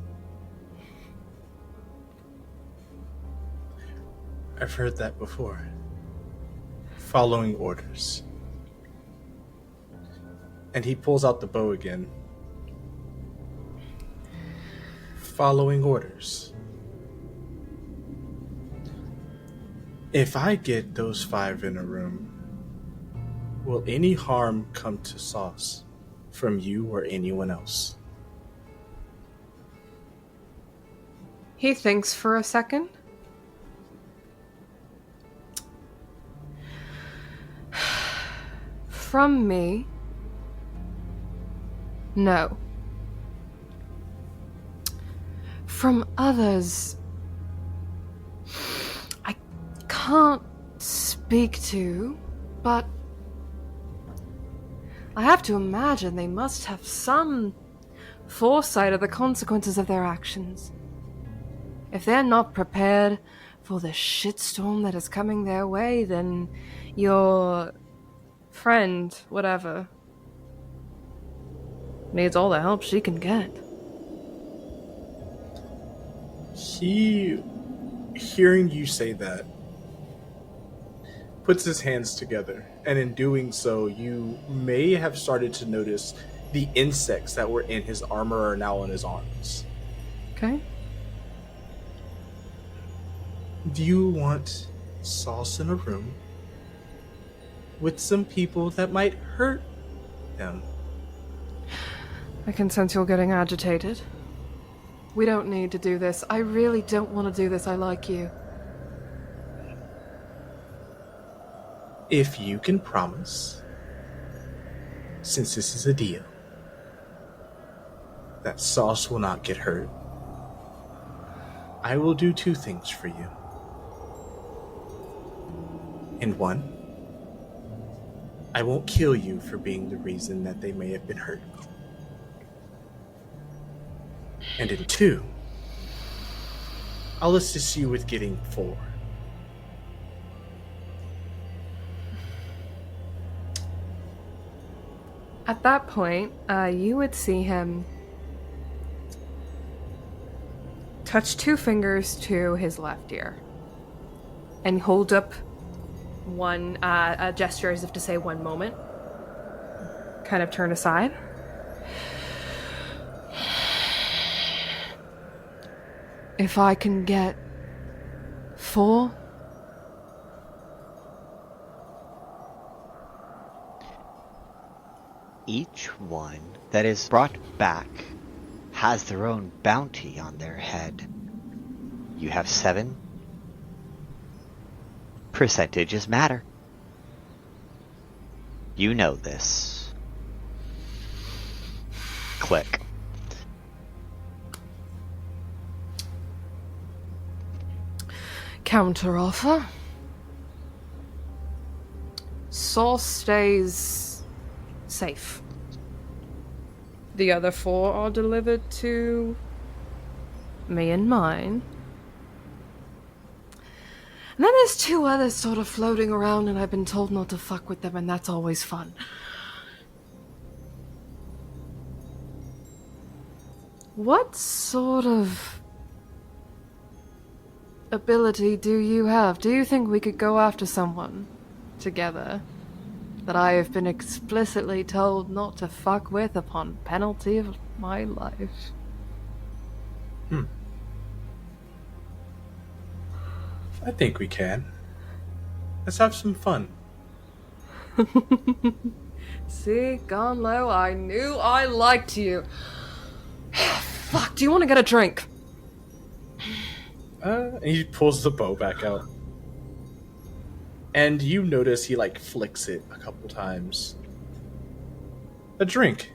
I've heard that before. Following orders. And he pulls out the bow again. Following orders. If I get those 5 in a room, will any harm come to Sauce from you or anyone else? He thinks for a second. From me? No. From others, I can't speak to, but I have to imagine they must have some foresight of the consequences of their actions. If they're not prepared for the shitstorm that is coming their way, then your friend, whatever, needs all the help she can get. He, hearing you say that, puts his hands together, and in doing so, you may have started to notice the insects that were in his armor are now on his arms. Okay. Do you want Sauce in a room with some people that might hurt him? I can sense you're getting agitated. We don't need to do this. I really don't want to do this. I like you. If you can promise, since this is a deal, that Sauce will not get hurt, I will do 2 things for you. And one, I won't kill you for being the reason that they may have been hurt. And in 2, I'll assist you with getting 4. At that point, you would see him touch 2 fingers to his left ear and hold up one a gesture as if to say 1 moment. Kind of turn aside. If I can get 4, Each one that is brought back has their own bounty on their head. You have 7. Percentages matter. You know this. Click. counteroffer. Soul stays safe. The other 4 are delivered to me and mine. And then there's 2 others sort of floating around, and I've been told not to fuck with them, and that's always fun. What sort of ability do you have? Do you think we could go after someone together that I have been explicitly told not to fuck with upon penalty of my life? I think we can. Let's have some fun. See, Garnlow, I knew I liked you. Fuck, do you want to get a drink? And he pulls the bow back out. And you notice he, flicks it a couple times. A drink.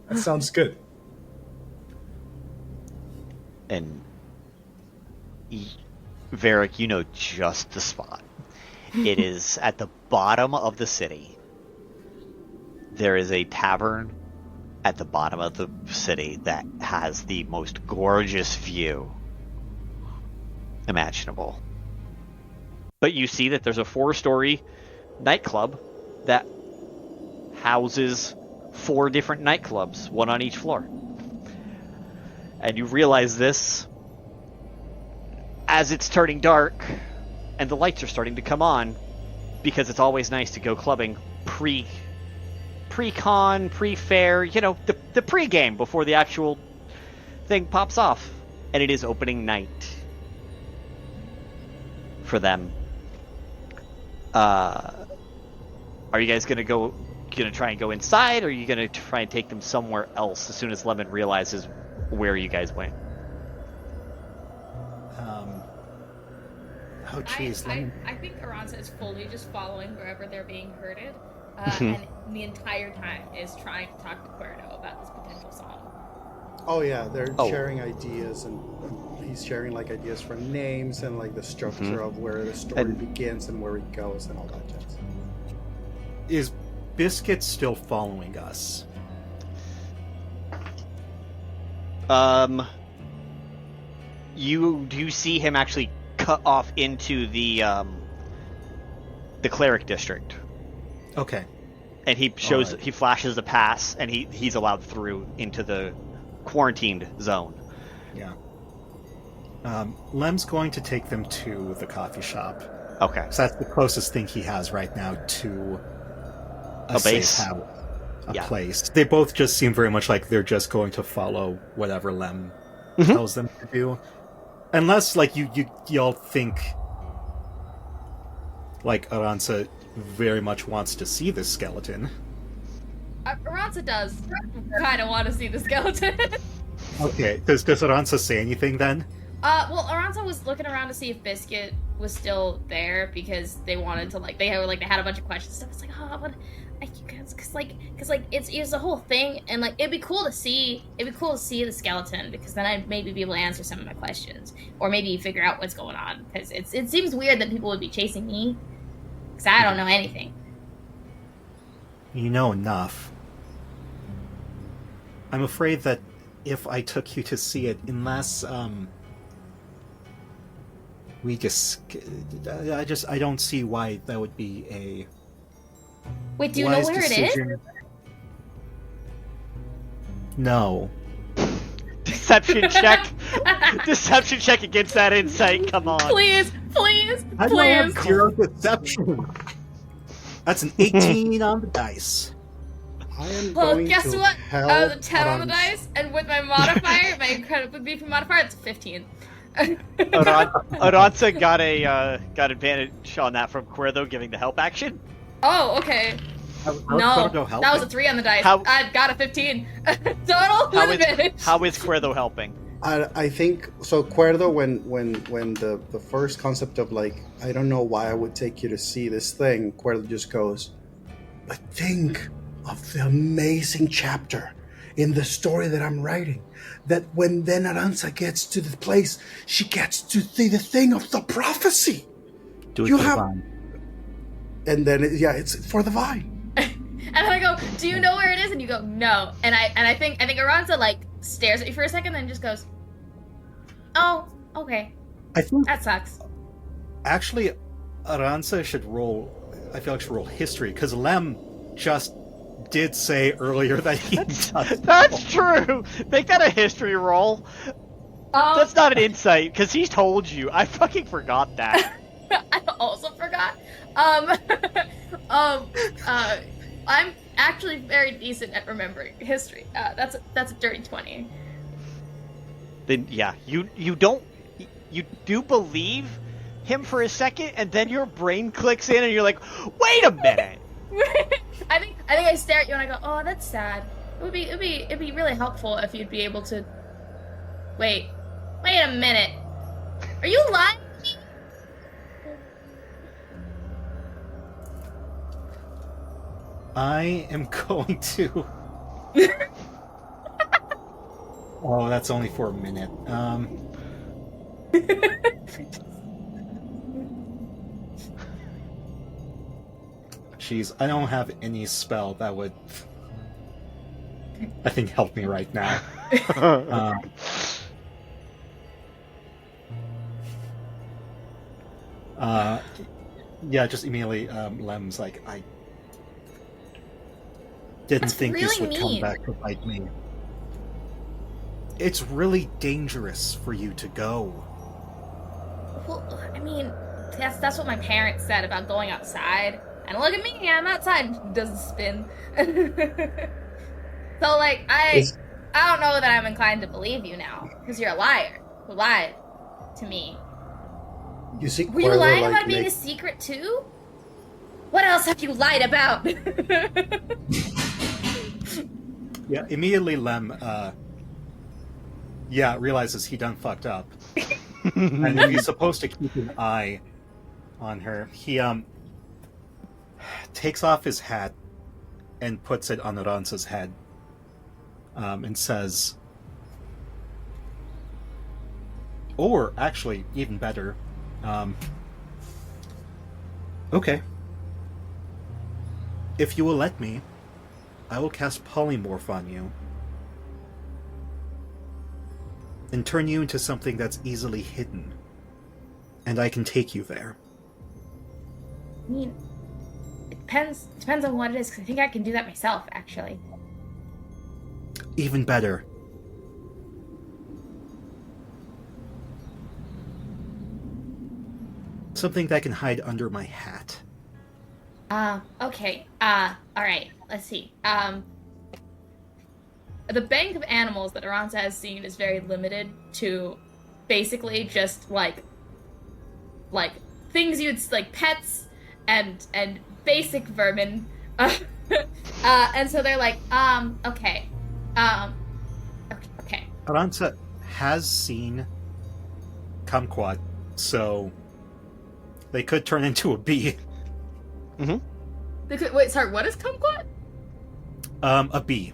That sounds good. And Varrick, you know just the spot. It is at the bottom of the city. There is a tavern at the bottom of the city that has the most gorgeous view imaginable. But you see that there's a 4-story nightclub that houses 4 different nightclubs, one on each floor. And you realize this as it's turning dark and the lights are starting to come on, because it's always nice to go clubbing pre-con, pre-fair, the pre-game before the actual thing pops off. And it is opening night for them. Are you guys gonna try and go inside, or are you gonna try and take them somewhere else as soon as Lemon realizes where you guys went? Oh, jeez. I think Aransa is fully just following wherever they're being herded, and the entire time is trying to talk to Kuerdo about this potential song. Oh yeah, they're sharing ideas, and he's sharing ideas for names and the structure of where the story begins and where it goes and all that jazz. Is Biscuit still following us? Do you see him actually cut off into the cleric district? Okay. And he flashes a pass, and he's allowed through into the quarantined zone. Yeah. Lem's going to take them to the coffee shop. Okay. So that's the closest thing he has right now to a base. safe house, place. They both just seem very much like they're just going to follow whatever Lem tells them to do. Unless, y'all think, Aransa very much wants to see this skeleton. Aransa does kind of want to see the skeleton. Okay, does Aransa say anything then? Well, Aransa was looking around to see if Biscuit was still there, because they wanted to they had a bunch of questions. So it's what? Because it's a whole thing, and it'd be cool to see the skeleton, because then I'd maybe be able to answer some of my questions, or maybe figure out what's going on, because it seems weird that people would be chasing me, because I don't know anything. You know enough. I'm afraid that if I took you to see it, unless, I don't see why that would be a Wait, do you know wise where it decision. is? No. Deception check. Deception check against that insight. Come on. Please, please, I don't please. have zero deception. That's an 18 on the dice. I am Well, going guess to what? help I was a 10 on the Aransa. dice, and with my modifier, my incredible beefy modifier, it's 15. Aransa got advantage on that from Kuerdo giving the help action. Oh, okay. How's No, Kuerdo helping? that was a 3 on the dice. How- I got a 15. Total advantage. How is Kuerdo helping? I think so. Kuerdo, when the first concept of like, I don't know why I would take you to see this thing, Kuerdo just goes, but think of the amazing chapter in the story that I'm writing. That when then Aransa gets to the place, she gets to see the thing of the prophecy. Do it You for the have- vine. And then it's for the vine. And I go, do you know where it is? And you go, no. And I think Aransa like stares at you for a second, then just goes, oh, okay, I think that sucks. actually Aransa should roll. I feel like should roll history because Lem just did say earlier that he does. That's true. Make that a history roll. That's not an insight because he told you. I fucking forgot that. I also forgot. I'm actually very decent at remembering history. That's a dirty 20. Then yeah, you do believe him for a second, and then your brain clicks in, and you're like, wait a minute. I think I stare at you and I go, oh, that's sad. It'd be really helpful if you'd be able to. Wait a minute. Are you lying to me? I am going to. Oh, that's only for a minute. Jeez, I don't have any spell that would, I think, help me right now. Yeah, just immediately, Lem's like, I didn't That's think this really would come mean. back to bite me. It's really dangerous for you to go. Well, I mean, that's what my parents said about going outside. And look at me, I'm outside. Doesn't spin. So, like, I don't know that I'm inclined to believe you now. Because you're a liar. You lied to me. You see, Were you Kuerdo, lying like, about being a make- secret, too? What else have you lied about? Yeah, immediately Lem, realizes he done fucked up. And if he's supposed to keep an eye on her, he, takes off his hat and puts it on Aransa's head, and says, or actually, even better, okay. If you will let me, I will cast Polymorph on you and turn you into something that's easily hidden, and I can take you there. I mean, it depends on what it is, because I think I can do that myself, actually. Even better. Something that can hide under my hat. Okay. Alright, let's see. The bank of animals that Aransa has seen is very limited to basically just, like things you'd, like, pets and basic vermin. And so they're like, okay. Okay. Aransa has seen kumquat, so they could turn into a bee. Wait, sorry, what is kumquat? A bee.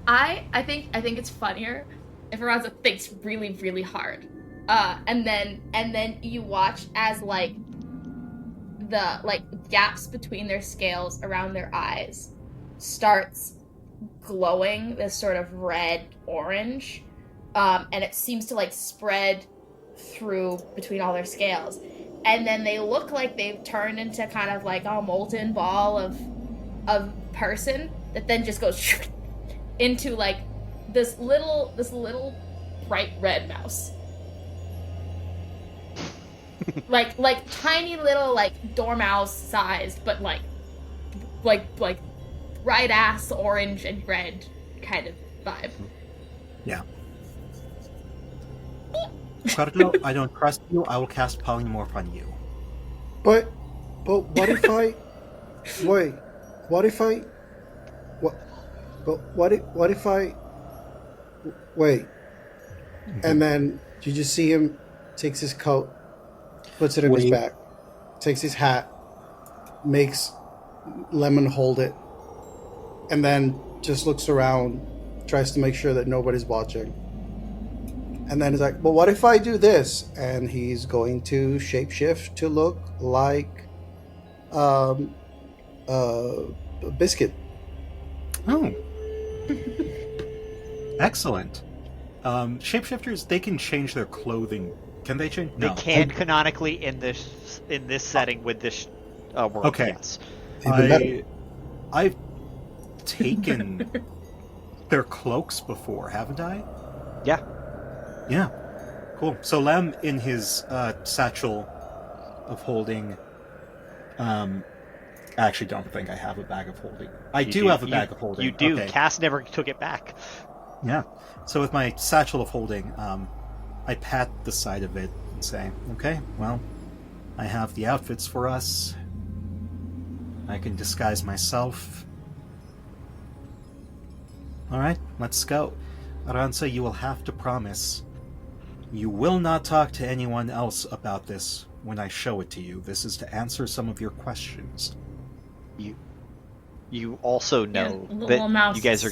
I think it's funnier if Aransa thinks really, really hard. And then you watch as, like, the gaps between their scales around their eyes starts glowing this sort of red orange, and it seems to spread through between all their scales, and then they look like they've turned into kind of a molten ball of person that then just goes into this little bright red mouse. like tiny little dormouse sized, but like bright ass orange and red kind of vibe. Yeah. Kuerdo, I don't trust you. I will cast polymorph on you. But what if I wait? What if I wait? And then you just see him takes his coat, puts it in his back, takes his hat, makes Lemon hold it, and then just looks around, tries to make sure that nobody's watching. And then he's like, but what if I do this? And he's going to shapeshift to look like Biscuit. Oh. Excellent. Shapeshifters, they can change their clothing. Can they change? They No. can canonically in this setting with this world. Okay. Yes. I've taken their cloaks before, haven't I? Yeah. Yeah. Cool. So Lem, in his satchel of holding, I actually don't think I have a bag of holding. I do have a bag of holding. You do. Okay. Cass never took it back. Yeah. So with my satchel of holding, I pat the side of it and say, okay, well, I have the outfits for us. I can disguise myself. Alright, let's go. Aransa, you will have to promise you will not talk to anyone else about this when I show it to you. This is to answer some of your questions. You also know Little that mouse you guys are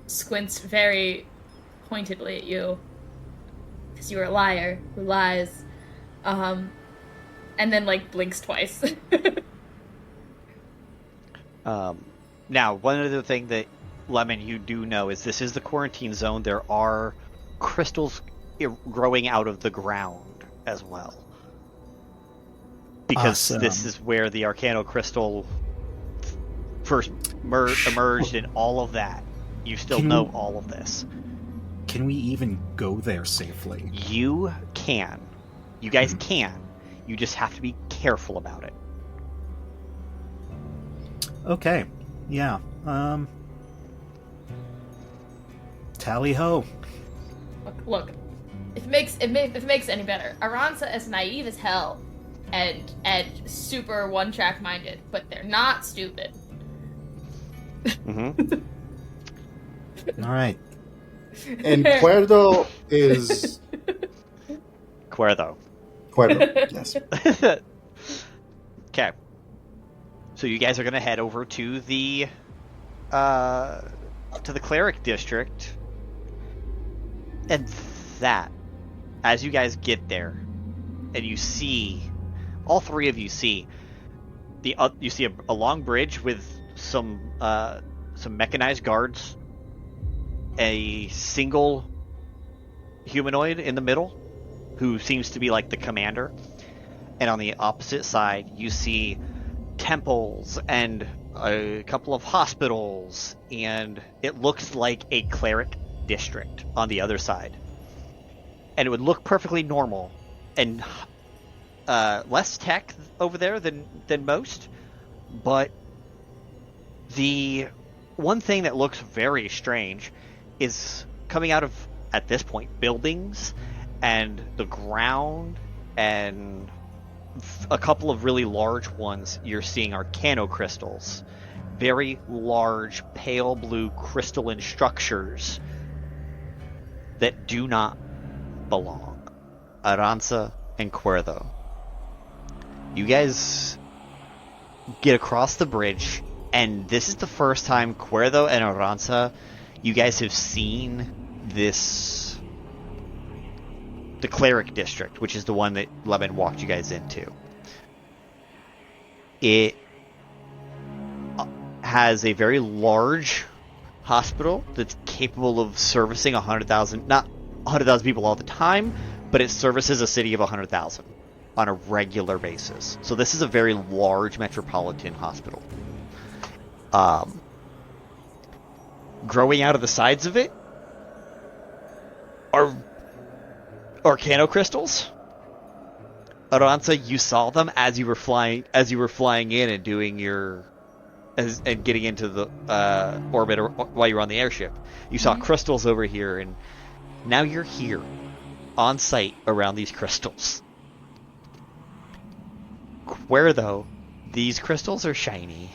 squints very pointedly at you because you're a liar who lies, and then blinks twice. Now, one other thing that Lemon, you do know is this is the quarantine zone. There are crystals growing out of the ground as well, because this is where the Arcano crystal first emerged, and all of that. You still know all of this. Can we even go there safely? You can. You guys can. You just have to be careful about it. Okay. Yeah. Tally ho. Look, if it makes any better, Aransa is naive as hell and super one-track minded, but they're not stupid. Mm-hmm. All right. And Kuerdo is Kuerdo. Yes. Okay. So you guys are gonna head over to the cleric district, and that, as you guys get there, and you see, all three of you see you see a long bridge with some mechanized guards, a single humanoid in the middle, who seems to be like the commander, and on the opposite side you see temples and a couple of hospitals, and it looks like a cleric district on the other side. And it would look perfectly normal and less tech over there than most, but the one thing that looks very strange is coming out of, at this point, buildings and the ground, and a couple of really large ones you're seeing are Arcano crystals. Very large, pale blue crystalline structures that do not belong. Aransa and Kuerdo, you guys get across the bridge, and this is the first time, Kuerdo and Aransa, you guys have seen the cleric district, which is the one that Lemon walked you guys into. It has a very large hospital that's capable of servicing 100,000, not 100,000 people all the time, but it services a city of 100,000 on a regular basis. So this is a very large metropolitan hospital. Growing out of the sides of it are Arcano crystals. Aransa, you saw them as you were flying in and doing and getting into the orbit while you were on the airship. You saw crystals over here, and now you're here on site around these crystals. Kuerdo, these crystals are shiny,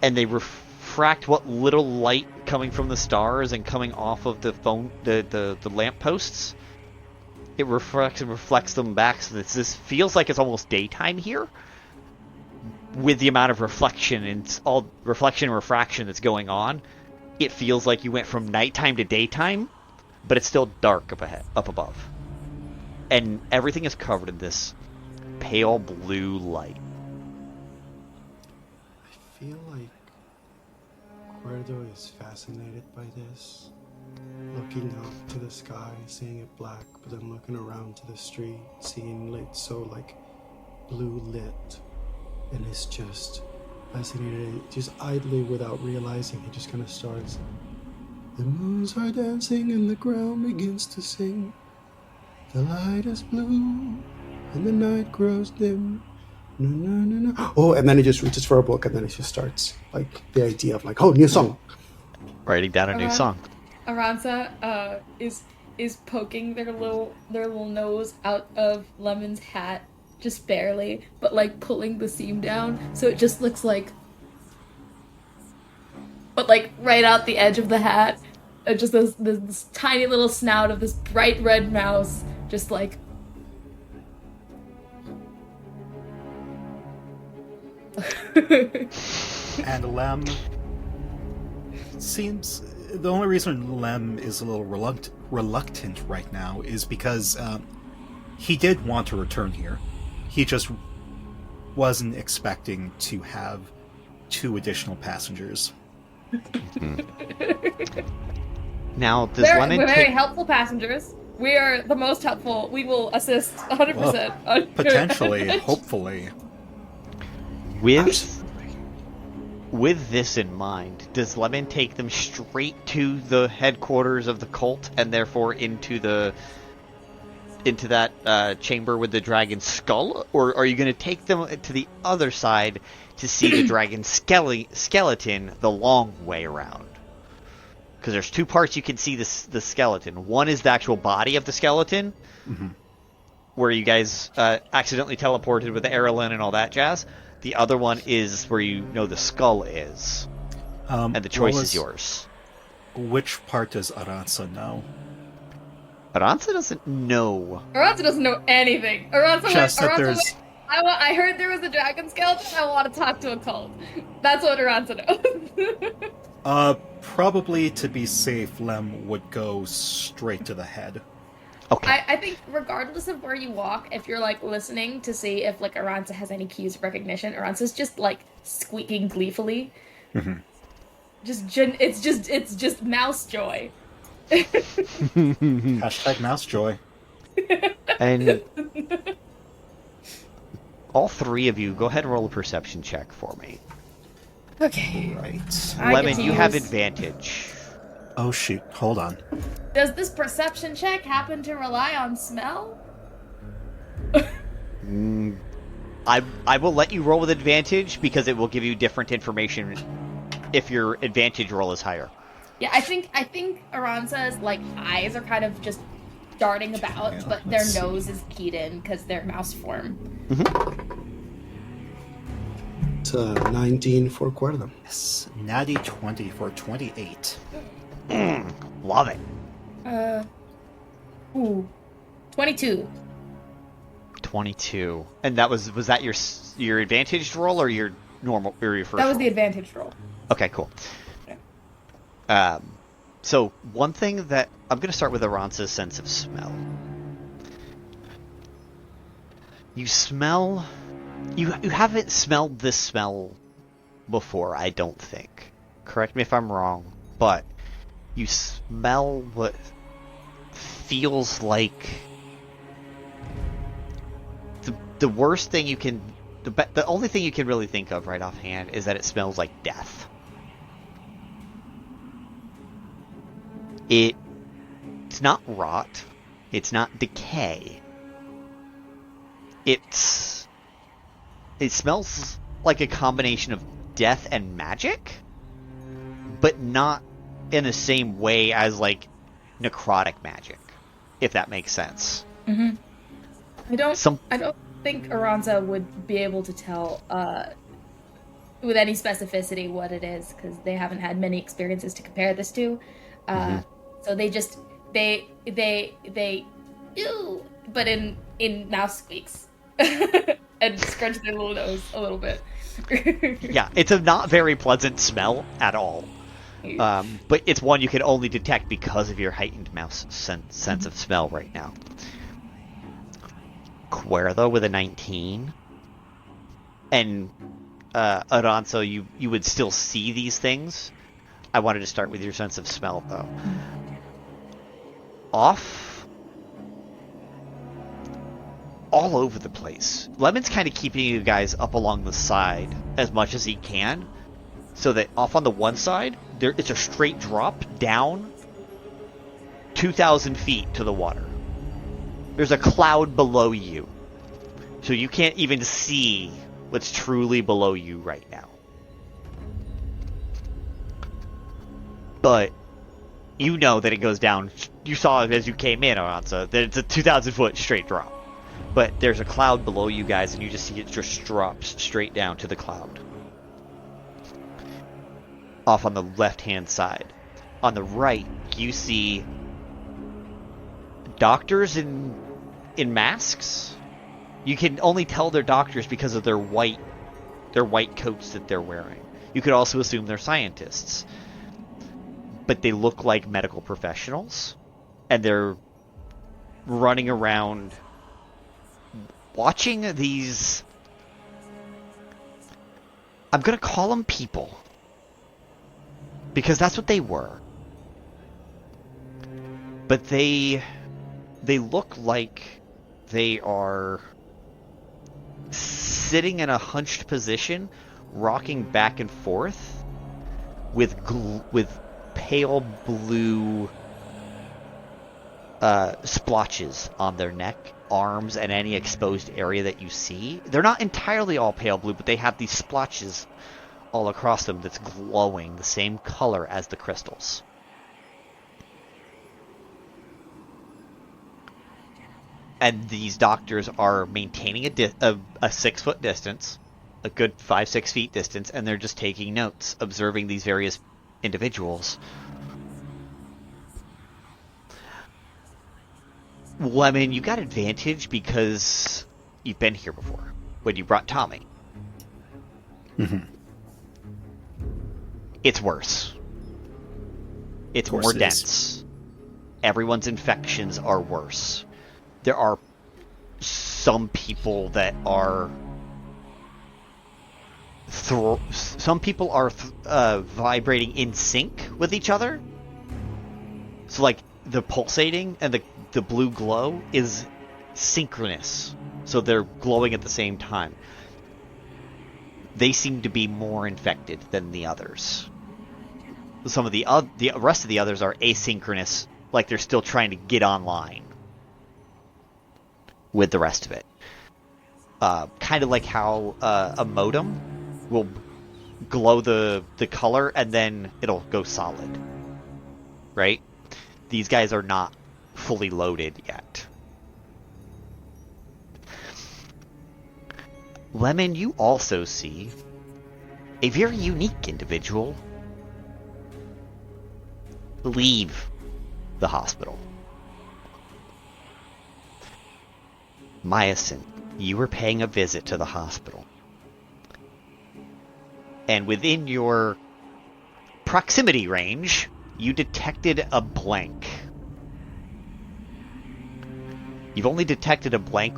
and they refract what little light coming from the stars and coming off of the lampposts. It reflects them back, so this feels like it's almost daytime here, with the amount of reflection and all reflection and refraction that's going on. It feels like you went from nighttime to daytime, but it's still dark up above, and everything is covered in this pale blue light. I feel like Kuerdo is fascinated by this. Looking up to the sky, seeing it black, but then looking around to the street, seeing it so like blue lit, and it's just fascinated. Just idly, without realizing, he just kind of starts. The moons are dancing and the ground begins to sing. The light is blue and the night grows dim. No, no, no, no. Oh, and then he just reaches for a book, and then it just starts like the idea of like, oh, new song. Writing down a new song. Aransa is poking their little nose out of Lemon's hat, just barely, but like pulling the seam down, so it just looks like, but like right out the edge of the hat, just this tiny little snout of this bright red mouse, just like. And Lem seems... The only reason Lem is a little reluctant right now is because he did want to return here. He just wasn't expecting to have 2 additional passengers. Now, does we're very helpful passengers. We are the most helpful. We will assist 100%. Well, potentially, hopefully. With this in mind, does Lemon take them straight to the headquarters of the cult and therefore into that chamber with the dragon skull, or are you going to take them to the other side to see the dragon skeleton the long way around? Because there's 2 parts you can see the skeleton. One is the actual body of the skeleton, where you guys accidentally teleported with the Aerolin and all that jazz. The other one is where you know the skull is, and the choice is yours. Which part does Aransa know? Aransa doesn't know. Aransa doesn't know anything. Aransa I heard there was a dragon skeleton. I want to talk to a cult. That's what Aransa knows. Probably to be safe, Lem would go straight to the head. Okay. I think regardless of where you walk, if you're like listening to see if like Aransa has any keys of recognition, Aransa's just like squeaking gleefully. It's just mouse joy. Hashtag mouse joy. And all 3 of you, go ahead and roll a perception check for me. Okay. Right. Lemon, you have advantage. Oh shoot, hold on. Does this perception check happen to rely on smell? I will let you roll with advantage because it will give you different information if your advantage roll is higher. Yeah, I think Aransa's like eyes are kind of just darting about, but their nose is keyed in because they're mouse form. It's 19 for Kuerdo. Yes, natty 20 for 28. Love it. 22. 22. And that was that your advantaged roll or your normal or your first That was roll? the advantage roll. Okay, cool. So one thing that I'm going to start with Aransa's sense of smell. You smell You haven't smelled this smell before, I don't think. Correct me if I'm wrong, but you smell what feels like the worst thing you can... The only thing you can really think of right offhand is that it smells like death. It's not rot. It's not decay. It smells like a combination of death and magic, but not in the same way as, like, necrotic magic, if that makes sense. Mm-hmm. I don't think Aransa would be able to tell with any specificity what it is, because they haven't had many experiences to compare this to. So they ew, but in mouse squeaks and scrunch their little nose a little bit. Yeah, it's a not very pleasant smell at all. But it's one you can only detect because of your heightened mouse sense of smell right now. Kuerdo with a 19. And Aransa, you would still see these things. I wanted to start with your sense of smell, though. Off all over the place. Lemon's kind of keeping you guys up along the side as much as he can, so that off on the one side, it's a straight drop down 2,000 feet to the water. There's a cloud below you, so you can't even see what's truly below you right now. But you know that it goes down. You saw it as you came in, Aransa, that it's a 2,000 foot straight drop. But there's a cloud below you guys, and you just see it just drops straight down to the cloud. Off on the left-hand side. On the right, you see doctors in masks. You can only tell they're doctors because of their white coats that they're wearing. You could also assume they're scientists. But they look like medical professionals, and they're running around watching these... I'm going to call them people, because that's what they were. But they look like they are sitting in a hunched position, rocking back and forth with pale blue splotches on their neck, arms, and any exposed area that you see. They're not entirely all pale blue, but they have these splotches all across them that's glowing the same color as the crystals. And these doctors are maintaining a 6-foot distance, a good 5-6 feet distance, and they're just taking notes, observing these various individuals. Lemon, you got advantage because you've been here before when you brought Tommy. Mm-hmm. It's worse. It's more dense. Everyone's infections are worse. There are some people that are vibrating in sync with each other. So, like, the pulsating and the blue glow is synchronous. So they're glowing at the same time. They seem to be more infected than the others. Some of the rest of the others are asynchronous, like they're still trying to get online with the rest of it. Kind of like how a modem will glow the color and then it'll go solid. Right? These guys are not fully loaded yet. Lemon, you also see a very unique individual leave the hospital. Miasyn, you were paying a visit to the hospital. And within your proximity range, you detected a blank. You've only detected a blank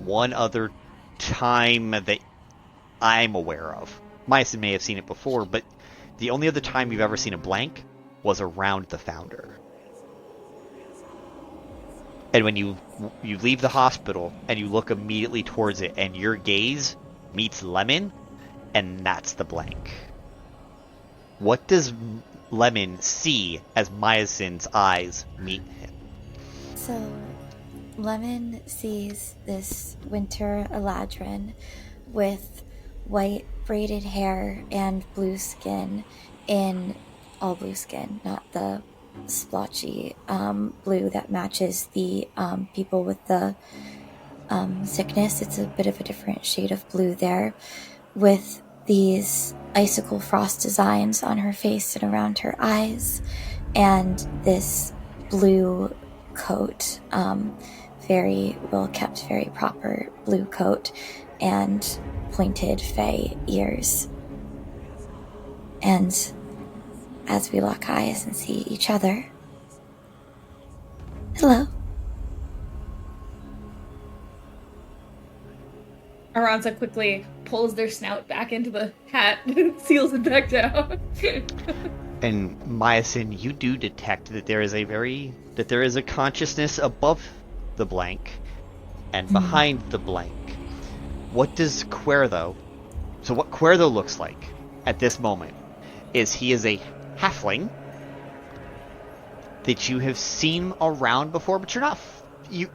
one other time that I'm aware of. Miasyn may have seen it before, but the only other time you've ever seen a blank was around the Founder. And when you leave the hospital and you look immediately towards it and your gaze meets Lemon, and that's the blank. What does Lemon see as Miasyn's eyes meet him? So, Lemon sees this winter Eladrin with white braided hair and blue skin, in all blue skin, not the splotchy blue that matches the people with the sickness. It's a bit of a different shade of blue there, with these icicle frost designs on her face and around her eyes, and this blue coat, very well kept, very proper blue coat, and pointed fey ears. And as we lock eyes and see each other, hello. Aransa quickly pulls their snout back into the hat and seals it back down. And Miasyn, you do detect that there is a consciousness above the blank and behind the blank. What does Kuerdo? So what Kuerdo looks like at this moment is he is a halfling that you have seen around before, but you're not you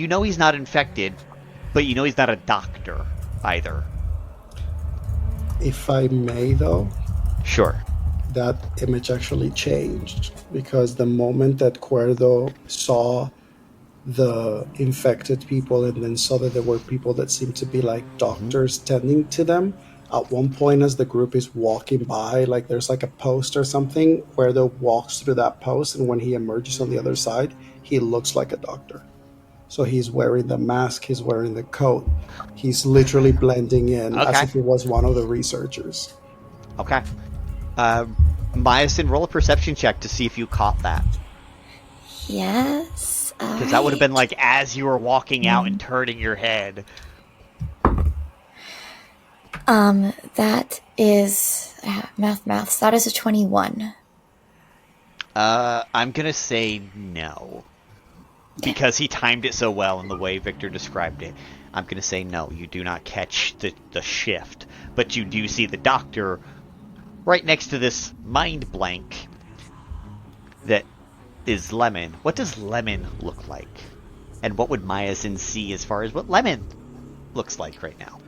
know he's not infected, but you know he's not a doctor either. If I may, though, Sure. that image actually changed, because the moment that Kuerdo saw the infected people and then saw that there were people that seemed to be like doctors tending to them, at one point as the group is walking by, like there's like a post or something, Kuerdo walks through that post, and when he emerges on the other side, he looks like a doctor. So he's wearing the mask, he's wearing the coat, he's literally blending in as if he was one of the researchers. Okay. Miasyn, roll a perception check to see if you caught that. Yes. Because that would have been like as you were walking out and turning your head. That is maths. That is a 21. I'm gonna say no. Because he timed it so well in the way Victor described it. I'm gonna say no, you do not catch the shift. But you do see the doctor right next to this mind blank that is Lemon. What does Lemon look like? And what would Miasyn see as far as what Lemon looks like right now?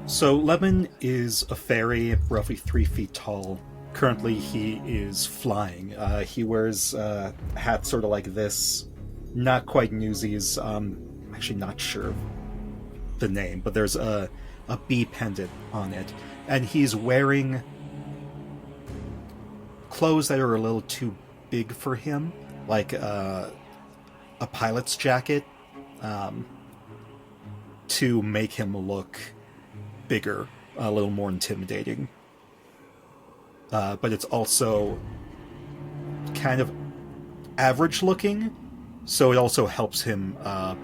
So Lemon is a fairy, roughly 3 feet tall. Currently he is flying. He wears a hat sort of like this. Not quite Newsies. Actually not sure of the name, but there's a bee pendant on it. And he's wearing clothes that are a little too big for him, like a pilot's jacket, to make him look bigger, a little more intimidating. But it's also kind of average looking, so it also helps him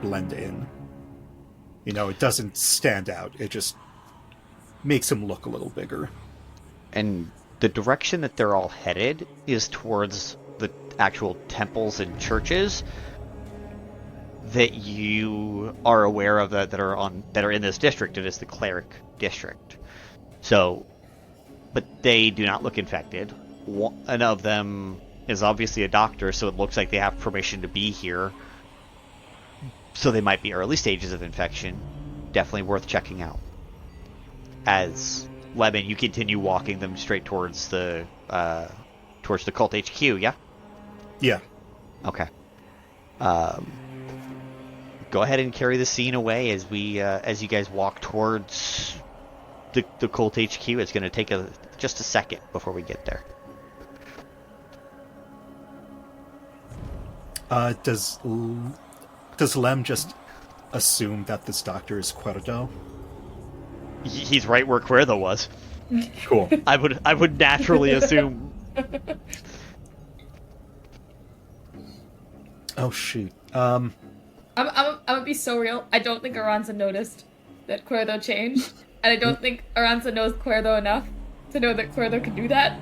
blend in. You know, it doesn't stand out, it just makes him look a little bigger. And the direction that they're all headed is towards the actual temples and churches that you are aware of that are in this district. It is the cleric district. So, but they do not look infected. One of them is obviously a doctor, so it looks like they have permission to be here. So they might be early stages of infection. Definitely worth checking out. As Lemon, you continue walking them straight towards the cult HQ, yeah? Yeah. Okay. Go ahead and carry the scene away as you guys walk towards the cult HQ. It's going to take just a second before we get there. Does Lem just assume that this doctor is Kuerdo? He's right where Kuerdo was. Cool. I would naturally assume. Oh shoot. I'm gonna be so real. I don't think Aransa noticed. that Kuerdo changed, and I don't think Aransa knows Kuerdo enough to know that Kuerdo can do that.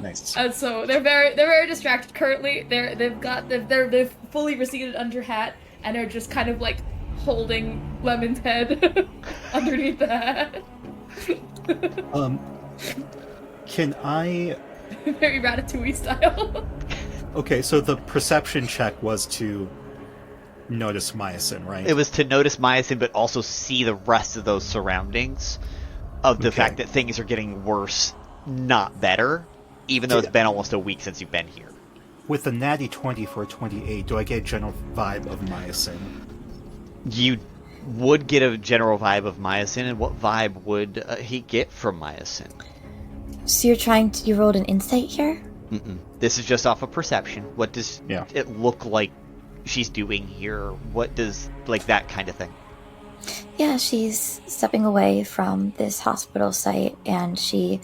Nice. And so they're very distracted currently. They've fully receded under hat and are just kind of like holding Lemon's head underneath the hat. Can I... Very Ratatouille style. Okay, so the perception check was to notice Miasyn, right? It was to notice Miasyn, but also see the rest of those surroundings of the fact that things are getting worse, not better, even though it's been almost a week since you've been here. With the natty 20 for a 28, do I get a general vibe of Miasyn? You would get a general vibe of Miasyn, and what vibe would he get from Miasyn? So you rolled an insight here? Mm-mm. This is just off of perception. What does it look like she's doing here? What does, like, that kind of thing? Yeah, she's stepping away from this hospital site, and she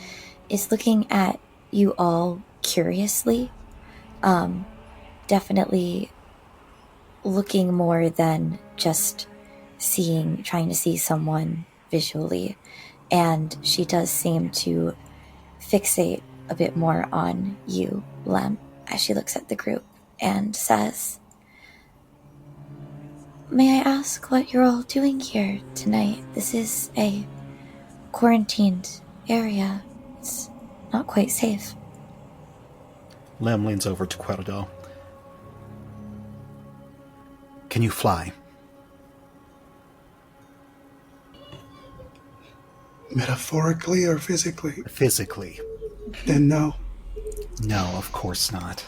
is looking at you all curiously. Definitely looking more than just trying to see someone visually. And she does seem to fixate a bit more on you, Lem, as she looks at the group and says, "May I ask what you're all doing here tonight? This is a quarantined area. It's not quite safe." Lem leans over to Kuerdo. Can you fly? Metaphorically or physically? Physically. Then no. No, of course not.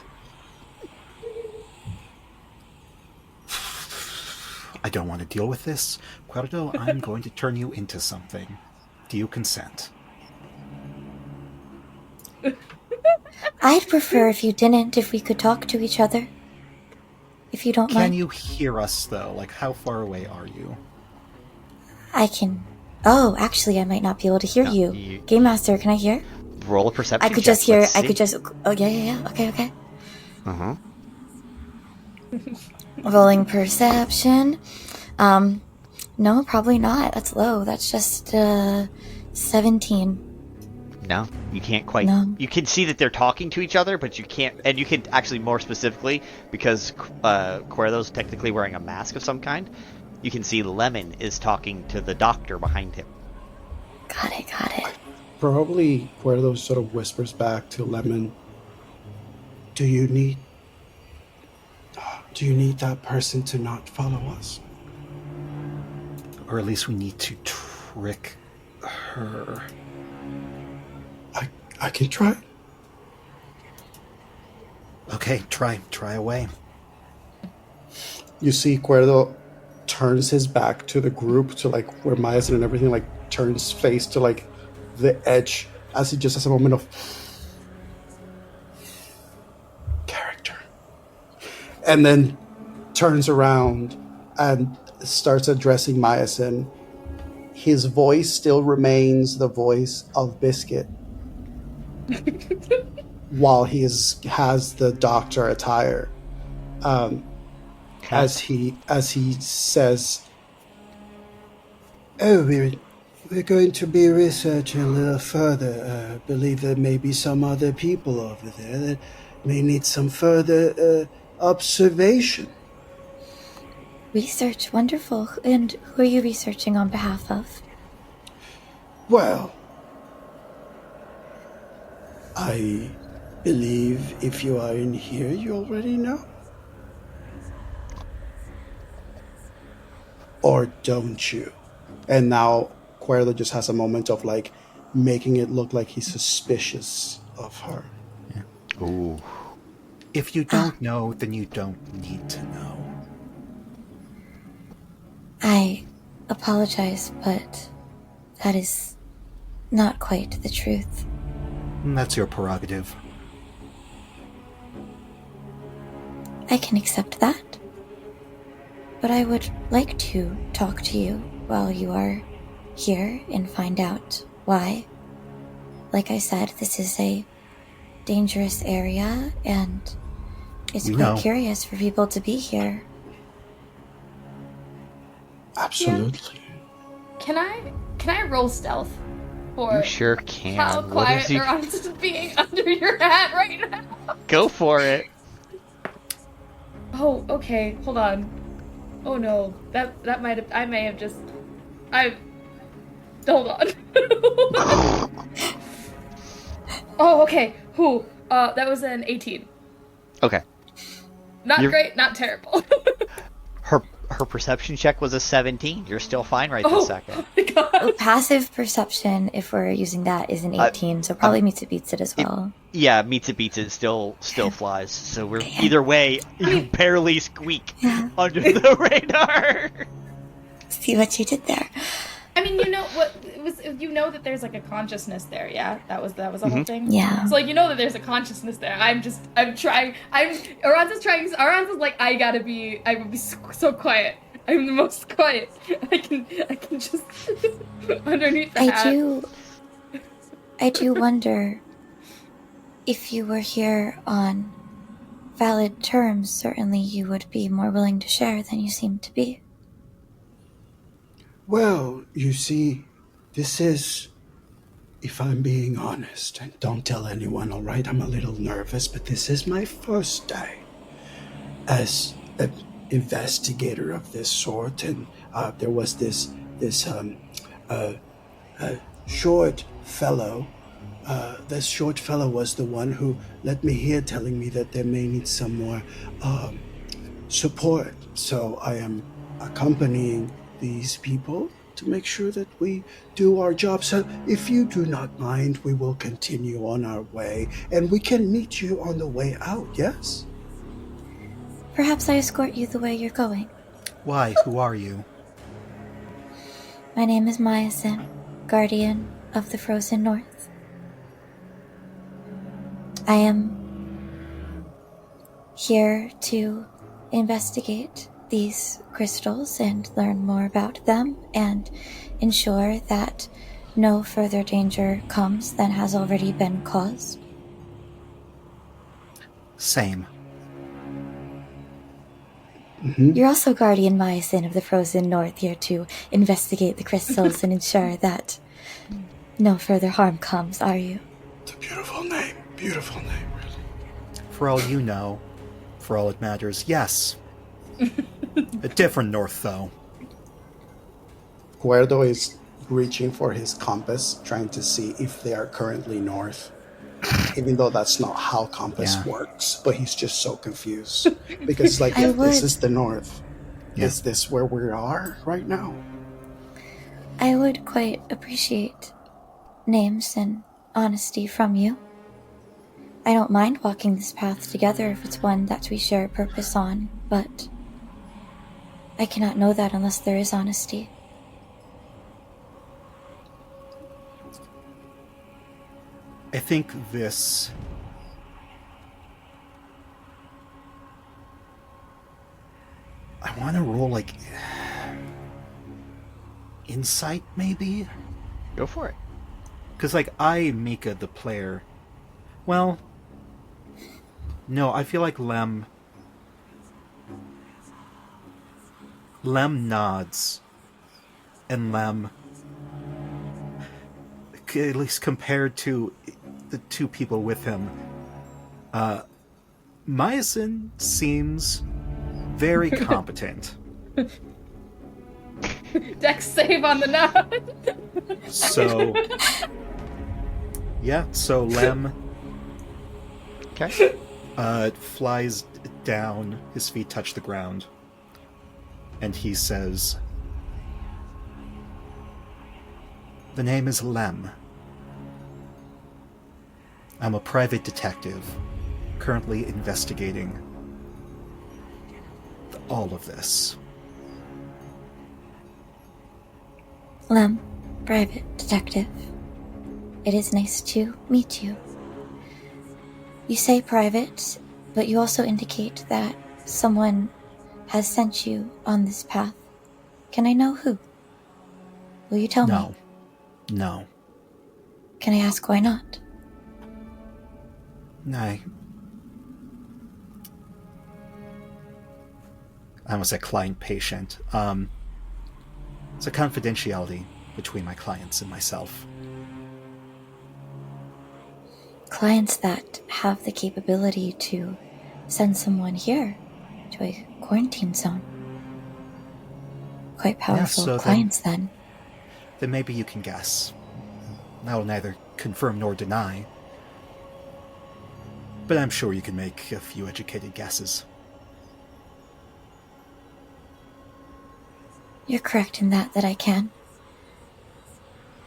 I don't want to deal with this. Kuerdo, I'm going to turn you into something. Do you consent? I'd prefer if you didn't, if we could talk to each other. If you don't mind. Can you hear us, though? Like, how far away are you? I can... Oh, actually, I might not be able to hear you. Game Master, can I hear? Roll a perception I could check. just hear... Let's I see. could just... Oh, yeah. Okay. Uh-huh. Rolling perception. No, probably not. That's low. That's just, 17. No, you can't quite. No. You can see that they're talking to each other, but you can't. And you can actually more specifically, because Kuerdo's technically wearing a mask of some kind, you can see Lemon is talking to the doctor behind him. Got it. Probably Kuerdo sort of whispers back to Lemon, Do you need that person to not follow us? Or at least we need to trick her. I can try. Okay, try away. You see Kuerdo turns his back to the group, to like where Miasyn and everything, like turns face to like the edge as he just has a moment of character. And then turns around and starts addressing Miasyn. His voice still remains the voice of Biscuit. While he has the doctor attire, as he says, "Oh, we're going to be researching a little further. I believe there may be some other people over there that may need some further observation." Research, wonderful. And who are you researching on behalf of? Well, I believe if you are in here, you already know. Or don't you? And now Kuerdo just has a moment of like making it look like he's suspicious of her. Yeah. Ooh. If you don't know, then you don't need to know. I apologize, but that is not quite the truth. That's your prerogative. I can accept that. But I would like to talk to you while you are here and find out why. Like I said, this is a dangerous area, and it's quite curious for people to be here. Absolutely. Can I roll stealth for You sure can. how What quiet is you- Aransa's being under your hat right now? Go for it. Oh, okay. Hold on. Oh no, that might have. I may have just. Hold on. Oh, okay. Who? That was an 18. Okay. Not You're- great, not terrible. Her perception check was a 17. You're still fine right Oh this second. my god. Well, passive perception, if we're using that, is an 18, so probably meets it beats it as well. Yeah, meets it beats it. Still flies. So we're either way. You barely squeak under the radar. See what you did there. I mean, you know what? It was. You know that there's like a consciousness there. Yeah, that was the whole thing. Yeah. So like you know that there's a consciousness there. I'm trying. Aransa's trying. Aransa's like I would be so quiet. I'm the most quiet. I can just underneath the hat. I do wonder if you were here on valid terms. Certainly, you would be more willing to share than you seem to be. Well, you see, this is, if I'm being honest, and don't tell anyone, all right? I'm a little nervous, but this is my first day as an investigator of this sort, and there was this short fellow. This short fellow was the one who led me here, telling me that they may need some more support. So I am accompanying these people to make sure that we do our job. So if you do not mind, we will continue on our way, and we can meet you on the way out, yes? Perhaps I escort you the way you're going. Why? Who are you? My name is Miasyn, guardian of the Frozen North. I am here to investigate these crystals and learn more about them and ensure that no further danger comes than has already been caused. Same. You're also Guardian Miasyn of the Frozen North, here to investigate the crystals and ensure that no further harm comes, are you? It's a beautiful name, really. For all you know, for all it matters, yes. A different north, though. Kuerdo is reaching for his compass, trying to see if they are currently north. Even though that's not how compass works, but he's just so confused. Because, like, if this is the north, is this where we are right now? I would quite appreciate names and honesty from you. I don't mind walking this path together if it's one that we share a purpose on, but I cannot know that unless there is honesty. I think this... I want to roll, like... insight, maybe? Go for it. Because, like, Mika, the player... Well... No, I feel like Lem nods. And Lem... At least compared to the two people with him, Miasyn seems very competent. Dex save on the nod. So, yeah, so Lem flies down, his feet touch the ground, and he says, "The name is Lem. I'm a private detective, currently investigating all of this." Lem, private detective. It is nice to meet you. You say private, but you also indicate that someone has sent you on this path. Can I know who? Will you tell me? No. Can I ask why not? I almost said client patient. It's a confidentiality between my clients and myself. Clients that have the capability to send someone here to a quarantine zone. Quite powerful clients then. Then maybe you can guess. I will neither confirm nor deny, but I'm sure you can make a few educated guesses. You're correct in that I can.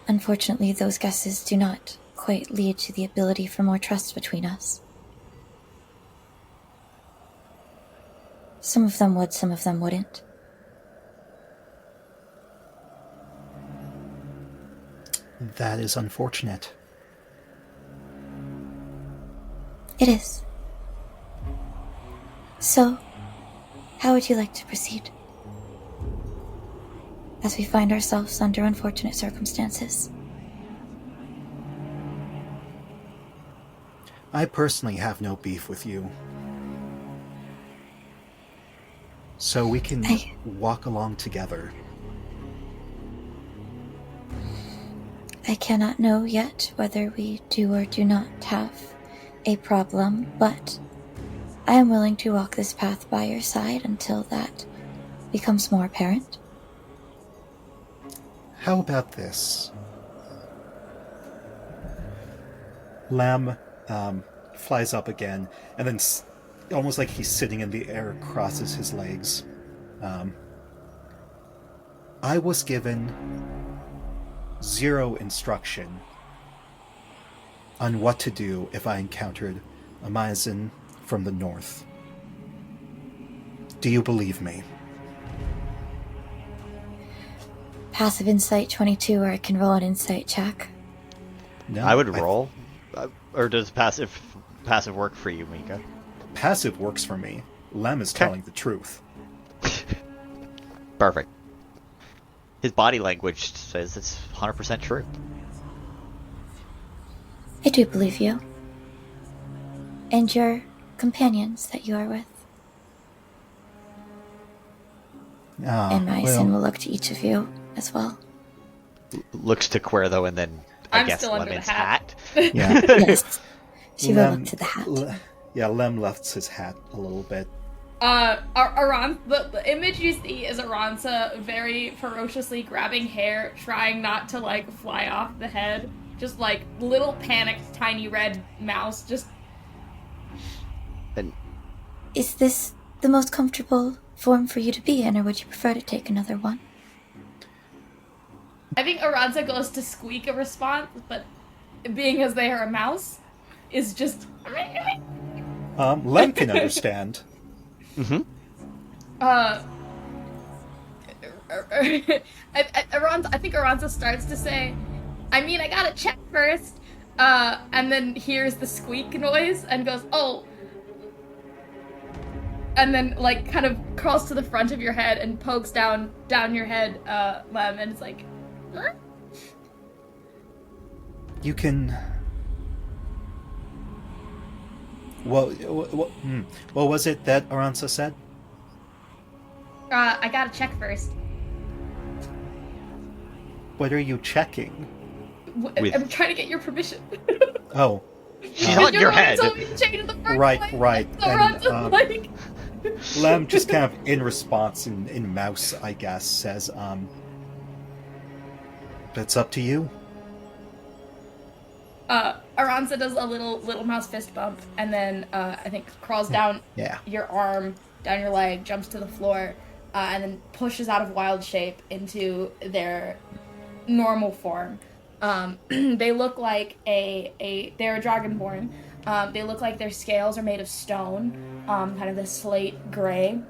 Unfortunately, those guesses do not quite lead to the ability for more trust between us. Some of them would, some of them wouldn't. That is unfortunate. It is. So, how would you like to proceed? As we find ourselves under unfortunate circumstances. I personally have no beef with you. So we can walk along together. I cannot know yet whether we do or do not have a problem, but I am willing to walk this path by your side until that becomes more apparent. How about this? Lem flies up again, and then almost like he's sitting in the air, crosses his legs. I was given 0 instruction on what to do if I encountered a Miasyn from the north. Do you believe me? Passive insight 22, or I can roll an insight check. No, I would roll. Or does passive work for you, Mika? Passive works for me. Lem is telling the truth. Perfect. His body language says it's 100% true. I do believe you. And your companions that you are with. And Miasyn will look to each of you as well. Looks to Kuerdo and then I guess Lemon's hat. Yeah. Yes. She will look to the hat. Lem lifts his hat a little bit. The image you see is Aransa very ferociously grabbing hair, trying not to, like, fly off the head. Just, like, little panicked tiny red mouse, just... Is this the most comfortable form for you to be in, or would you prefer to take another one? I think Aransa goes to squeak a response, but being as they are a mouse, is just... Lem can understand. Mm-hmm. I think Aransa starts to say, I mean, I gotta check first, and then hears the squeak noise and goes, oh, and then, like, kind of crawls to the front of your head and pokes down your head, Lem, and it's like, huh? You can... What was it that Aransa said? I gotta check first. What are you checking? I'm trying to get your permission. Oh. She's on your head. Right. So And, like... Lem just kind of in response in mouse, I guess, says, it's up to you. Aransa does a little mouse fist bump, and then I think crawls down your arm, down your leg, jumps to the floor, and then pushes out of wild shape into their normal form. They look like they're a dragonborn. They look like their scales are made of stone, kind of this slate gray.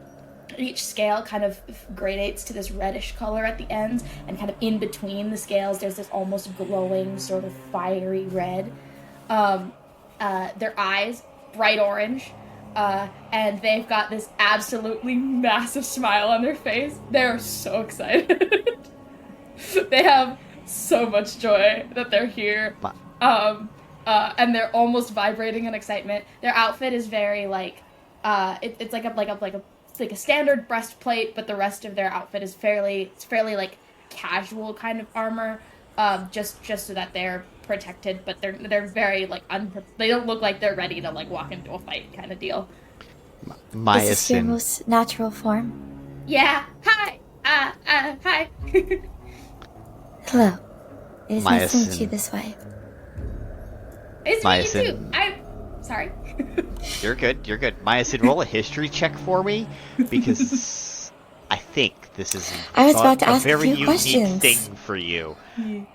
Each scale kind of gradates to this reddish color at the ends, and kind of in between the scales there's this almost glowing sort of fiery red. Their eyes, bright orange, and they've got this absolutely massive smile on their face. They're so excited. They have so much joy that they're here. And they're almost vibrating in excitement. Their outfit is very like, it's like a standard breastplate, but the rest of their outfit is fairly like casual kind of armor, just so that they're protected, but they're very like they don't look like they're ready to like walk into a fight kind of deal. Is this your most natural form? Yeah. Hi. Hi. Hello. It is nice to meet Miasyn. you this way. It's me too. I'm sorry. You're good. Miasyn, roll a history check for me, because I think this is I was about to ask a very few unique questions. thing for you.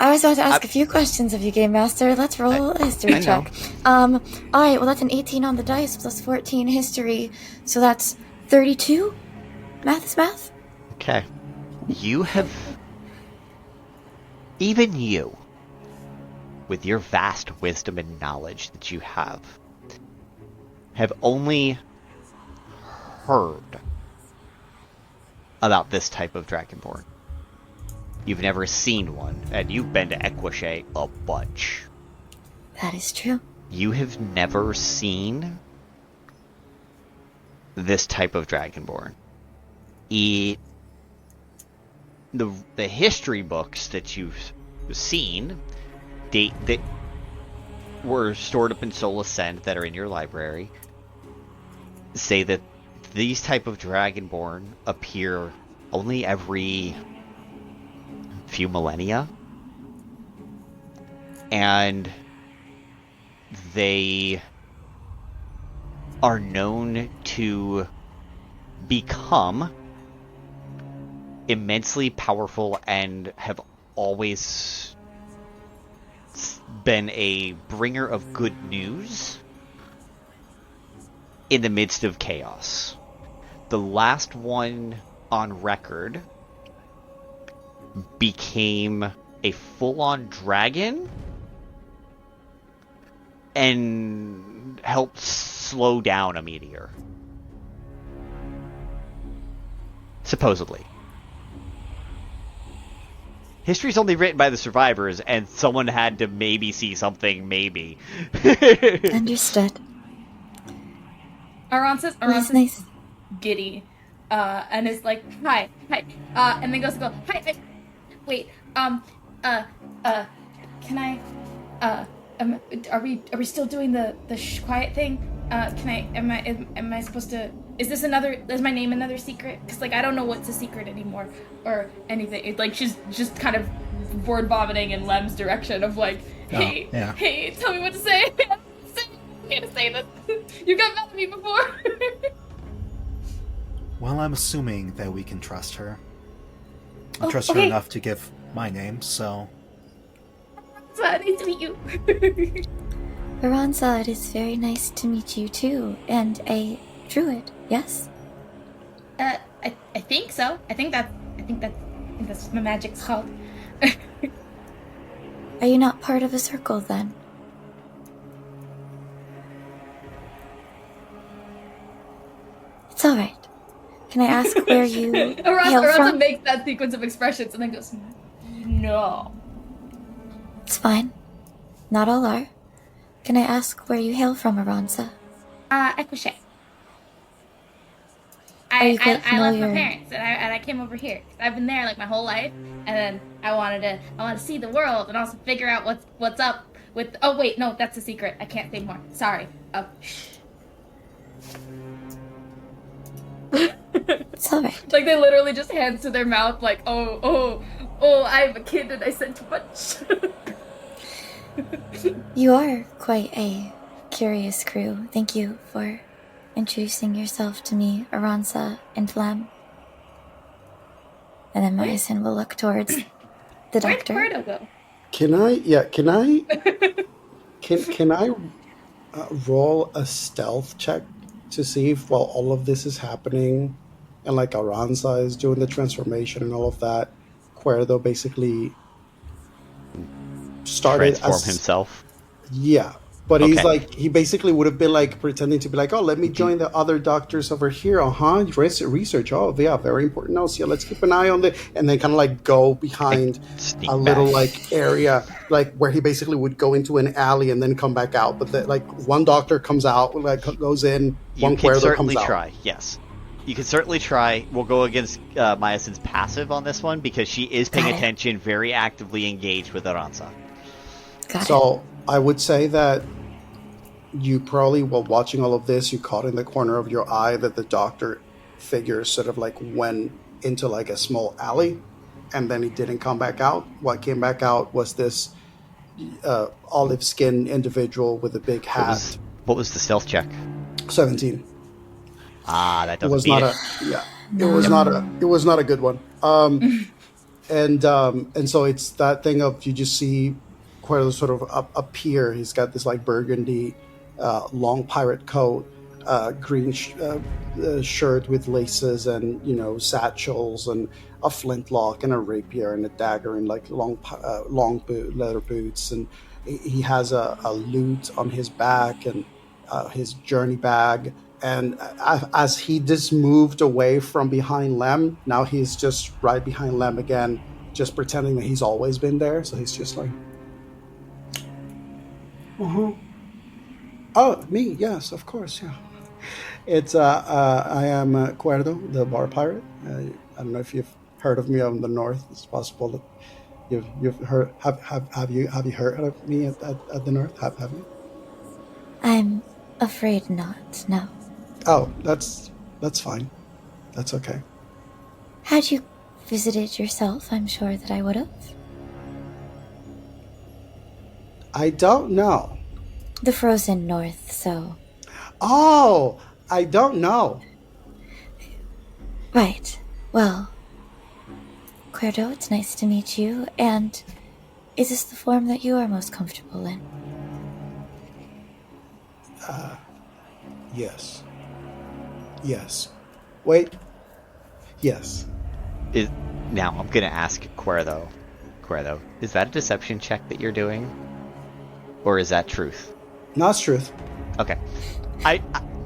I was about to ask a few questions of you, Game Master. Let's roll a history check. Alright, well that's an 18 on the dice plus 14 history, so that's 32? Math is math? Okay. You have... Even you, with your vast wisdom and knowledge that you have only heard about this type of Dragonborn. You've never seen one, and you've been to Equishay a bunch. That is true. You have never seen this type of Dragonborn. The history books that you've seen that were stored up in Soul Ascend that are in your library say that these type of Dragonborn appear only every few millennia, and they are known to become immensely powerful and have always been a bringer of good news in the midst of chaos. The last one on record became a full-on dragon and helped slow down a meteor. Supposedly. History's only written by the survivors, and someone had to maybe see something, maybe. Understood. Aransa's nice. giddy, and is like, hi, and then goes to go, hi, wait, can I, are we still doing the quiet thing? Am I supposed to, is my name another secret? Because, like, I don't know what's a secret anymore, or anything. It's like, she's just kind of word vomiting in Lem's direction of like, hey, tell me what to say. I can't say this. You got mad at me before. Well, I'm assuming that we can trust her. I trust her enough to give my name, so... Nice to meet you. Aransa, it is very nice to meet you too, and a druid, yes? I think so. I think that's what my magic's called. Are you not part of a circle then? It's alright. Can I ask where you hail Aransa from? makes that sequence of expressions and then goes, no. It's fine. Not all are. Can I ask where you hail from, Aransa? Equishay. I left my parents and I came over here. I've been there like my whole life, and then I wanted to see the world and also figure out what's up with. Oh wait, no, that's a secret. I can't say more. Sorry. Shh. It's alright. Like, they literally just hands to their mouth, like, oh, I'm a kid and I said too much. You are quite a curious crew. Thank you for introducing yourself to me, Aransa and Lem. And then Miasyn will look towards the doctor. Where'd Kuerdo go? Can I roll a stealth check to see if while all of this is happening and like Aransa is doing the transformation and all of that, Kuerdo basically started transform himself. Yeah, but he's like, he basically would have been like pretending to be like, oh, let me join the other doctors over here. Research. Oh, yeah, very important notes. Yeah, let's keep an eye on the, and then kind of like go behind Sneak a little back. like area, like where he basically would go into an alley and then come back out. But like one doctor comes out, like goes in, You one can Kuerdo certainly comes out. try, yes. You can certainly try. We'll go against Miasyn's passive on this one because she is paying attention, very actively engaged with Aransa. So I would say that you probably, while watching all of this, you caught in the corner of your eye that the doctor figure sort of like went into like a small alley, and then he didn't come back out. What came back out was this olive skinned individual with a big hat. What was the stealth check? 17. That doesn't It was beat not it. it was not a good one. And so it's that thing of, you just see Kuerdo sort of appear. He's got this like burgundy long pirate coat, green shirt with laces, and satchels, and a flintlock and a rapier and a dagger, and like long leather boots, and he has a lute on his back, and his journey bag. And as he just moved away from behind Lem, now he's just right behind Lem again, just pretending that he's always been there. So he's just like, oh, me, yes, of course, yeah. It's I am Kuerdo, the bar pirate. I don't know if you've heard of me on the north. It's possible that you've heard. Have you heard of me at the north? Have you? I'm afraid not. No. Oh, that's fine. That's okay. Had you visited yourself, I'm sure that I would have. I don't know. The frozen north, so... Oh, I don't know. Right. Well, Kuerdo, it's nice to meet you, and is this the form that you are most comfortable in? Yes. Yes. Wait. Yes. Now, I'm going to ask Kuerdo. Kuerdo, is that a deception check that you're doing? Or is that truth? No, it's truth. Okay. I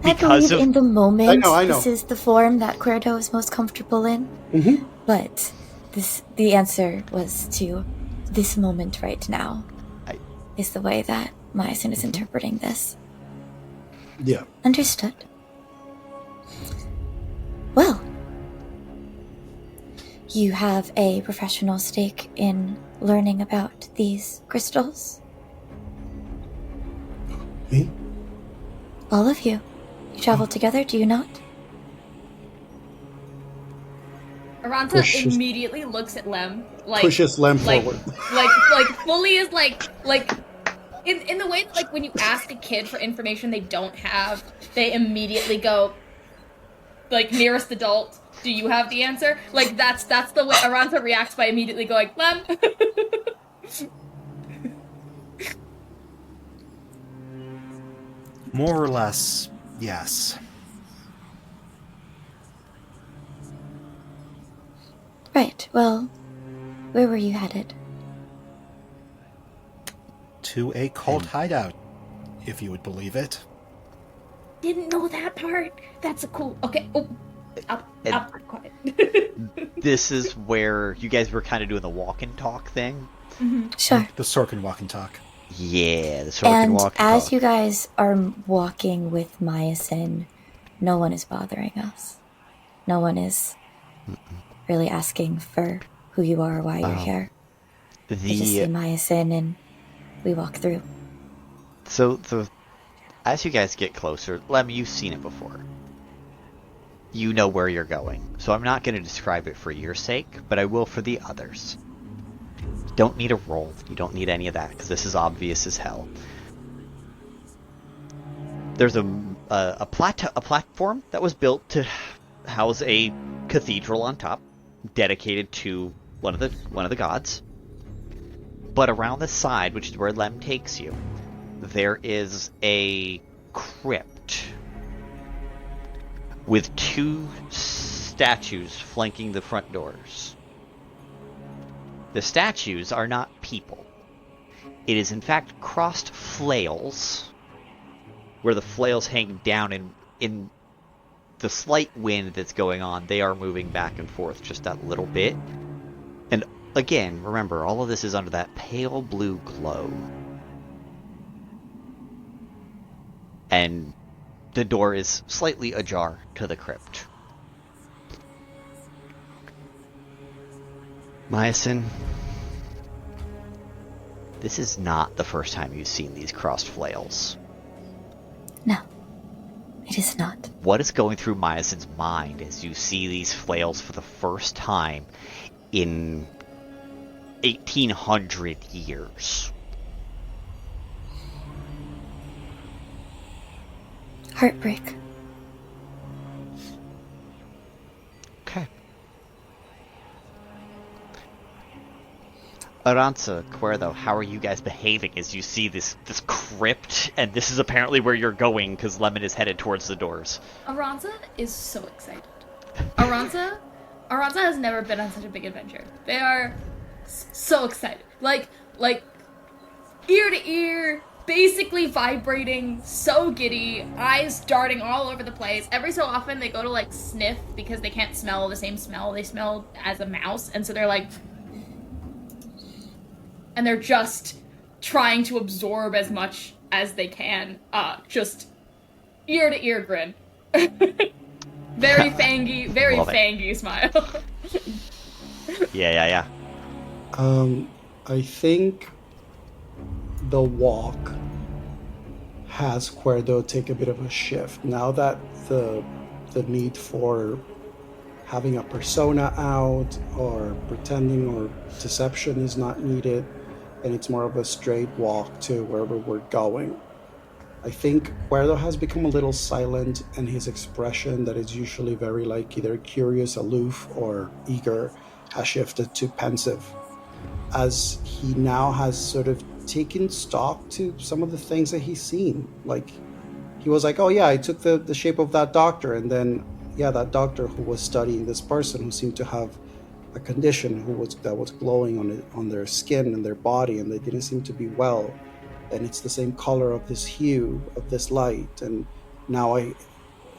believe in the moment, I know. this is the form that Kuerdo is most comfortable in. Mm-hmm. But the answer was to this moment right now. Is the way that Miasyn is interpreting this. Yeah. Understood. Well, you have a professional stake in learning about these crystals? Me? All of you. You travel together, do you not? Aransa immediately looks at Lem, like pushes Lem forward. like fully is like in the way that, like, when you ask a kid for information they don't have, they immediately go like, nearest adult, do you have the answer? Like, that's the way Aransa reacts, by immediately going, Lem. More or less, yes. Right, well, where were you headed? To a cult hideout, if you would believe it. Didn't know that part. That's a cool... Okay, I'll be quiet. This is where you guys were kind of doing the walk and talk thing. Mm-hmm. Sure. The Sorkin walk and talk. Yeah, the Sorkin walk and talk. And as you guys are walking with Miasyn, no one is bothering us. No one is really asking for who you are or why you're here. They just see Miasyn and we walk through. So, as you guys get closer, Lem, you've seen it before. You know where you're going. So I'm not going to describe it for your sake, but I will for the others. You don't need a roll. You don't need any of that, because this is obvious as hell. There's a platform that was built to house a cathedral on top, dedicated to one of the gods. But around the side, which is where Lem takes you, there is a crypt with two statues flanking the front doors. The statues are not people. It is in fact crossed flails, where the flails hang down in the slight wind that's going on, they are moving back and forth just that little bit. And again, remember, all of this is under that pale blue glow. And the door is slightly ajar to the crypt. Miasyn, this is not the first time you've seen these crossed flails. No, it is not. What is going through Miasyn's mind as you see these flails for the first time in 1800 years? Heartbreak. Okay. Aransa, Kuerdo, how are you guys behaving as you see this crypt, and this is apparently where you're going because Lemon is headed towards the doors? Aransa is so excited. Aransa has never been on such a big adventure. They are so excited. Like ear to ear, basically vibrating, so giddy, eyes darting all over the place. Every so often they go to like sniff because they can't smell the same smell they smell as a mouse, and so they're like, and they're just trying to absorb as much as they can. Just ear to ear grin. Very fangy smile. Yeah. I think the walk has Kuerdo take a bit of a shift. Now that the need for having a persona out or pretending or deception is not needed, and it's more of a straight walk to wherever we're going. I think Kuerdo has become a little silent, and his expression that is usually very like either curious, aloof, or eager has shifted to pensive, as he now has sort of taken stock to some of the things that he's seen. Like, he was like, oh yeah, I took the shape of that doctor, and then, yeah, that doctor who was studying this person who seemed to have a condition that was glowing on their skin and their body, and they didn't seem to be well. And it's the same color of this hue, of this light. And now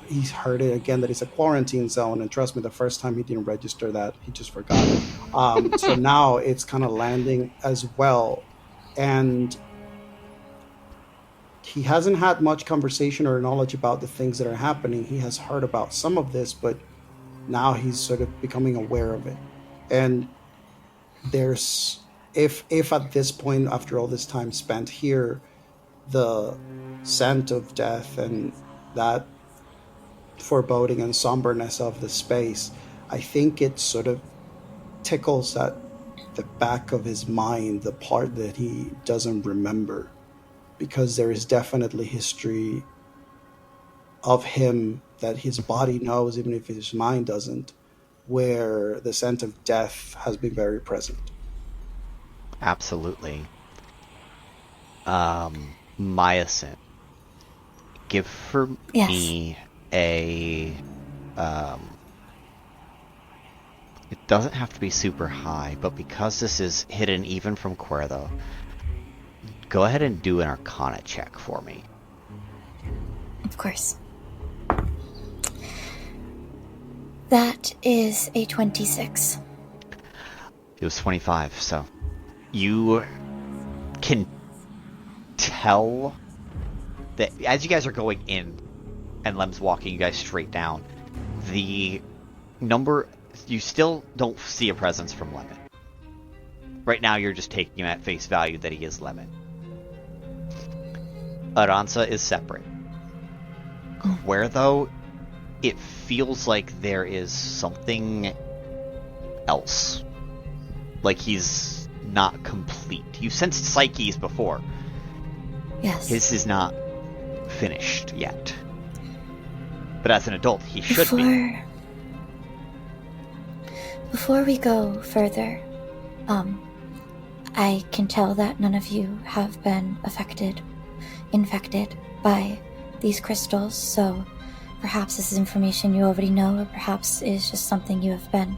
he's heard it again that it's a quarantine zone. And trust me, the first time he didn't register that, he just forgot it. So now it's kind of landing as well. And he hasn't had much conversation or knowledge about the things that are happening. He has heard about some of this, but now he's sort of becoming aware of it. And there's, if at this point, after all this time spent here, the scent of death and that foreboding and somberness of the space, I think it sort of tickles at the back of his mind, the part that he doesn't remember, because there is definitely history of him that his body knows, even if his mind doesn't, where the scent of death has been very present. Absolutely. Miasyn, give for me a it doesn't have to be super high, but because this is hidden even from Kuerdo, go ahead and do an Arcana check for me. Of course. That is a 26. It was 25, so you can tell that as you guys are going in and Lem's walking you guys straight down, the number, you still don't see a presence from Lemon. Right now you're just taking him at face value that he is Lemon. Aransa is separate. Where though, it feels like there is something else. Like he's not complete. You sensed Psyche's before. Yes. His is not finished yet. But as an adult, he should be. Before we go further, I can tell that none of you have been infected by these crystals, so perhaps this is information you already know, or perhaps it is just something you have been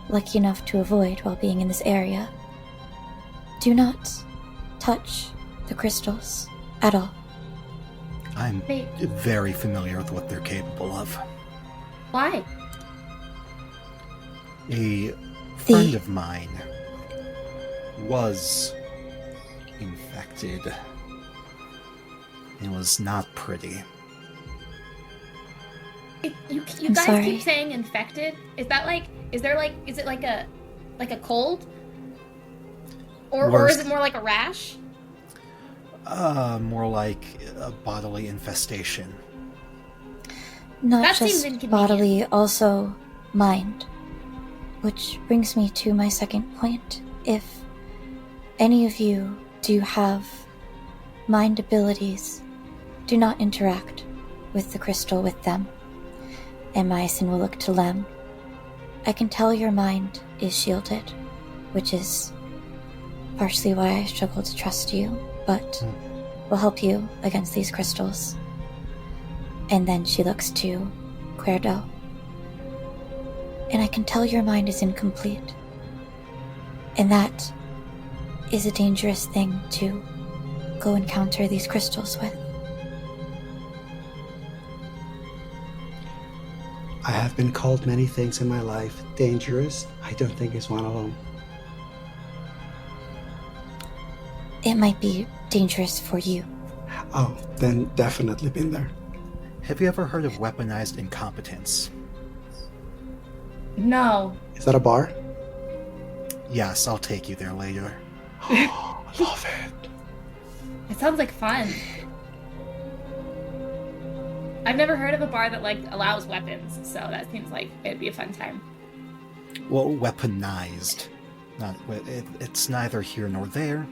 lucky enough to avoid while being in this area. Do not touch the crystals at all. I'm very familiar with what they're capable of. Why? A friend of mine was infected. It was not pretty. You guys sorry. keep saying infected. Is that like? Is there like? Is it like a like a cold? Or is it more like a rash? More like a bodily infestation. Not That seems just inconvenient. bodily, also mind. Which brings me to my second point. If any of you do have mind abilities, do not interact with the crystal with them. And Miasyn will look to Lem. I can tell your mind is shielded, which is partially why I struggle to trust you, but will help you against these crystals. And then she looks to Kuerdo. And I can tell your mind is incomplete. And that is a dangerous thing to go encounter these crystals with. I have been called many things in my life. Dangerous, I don't think is one of them. It might be dangerous for you. Oh, then definitely been there. Have you ever heard of weaponized incompetence? No. Is that a bar? Yes, I'll take you there later. Love it. It sounds like fun. I've never heard of a bar that, like, allows weapons, so that seems like it'd be a fun time. Well, weaponized. It's neither here nor there.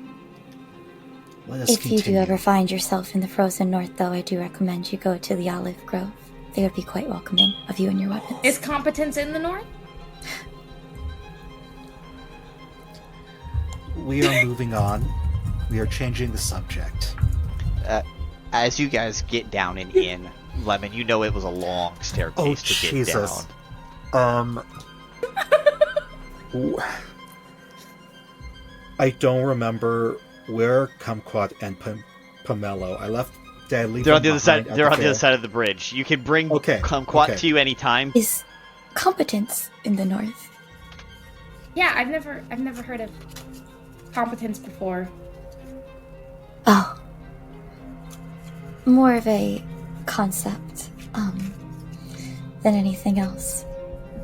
Let us If you do continue. ever find yourself in the frozen north, though, I do recommend you go to the Olive Grove. They would be quite welcoming of you and your weapons. Is competence in the north? We are moving on. We are changing the subject. As you guys get down and in, Lemon, you know it was a long staircase to get Jesus. down. I don't remember where Kumquat and Pomelo. Did I leave They're on them the other side. behind at They're on the fair? other side of the bridge. You can bring Okay, Kumquat okay. to you anytime. Is competence in the north? Yeah, I've never heard of competence before. Oh. More of a concept, than anything else.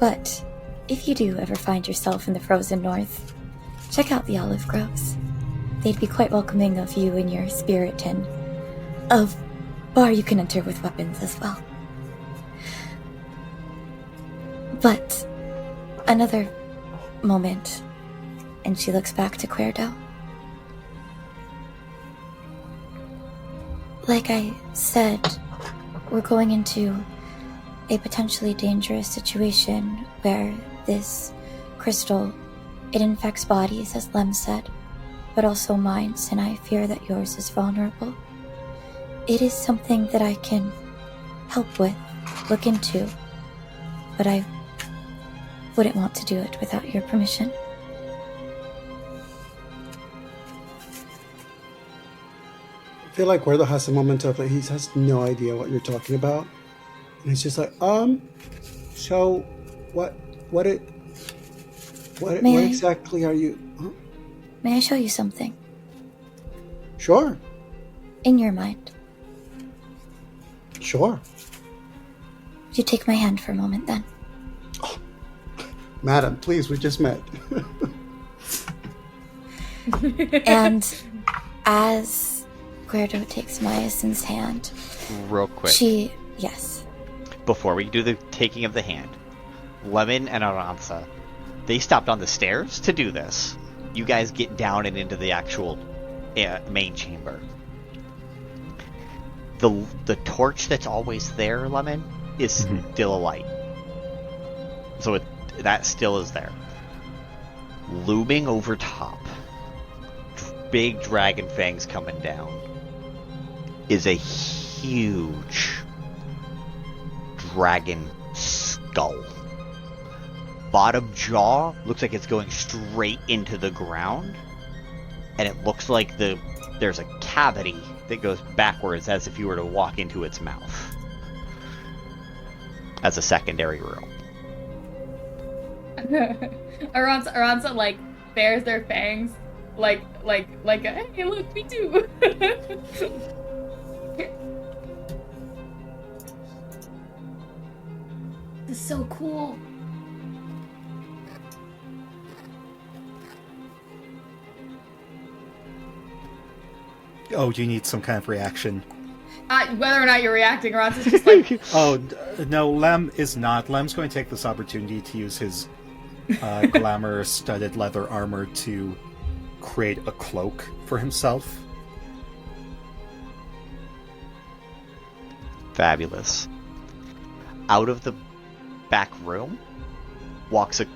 But if you do ever find yourself in the frozen north, check out the Olive Groves. They'd be quite welcoming of you and your spirit, and of bar you can enter with weapons as well. But another moment, and she looks back to Kuerdo. Like I said, we're going into a potentially dangerous situation where this crystal, it infects bodies, as Lem said, but also minds, and I fear that yours is vulnerable. It is something that I can help with, look into, but I wouldn't want to do it without your permission. I feel like Kuerdo has a moment of, like, he has no idea what you're talking about. And he's just like, so what May I? exactly are you? Huh? May I show you something? Sure. In your mind. Sure. Would you take my hand for a moment then? Madam, please, we just met. And as Kuerdo takes Miasyn's hand, Real quick, yes. before we do the taking of the hand, Lemon and Aransa, they stopped on the stairs to do this. You guys get down and into the actual main chamber. The torch that's always there, Lemon, is still alight. So that still is there. Looming over top, big dragon fangs coming down, is a huge dragon skull. Bottom jaw looks like it's going straight into the ground, and it looks like there's a cavity that goes backwards as if you were to walk into its mouth as a secondary room. Aransa like bares their fangs, like hey, look, me too. This is so cool. Oh, do you need some kind of reaction? Whether or not you're reacting, Ross is just like... No, Lem is not. Lem's going to take this opportunity to use his glamour-studded leather armor to create a cloak for himself. Fabulous. Out of the back room walks a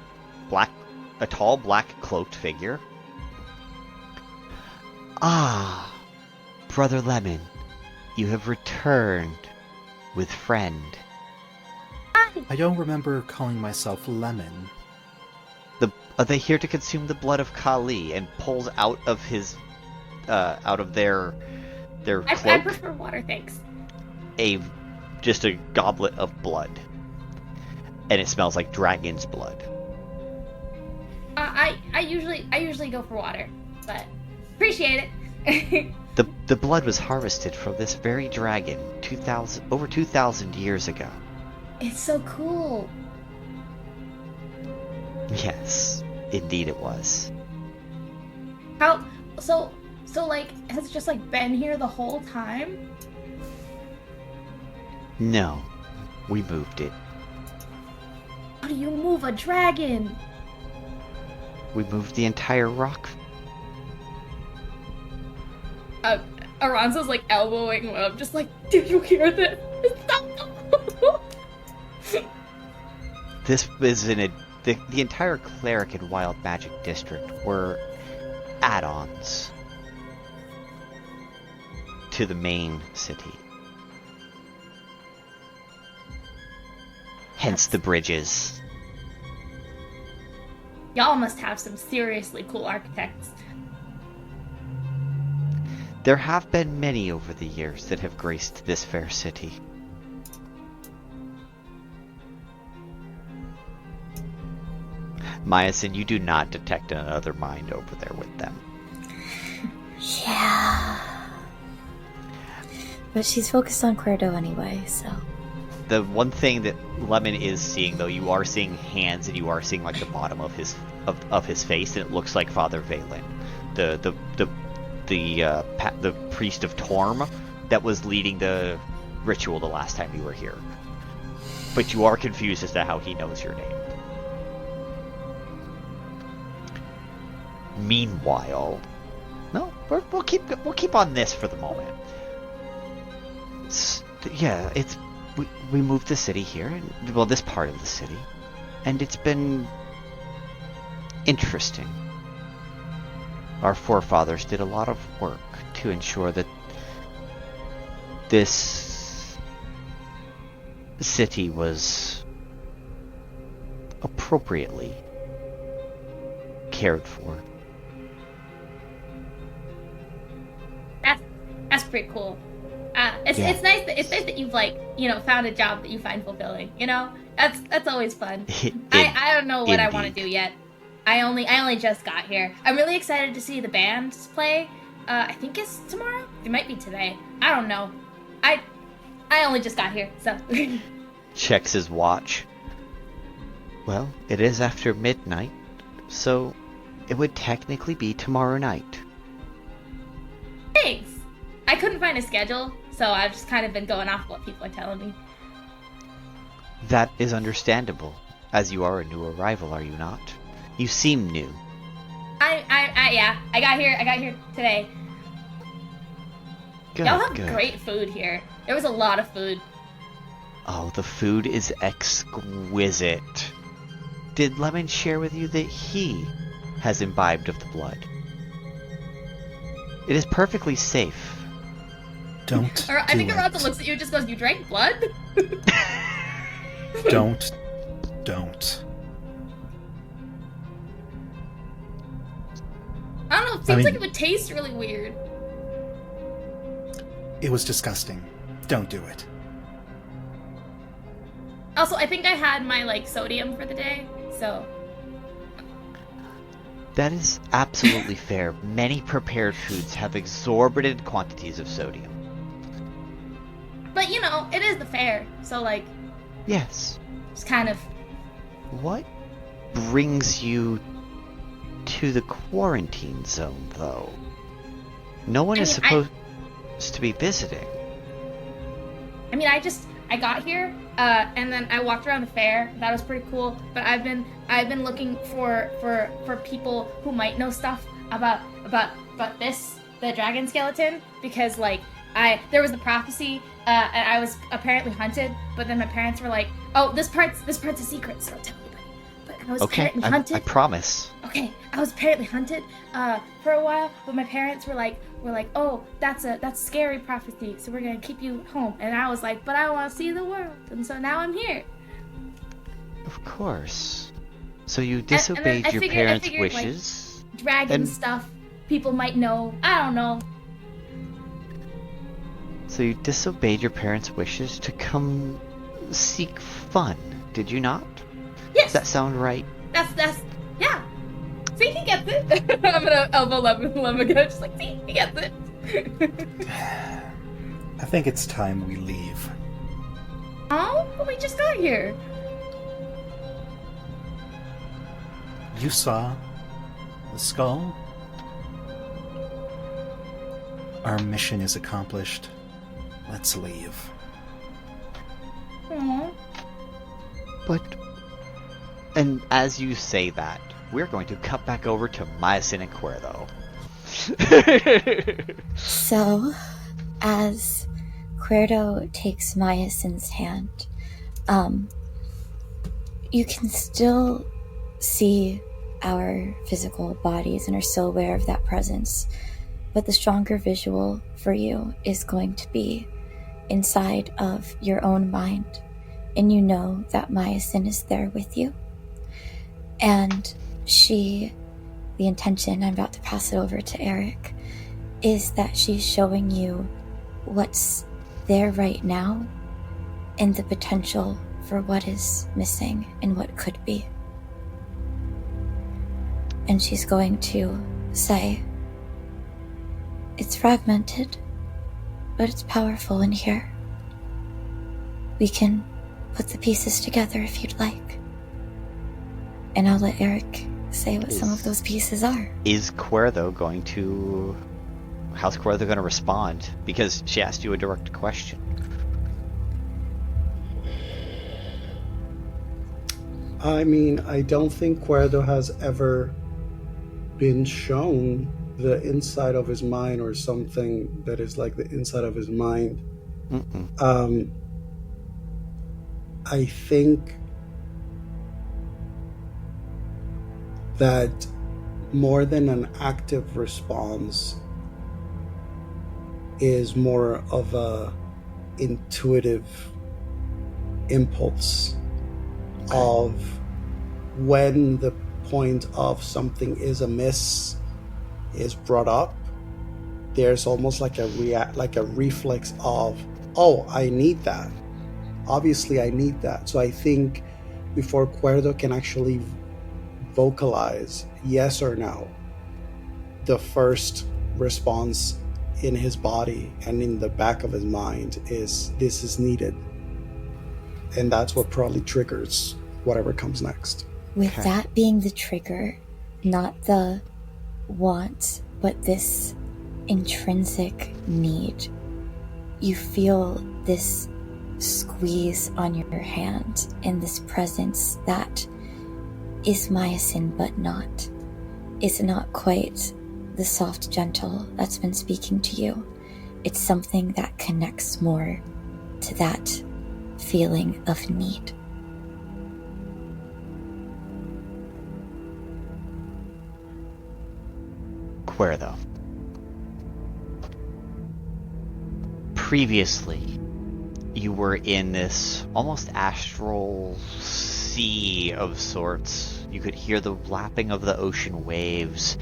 tall black cloaked figure. Ah, Brother Lemon, you have returned with friend. I don't remember calling myself Lemon. Are they here to consume the blood of Kali? And pulls out of his, out of their cloak. I prefer water, thanks. Just a goblet of blood, and it smells like dragon's blood. I usually go for water, but appreciate it. The blood was harvested from this very dragon over 2,000 years ago. It's so cool. Yes, indeed it was. How so like has it just like been here the whole time? No, we moved it. How do you move a dragon? We moved the entire rock. Aransa's like elbowing him up, just like, do you hear this? This was the entire cleric and wild magic district were add-ons to the main city. Hence the bridges. Y'all must have some seriously cool architects. There have been many over the years that have graced this fair city. Miasyn, you do not detect another mind over there with them. Yeah. But she's focused on Kuerdo anyway, so... The one thing that Lemon is seeing, though, you are seeing hands, and you are seeing like the bottom of his face, and it looks like Father Valen, the priest of Torm that was leading the ritual the last time you were here. But you are confused as to how he knows your name. Meanwhile, no, we'll keep on this for the moment. We moved the city here, this part of the city, and it's been interesting. Our forefathers did a lot of work to ensure that this city was appropriately cared for. That's pretty cool. It's nice that you've found a job that you find fulfilling. That's always fun. I don't know what I want to do yet. I only just got here. I'm really excited to see the bands play. I think it's tomorrow. It might be today. I don't know. I only just got here, so. Checks his watch. Well, it is after midnight, so it would technically be tomorrow night. Thanks. I couldn't find a schedule, so I've just kind of been going off what people are telling me. That is understandable, as you are a new arrival, are you not? You seem new. Yeah. I got here today. Good, Y'all have good. great food here. There was a lot of food. Oh, the food is exquisite. Did Lemon share with you that he has imbibed of the blood? It is perfectly safe. Don't. I think do Aransa it. looks at you and just goes, "You drank blood?" Don't. I don't know. It seems like it would taste really weird. It was disgusting. Don't do it. Also, I think I had my sodium for the day, so. That is absolutely fair. Many prepared foods have exorbitant quantities of sodium. But it is the fair, so Yes. it's kind of. What brings you to the quarantine zone, though? No one is supposed... is to be visiting? I mean, I got here, and then I walked around the fair. That was pretty cool. But I've been looking for people who might know stuff about this, the dragon skeleton, because like there was the prophecy, and I was apparently hunted. But then my parents were like, "Oh, this part's a secret, so don't tell anybody." But I was apparently hunted. I promise. Okay, I was apparently hunted for a while, but my parents were like, "Oh, that's scary prophecy, so we're gonna keep you home." And I was like, "But I want to see the world," and so now I'm here. Of course. So you disobeyed your parents' wishes. Like, dragon stuff people might know. I don't know. So you disobeyed your parents' wishes to come seek fun, did you not? Yes. Does that sound right? That's yeah. See, he gets it. I'm gonna elbow Lem again, just like, see, he gets it. I think it's time we leave. Oh, but we just got here. You saw the skull? Our mission is accomplished. Let's leave. Aww. And as you say that, we're going to cut back over to Miasyn and Kuerdo. So, as Kuerdo takes Miasyn's hand, you can still see our physical bodies and are still aware of that presence. But the stronger visual for you is going to be inside of your own mind. And you know that Miasyn is there with you. And the intention, I'm about to pass it over to Eric, is that she's showing you what's there right now and the potential for what is missing and what could be. And she's going to say, "It's fragmented, but it's powerful in here. We can put the pieces together if you'd like." And I'll let Eric say what some of those pieces are. How's Kuerdo going to respond? Because she asked you a direct question. I mean, I don't think Kuerdo has ever been shown the inside of his mind or something that is like the inside of his mind. I think that more than an active response is more of a intuitive impulse of when the point of something is amiss is brought up. There's almost like a reflex of, oh, I need that. Obviously, I need that. So I think before Kuerdo can actually vocalize yes or no, the first response in his body and in the back of his mind is, this is needed. And that's what probably triggers whatever comes next. With that being the trigger, not the want, but this intrinsic need, you feel this squeeze on your hand and this presence that is Miasyn but not. Is not quite the soft gentle that's been speaking to you. It's something that connects more to that feeling of need. Kuerdo. Previously, you were in this almost astral sea of sorts. You could hear the lapping of the ocean waves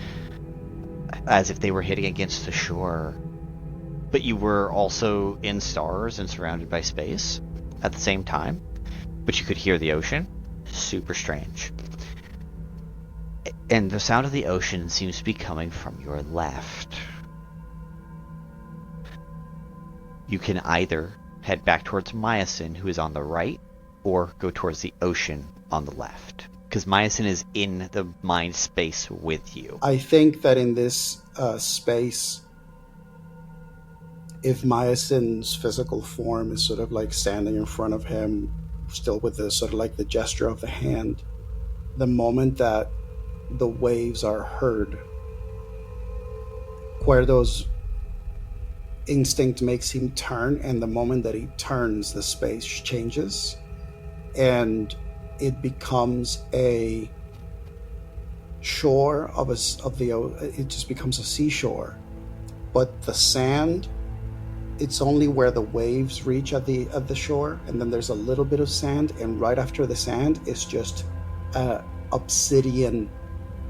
as if they were hitting against the shore. But you were also in stars and surrounded by space at the same time. But you could hear the ocean. Super strange. And the sound of the ocean seems to be coming from your left. You can either head back towards Miasyn, who is on the right, or go towards the ocean on the left. Because Miasyn is in the mind space with you. I think that in this space, if Miasyn's physical form is sort of like standing in front of him, still with the sort of like the gesture of the hand, the moment that the waves are heard, Kuerdo's instinct makes him turn, and the moment that he turns, the space changes, and it becomes a shore it just becomes a seashore, but the sand, it's only where the waves reach at the shore, and then there's a little bit of sand, and right after the sand is just a obsidian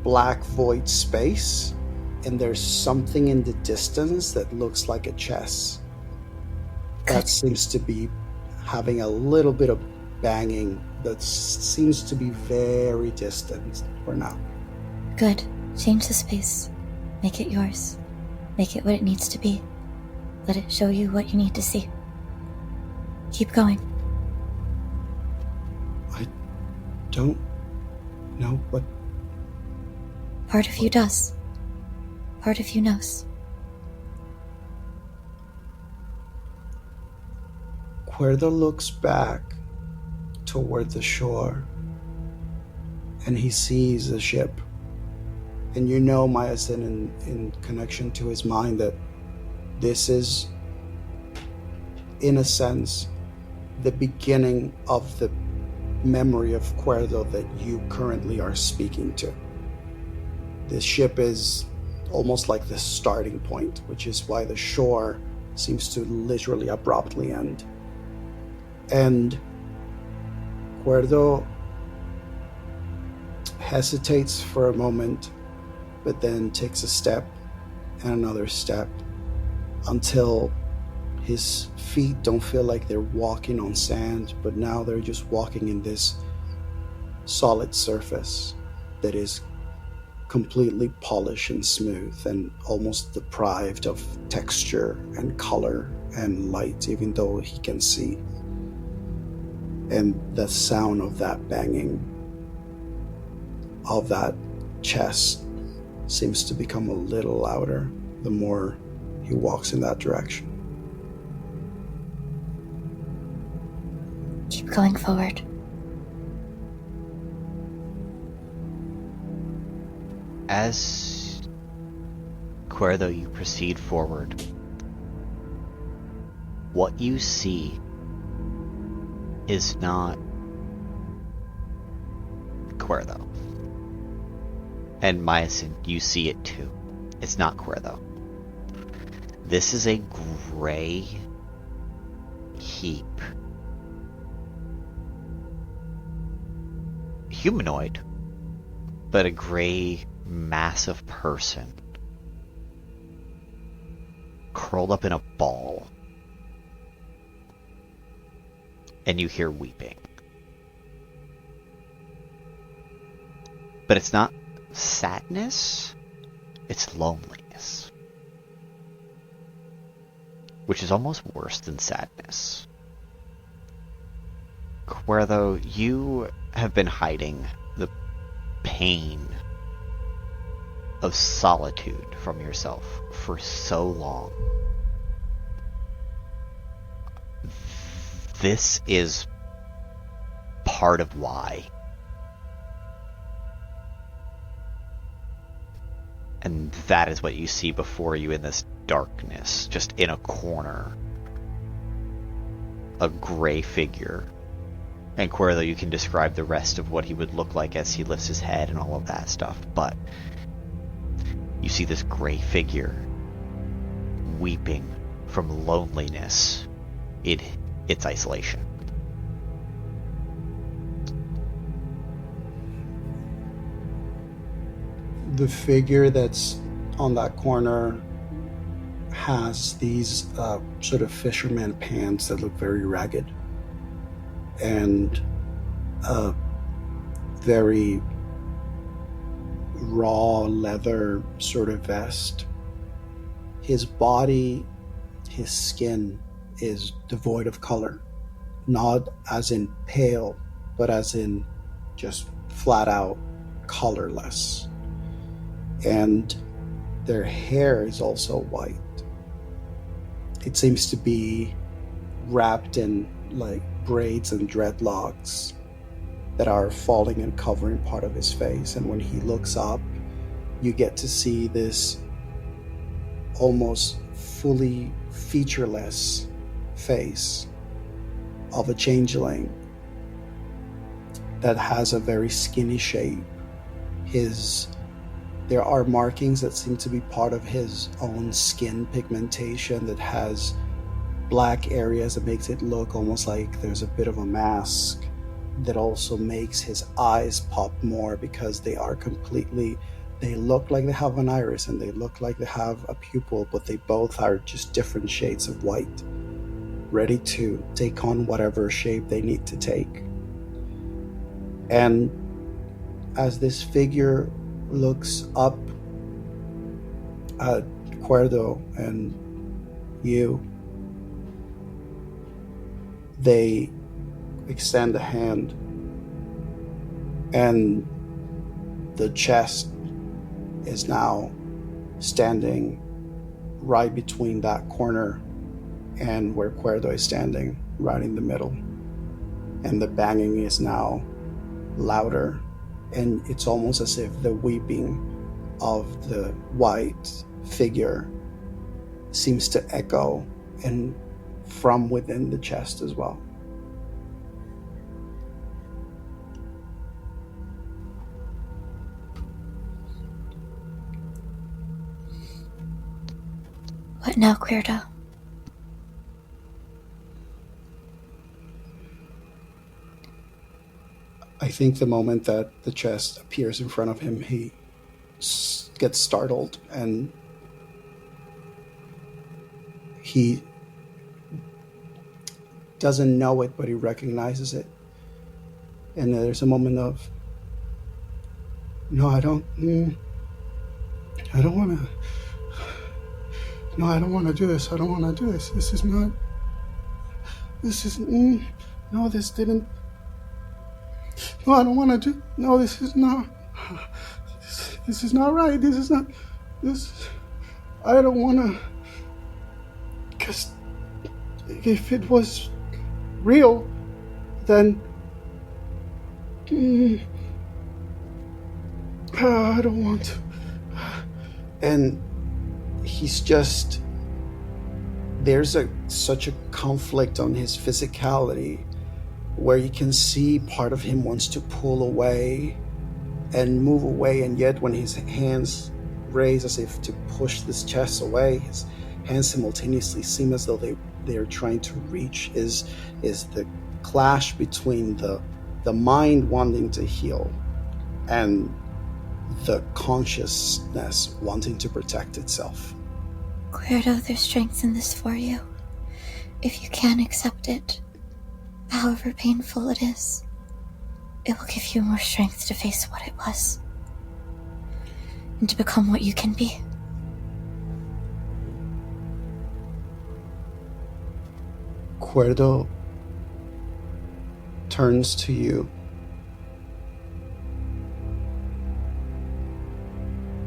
black void space, and there's something in the distance that looks like a chess that seems to be having a little bit of banging that seems to be very distant for now. Good. Change the space. Make it yours. Make it what it needs to be. Let it show you what you need to see. Keep going. I don't know what... Part of you does. Part of you knows. Kuerdo looks back toward the shore, and he sees a ship. And you know, Miasyn, in connection to his mind, that this is, in a sense, the beginning of the memory of Kuerdo that you currently are speaking to. This ship is almost like the starting point, which is why the shore seems to literally abruptly end. And Kuerdo hesitates for a moment, but then takes a step and another step until his feet don't feel like they're walking on sand, but now they're just walking in this solid surface that is completely polished and smooth and almost deprived of texture and color and light, even though he can see. And the sound of that banging of that chest seems to become a little louder the more he walks in that direction. Keep going forward. As Kuerdo, you proceed forward, what you see is not Kuerdo. And Miasyn, you see it too. It's not Kuerdo. This is a gray heap. Humanoid, but a gray, massive person curled up in a ball. And you hear weeping. But it's not sadness, it's loneliness. Which is almost worse than sadness. Kuerdo, you have been hiding the pain of solitude from yourself for so long. This is part of why. And that is what you see before you in this darkness, just in a corner. A gray figure. And Kuerdo, you can describe the rest of what he would look like as he lifts his head and all of that stuff, but you see this gray figure weeping from loneliness in its isolation. The figure that's on that corner has these sort of fisherman pants that look very ragged and a very raw leather sort of vest. His body, his skin is devoid of color, not as in pale, but as in just flat out colorless. And their hair is also white. it seems to be wrapped in like braids and dreadlocks that are falling and covering part of his face. And when he looks up, you get to see this almost fully featureless face of a changeling that has a very skinny shape. There are markings that seem to be part of his own skin pigmentation that has black areas that makes it look almost like there's a bit of a mask, that also makes his eyes pop more because they look like they have an iris and they look like they have a pupil, but they both are just different shades of white, ready to take on whatever shape they need to take. And as this figure looks up at Kuerdo and you, they extend a hand, and the chest is now standing right between that corner and where Kuerdo is standing, right in the middle. And the banging is now louder, and it's almost as if the weeping of the white figure seems to echo and from within the chest as well. What now, Kuerdo? I think the moment that the chest appears in front of him, he gets startled, and he doesn't know it, but he recognizes it. And there's a moment of, no, I don't want to do this. I don't want to do this. This is not right. I don't want to, because if it was real, then I don't want to. And he's just, there's such a conflict on his physicality where you can see part of him wants to pull away and move away, and yet when his hands raise as if to push this chest away, his hands simultaneously seem as though they're trying to reach. Is the clash between the mind wanting to heal and the consciousness wanting to protect itself. Kuerdo, there's strength in this for you. If you can accept it, however painful it is, it will give you more strength to face what it was and to become what you can be. Kuerdo turns to you.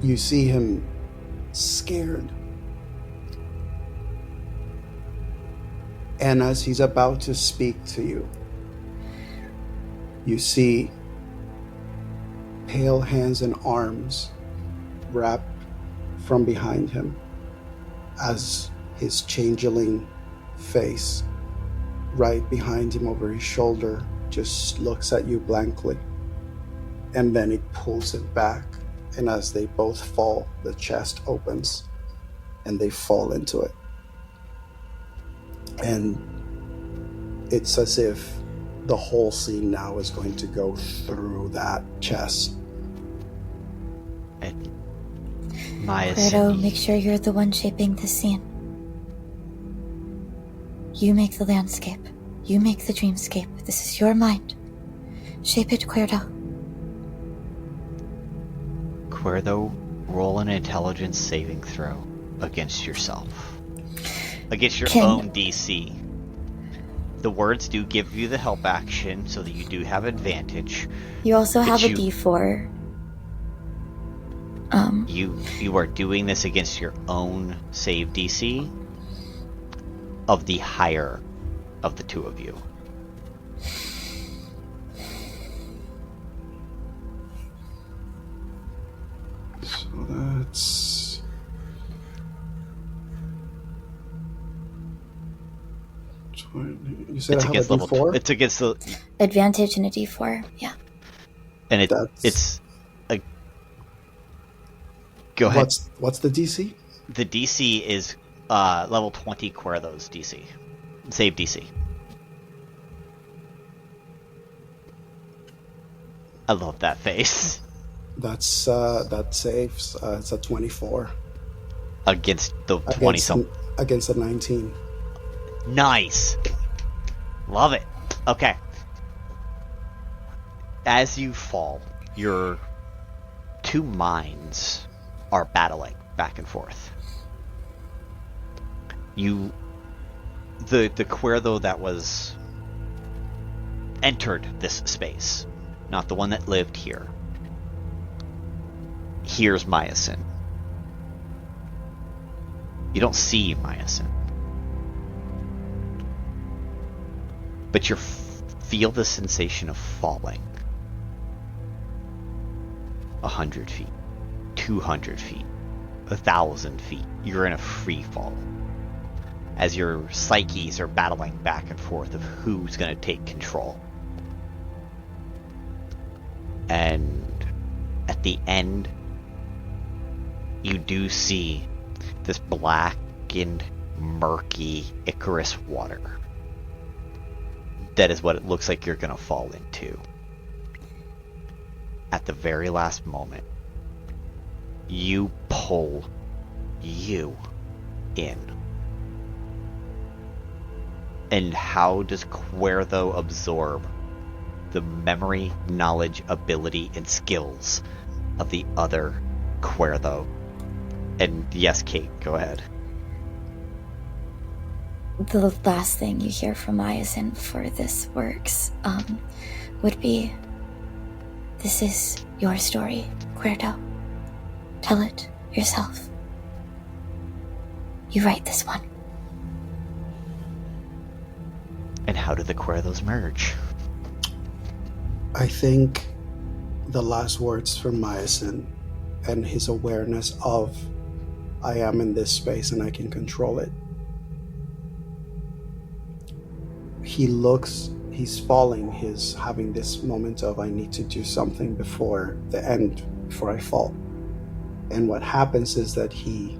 You see him scared. And as he's about to speak to you, you see pale hands and arms wrap from behind him as his changeling face right behind him over his shoulder just looks at you blankly, and then it pulls it back, and as they both fall, the chest opens and they fall into it. And it's as if the whole scene now is going to go through that chest. Kuerdo, make sure you're the one shaping the scene. You make the landscape. You make the dreamscape. This is your mind. Shape it, Kuerdo. Kuerdo, roll an intelligence saving throw against yourself. Against your own DC. The words do give you the help action, so that you do have advantage. You also have a D4. You are doing this against your own save DC. of the higher of the two of you. So that's... You said It's I have against a level. D4? It's against the. Advantage in a D4. Yeah. And it's a. Go ahead. What's the DC? The DC is level 20 Kuerdo's DC. Save DC. I love that face. That saves. It's a 24 Against the 20 something. Against a 19. Nice. Love it. Okay. As you fall, your two minds are battling back and forth. The Kuerdo that was entered this space, not the one that lived here. Here's Miasyn. You don't see Miasyn. But you feel the sensation of falling. 100 feet, 200 feet, 1,000 feet. You're in a free fall. As your psyches are battling back and forth of who's going to take control. And at the end, you do see this blackened, murky Icarus water. That is what it looks like you're going to fall into. At the very last moment, you pull you in. And how does Kuerdo absorb the memory, knowledge, ability, and skills of the other Kuerdo? And yes, Kate, go ahead. The last thing you hear from Miasyn before this works would be, "This is your story, Kuerdo. Tell it yourself. You write this one." And how do the Kuerdos merge? I think the last words from Miasyn and his awareness of, I am in this space and I can control it. He's falling, he's having this moment of, I need to do something before the end, before I fall. And what happens is that he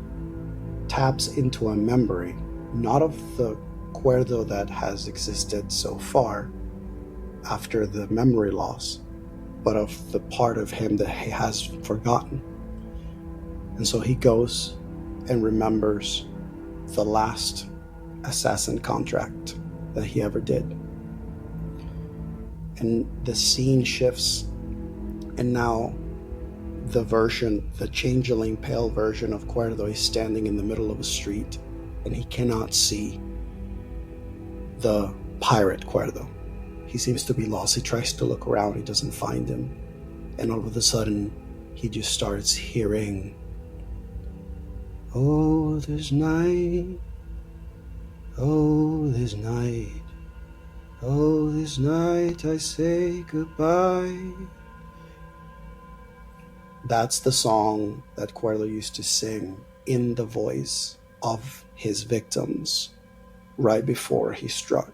taps into a memory, not of the Kuerdo that has existed so far after the memory loss, but of the part of him that he has forgotten. And so he goes and remembers the last assassin contract that he ever did. And the scene shifts, and now the changeling pale version of Kuerdo is standing in the middle of a street, and he cannot see the pirate Kuerdo. He seems to be lost. He tries to look around, he doesn't find him. And all of a sudden, he just starts hearing, "Oh, this night, oh, this night, oh, this night I say goodbye." That's the song that Kuerdo used to sing in the voice of his victims right before he struck.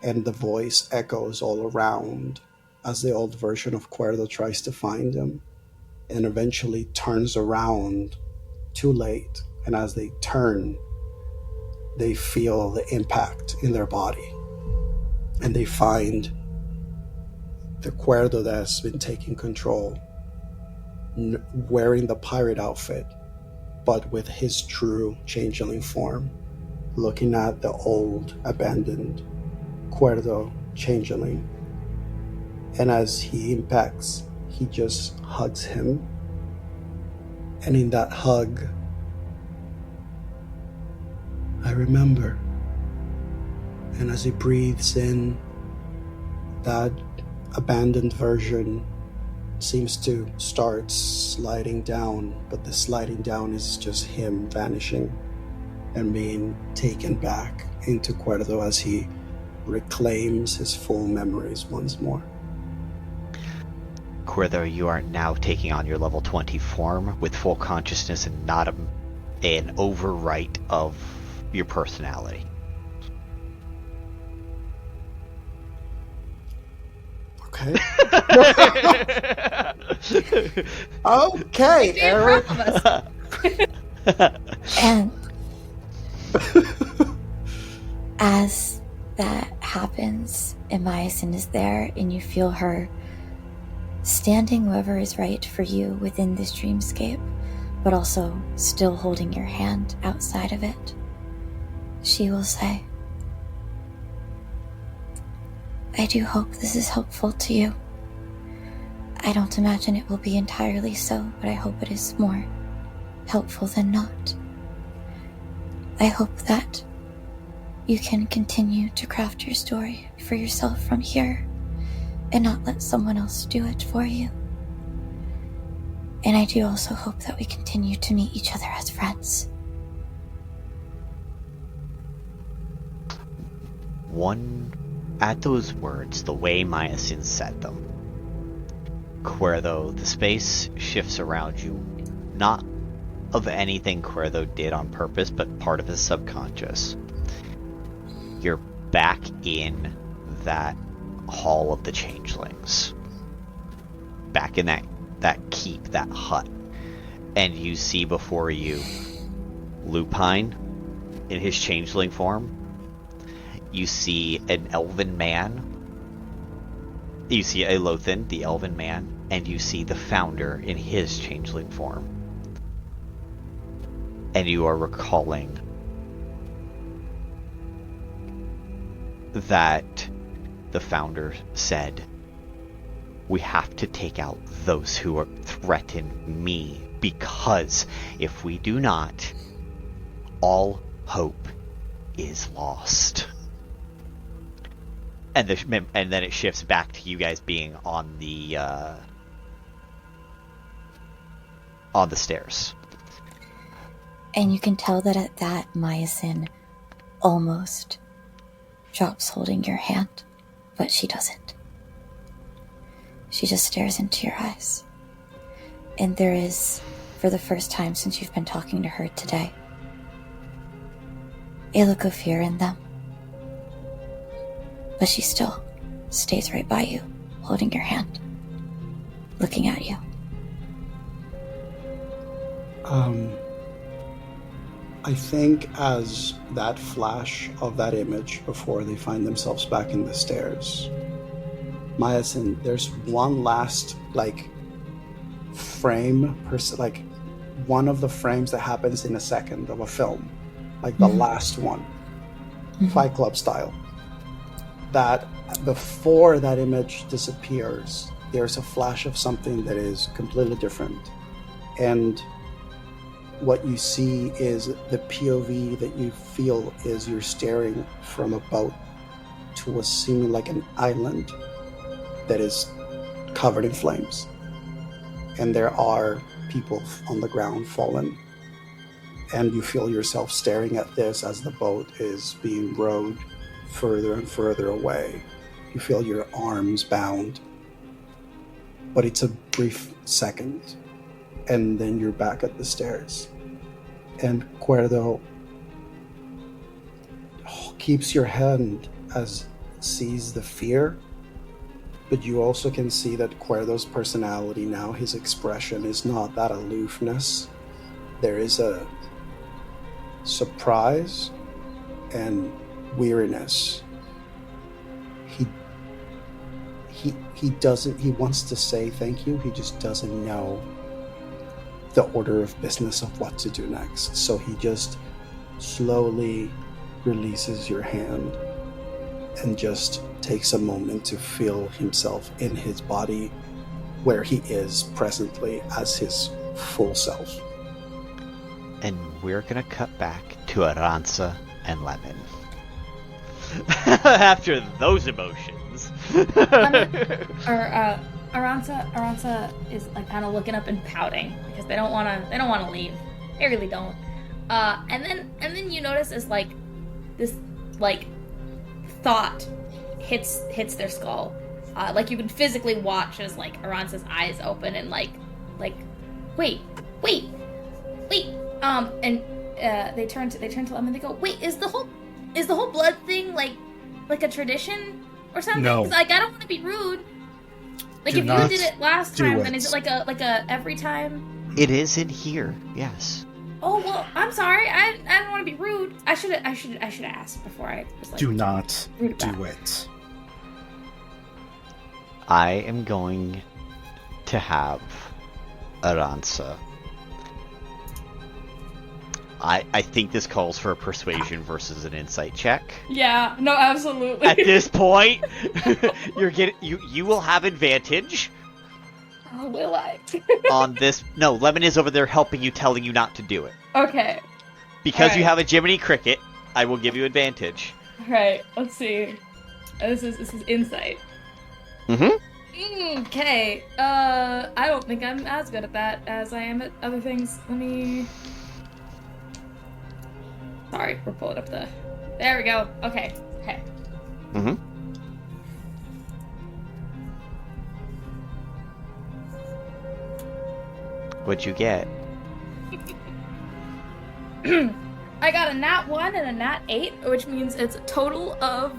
And the voice echoes all around as the old version of Kuerdo tries to find him, and eventually turns around too late. And as they turn, they feel the impact in their body. And they find the Kuerdo that has been taking control, wearing the pirate outfit, but with his true changeling form, looking at the old, abandoned Kuerdo changeling. And as he impacts, he just hugs him. And in that hug, "I remember." And as he breathes in, that abandoned version seems to start sliding down, but the sliding down is just him vanishing. and being taken back into Kuerdo as he reclaims his full memories once more. Kuerdo, you are now taking on your level 20 form with full consciousness and not an overwrite of your personality. Okay. Okay, Eric. And as that happens, and Miasyn is there, and you feel her standing wherever is right for you within this dreamscape, but also still holding your hand outside of it, she will say, I do hope this is helpful to you. I don't imagine it will be entirely so, but I hope it is more helpful than not. I hope that you can continue to craft your story for yourself from here and not let someone else do it for you. And I do also hope that we continue to meet each other as friends. At those words, the way Miasyn said them, Kuerdo, the space shifts around you, not of anything Kuerdo did on purpose, but part of his subconscious. You're back in that Hall of the Changelings. Back in that keep, that hut. And you see before you Lupine in his changeling form. You see an elven man. You see Elothin, the elven man, and you see the founder in his changeling form. And you are recalling that the founder said, we have to take out those who threaten me, because if we do not, all hope is lost. And then it shifts back to you guys being on the stairs. And you can tell that at that, Miasyn almost drops holding your hand, but she doesn't. She just stares into your eyes. And there is, for the first time since you've been talking to her today, a look of fear in them. But she still stays right by you, holding your hand, looking at you. I think as that flash of that image before they find themselves back in the stairs, Miasyn, there's one last, frame, one of the frames that happens in a second of a film, the last one, Fight Club style. That before that image disappears, there's a flash of something that is completely different. And what you see is the POV that you feel is you're staring from a boat to what seeming like an island that is covered in flames. And there are people on the ground fallen. And you feel yourself staring at this as the boat is being rowed further and further away. You feel your arms bound. But it's a brief second. And then you're back at the stairs. And Kuerdo keeps your hand as sees the fear. But you also can see that Kuerdo's personality now, his expression is not that aloofness. There is a surprise and weariness. He wants to say thank you, he just doesn't know the order of business of what to do next. So he just slowly releases your hand and just takes a moment to feel himself in his body where he is presently as his full self. And we're gonna cut back to Aransa and Lemon. After those emotions. Aransa is kind of looking up and pouting because they don't want to leave. They really don't. And then you notice as like this like thought hits their skull. Like you can physically watch as like Aransa's eyes open and like wait. And they turn to them and they go, wait, is the whole blood thing like a tradition or something? No. 'Cause, like I don't want to be rude. Like Do if not you did it last do time, it. then is it like a every time? It is in here, yes. Oh well, I'm sorry. I don't want to be rude. I should have asked before I was like. Do not rude about do it. I am going to have Aransa. I think this calls for a persuasion versus an insight check. Yeah, no, absolutely. At this point, you will have advantage Oh, will I? on this. No, Lemon is over there helping you, telling you not to do it. Okay. Because you Alright. have a Jiminy Cricket, I will give you advantage. Alright, let's see. This is insight. Mm-hmm. Okay. I don't think I'm as good at that as I am at other things. Let me. Sorry, we're pulling up the. There we go. Okay. Mm-hmm. What'd you get? I got a nat 1 and a nat 8, which means it's a total of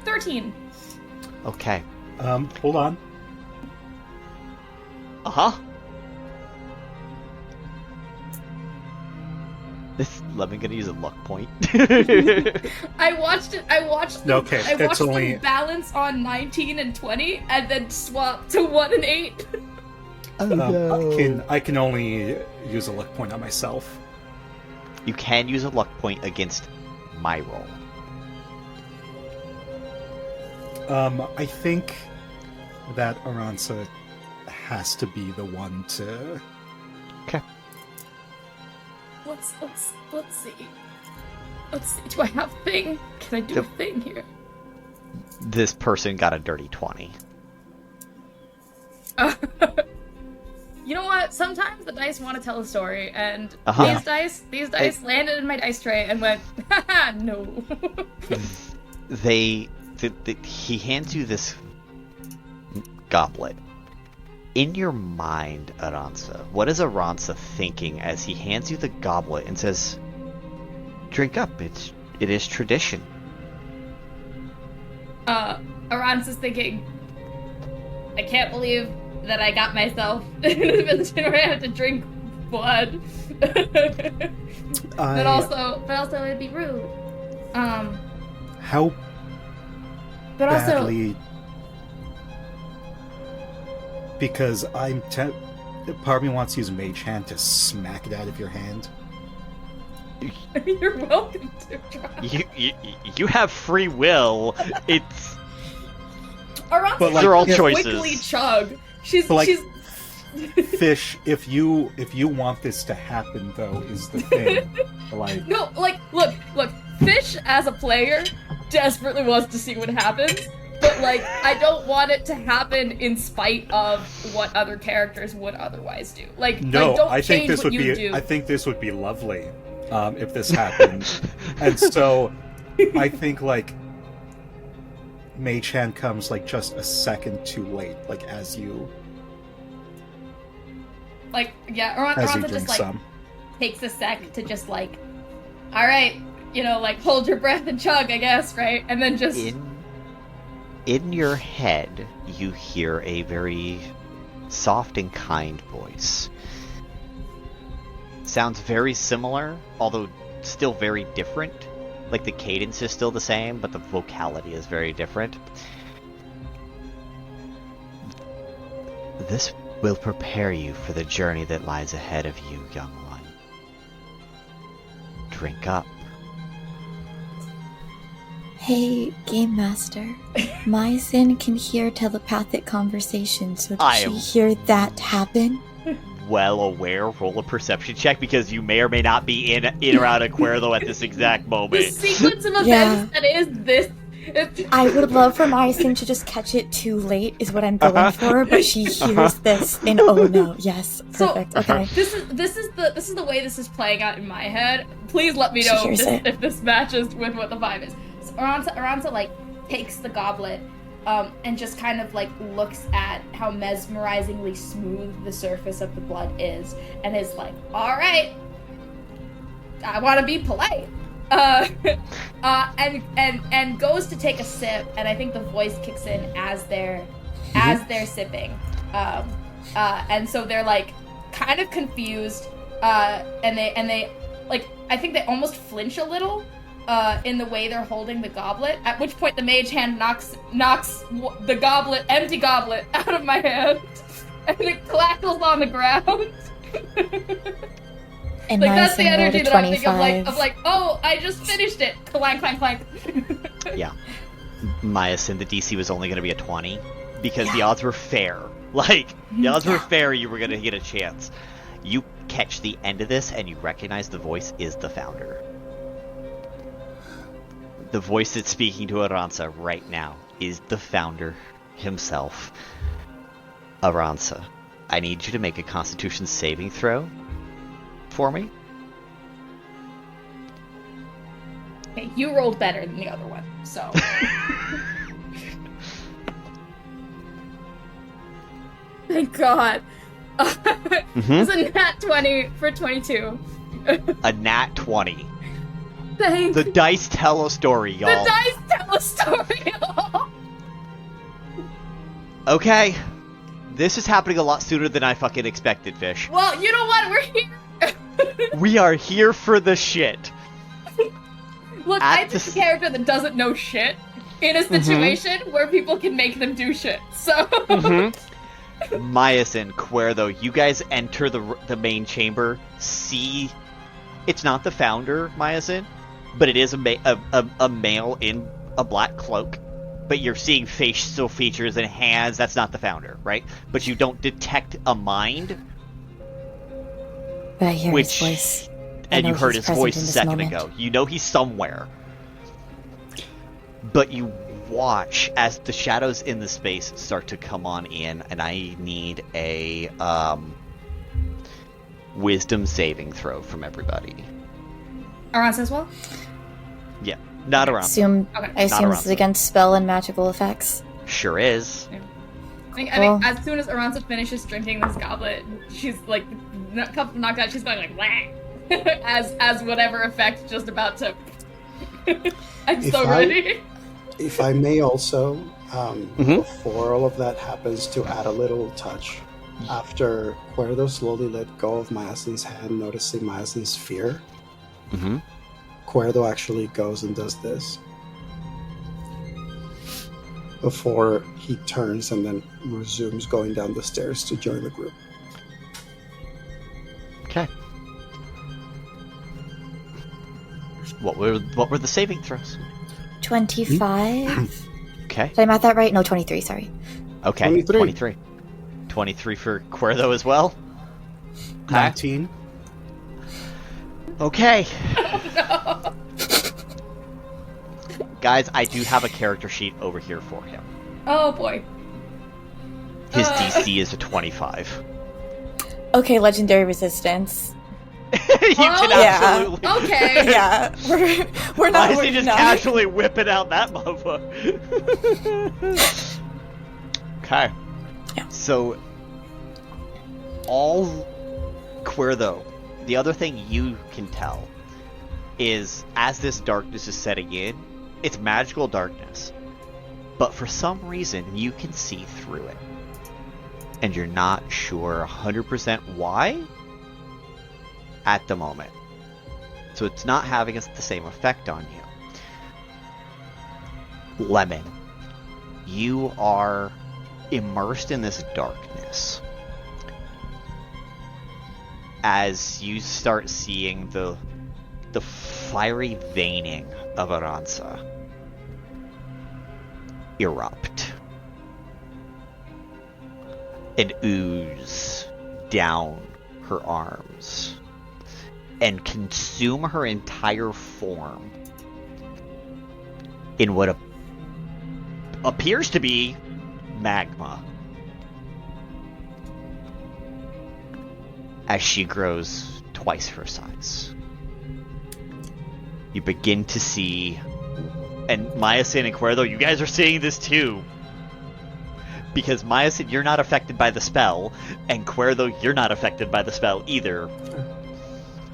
13. Okay. Hold on. Uh-huh. This Lemon gonna use a luck point. I watched the, Okay, I it's watched only- them balance on 19 and 20 and then swap to 1 and 8. I can only use a luck point on myself. You can use a luck point against my roll. I think that Aransa has to be the one to. Okay. Let's see. Let's see. Do I have a thing? Can I do a thing here? This person got a dirty 20. You know what? Sometimes the dice want to tell a story, and Uh-huh. these dice landed in my dice tray and went, haha, no. He hands you this goblet. In your mind, Aransa, what is Aransa thinking as he hands you the goblet and says, "Drink up. It is tradition." Aransa's thinking, I can't believe that I got myself in a position where I have to drink blood. But also it'd be rude. How But also, badly? Because part of me wants to use Mage Hand to smack it out of your hand. you're welcome to try. You have free will. It's Aransa But, like, they're all if- choices. quickly chug. She's But, like, she's Fish, if you want this to happen, though, is the thing. Like, no, like look. Fish as a player desperately wants to see what happens, but like I don't want it to happen in spite of what other characters would otherwise do. Like, no, don't I think change this what would you be. do. I think this would be lovely if this happened. And so, I think like Mage Hand comes like just a second too late. Like as you Like, yeah, Aransa drink just like some. takes a sec to just like, all right, like hold your breath and chug, I guess, right? And then just in your head, you hear a very soft and kind voice. Sounds very similar, although still very different. Like the cadence is still the same, but the vocality is very different. This will prepare you for the journey that lies ahead of you, young one. Drink up. Hey, Game Master. Miasyn can hear telepathic conversations, so did I she am- hear that happen? Well aware, roll a perception check because you may or may not be in or out of Kuerdo at this exact the moment. sequence of events Yeah. that is this I would love for Miasyn to just catch it too late is what I'm going for, but she hears this and oh no, yes, perfect. Okay. This is the way this is playing out in my head. Please let me know if this matches with what the vibe is. So Aransa like takes the goblet and just kind of like looks at how mesmerizingly smooth the surface of the blood is and is like, all right, I want to be polite. And goes to take a sip, and I think the voice kicks in as they're sipping, and so they're like kind of confused, and they like I think they almost flinch a little, in the way they're holding the goblet. At which point the mage hand knocks the empty goblet out of my hand, and it clackles on the ground. And like that's the energy that I'm thinking of like, oh, I just finished it. Clank, clank, clank. Yeah. Miasyn, the DC was only going to be a 20 because the odds were fair. Like, the odds were fair you were going to get a chance. You catch the end of this and you recognize the voice is the founder. The voice that's speaking to Aransa right now is the founder himself. Aransa, I need you to make a Constitution saving throw for me. Okay, you rolled better than the other one, so. Thank God. It's a nat 20 for 22. A nat 20. Thank The dice tell a story, y'all. The dice tell a story, y'all. Okay. This is happening a lot sooner than I fucking expected, Fish. Well, you know what? We're here. We are here for the shit. Look, I'm just a character that doesn't know shit in a situation where people can make them do shit. So, Miasyn, Kuerdo, you guys enter the main chamber. See, it's not the founder, Miasyn, but it is a male in a black cloak. But you're seeing facial features and hands. That's not the founder, right? But you don't detect a mind. But I hear his voice. And you heard his voice a second ago. You know he's somewhere. But you watch as the shadows in the space start to come on in, and I need a wisdom saving throw from everybody. Aransa as well? Yeah, not Aransa. I assume this is against spell and magical effects. Sure is. Yeah. I think as soon as Aransa finishes drinking this goblet, she's like knocked out. She's going like whack as whatever effect just about to. I'm so ready. If I may also, before all of that happens, to add a little touch. After Kuerdo slowly let go of Miasyn's hand, noticing Miasyn's fear, Kuerdo actually goes and does this. Before he turns and then resumes going down the stairs to join the group. Okay. What were the saving throws? 25. Okay. Did I math that right? No, 23, sorry. Okay, 23. 23 for Kuerdo as well? 19. Okay. Oh, no. Guys, I do have a character sheet over here for him. Oh boy. His DC is a 25. Okay, legendary resistance. You can absolutely. Okay. Yeah, we're not. Why is he just casually whipping out that motherfucker? Okay. Yeah. So, all Kuerdo, the other thing you can tell is as this darkness is setting in, it's magical darkness. But for some reason, you can see through it. And you're not sure 100% why at the moment. So it's not having the same effect on you. Lemon, you are immersed in this darkness as you start seeing the fiery veining of Aransa erupt and ooze down her arms and consume her entire form in what appears to be magma. As she grows twice her size, you begin to see, and Miasyn and Kuerdo, you guys are seeing this too. Because Miasyn, you're not affected by the spell, and Kuerdo, you're not affected by the spell either.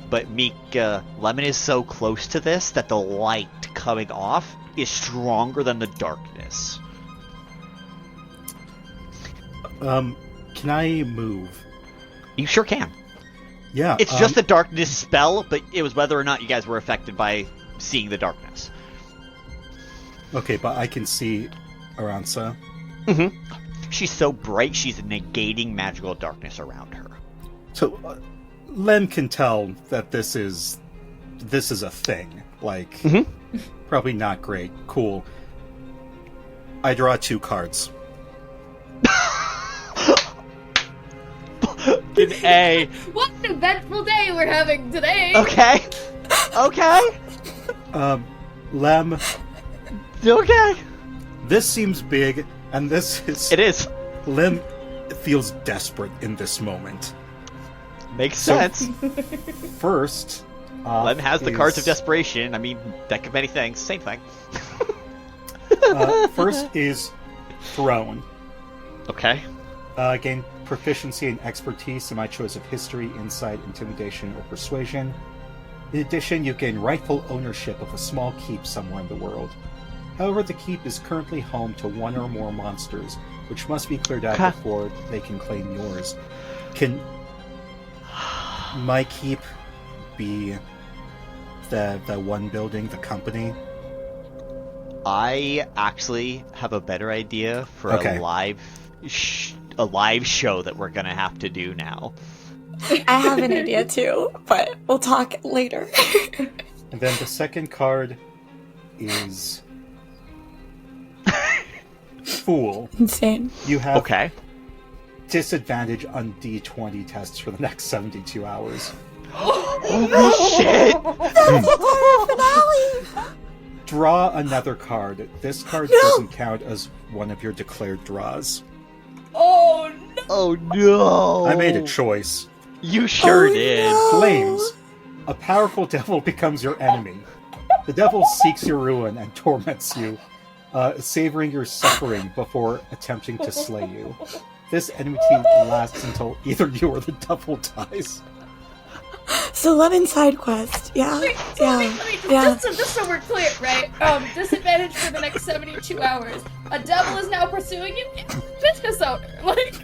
But Mika, Lemon is so close to this that the light coming off is stronger than the darkness. Can I move? You sure can. Yeah. It's just a darkness spell, but it was whether or not you guys were affected by seeing the darkness. Okay, but I can see Aransa. Mm-hmm. She's so bright, she's negating magical darkness around her. So, Lem can tell that this is a thing. Like, probably not great. Cool. I draw 2 cards. An A. What an eventful day we're having today! Okay. Okay. Lem, Okay. this seems big, and this is... It is. Lem feels desperate in this moment. Makes sense. First... Lem has the cards of desperation. I mean, deck of many things. Same thing. First is Throne. Okay. Gain proficiency and expertise in my choice of history, insight, intimidation, or persuasion. In addition, you gain rightful ownership of a small keep somewhere in the world. However, the keep is currently home to 1 or more monsters, which must be cleared out before they can claim yours. Can my keep be the one building, the company? I actually have a better idea for a live show that we're gonna have to do now. I have an idea too, but we'll talk later. And then the second card is Fool. Insane. You have disadvantage on D20 tests for the next 72 hours. Holy shit! Draw another card. This card doesn't count as one of your declared draws. Oh no! Oh no! I made a choice. You sure did. Flames. A powerful devil becomes your enemy. The devil seeks your ruin and torments you, savoring your suffering before attempting to slay you. This enmity lasts until either you or the devil dies. So Lemon side quest, yeah, Just so we're clear, right? Disadvantage for the next 72 hours. A devil is now pursuing you. Business owner, like.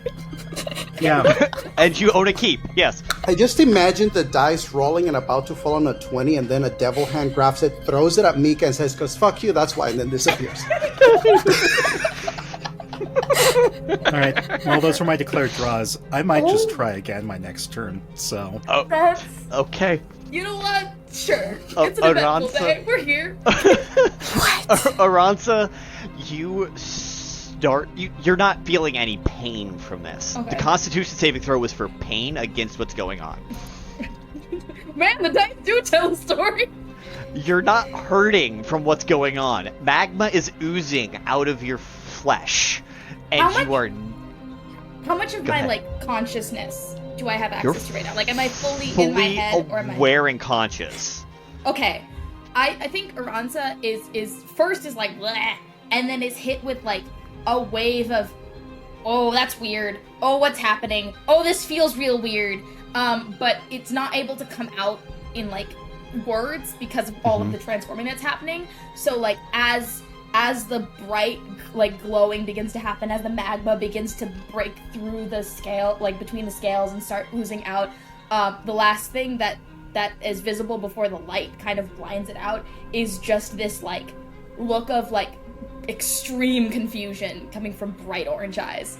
Yeah. And you own a keep. Yes. I just imagined the dice rolling and about to fall on a 20, and then a devil hand grabs it, throws it at Mika, and says, "'Cause fuck you, that's why," and then disappears. Alright, well, those were my declared draws. I might just try again my next turn, so... That's... Okay. You know what? Sure. It's an eventful day. We're here. Aransa, you're not feeling any pain from this. Okay. The Constitution saving throw was for pain against what's going on. Man, the dice do tell a story. You're not hurting from what's going on. Magma is oozing out of your flesh. And How much of my consciousness do I have access to right now? Like, am I fully in my head, or am I aware and conscious? Okay, I think Aransa is first like bleh, and then is hit with like a wave of, oh, that's weird. Oh, what's happening? Oh, this feels real weird. But it's not able to come out in like words because of all of the transforming that's happening. So like as the bright, like, glowing begins to happen, as the magma begins to break through the scale, like, between the scales and start oozing out, the last thing that is visible before the light kind of blinds it out is just this, like, look of, like, extreme confusion coming from bright orange eyes.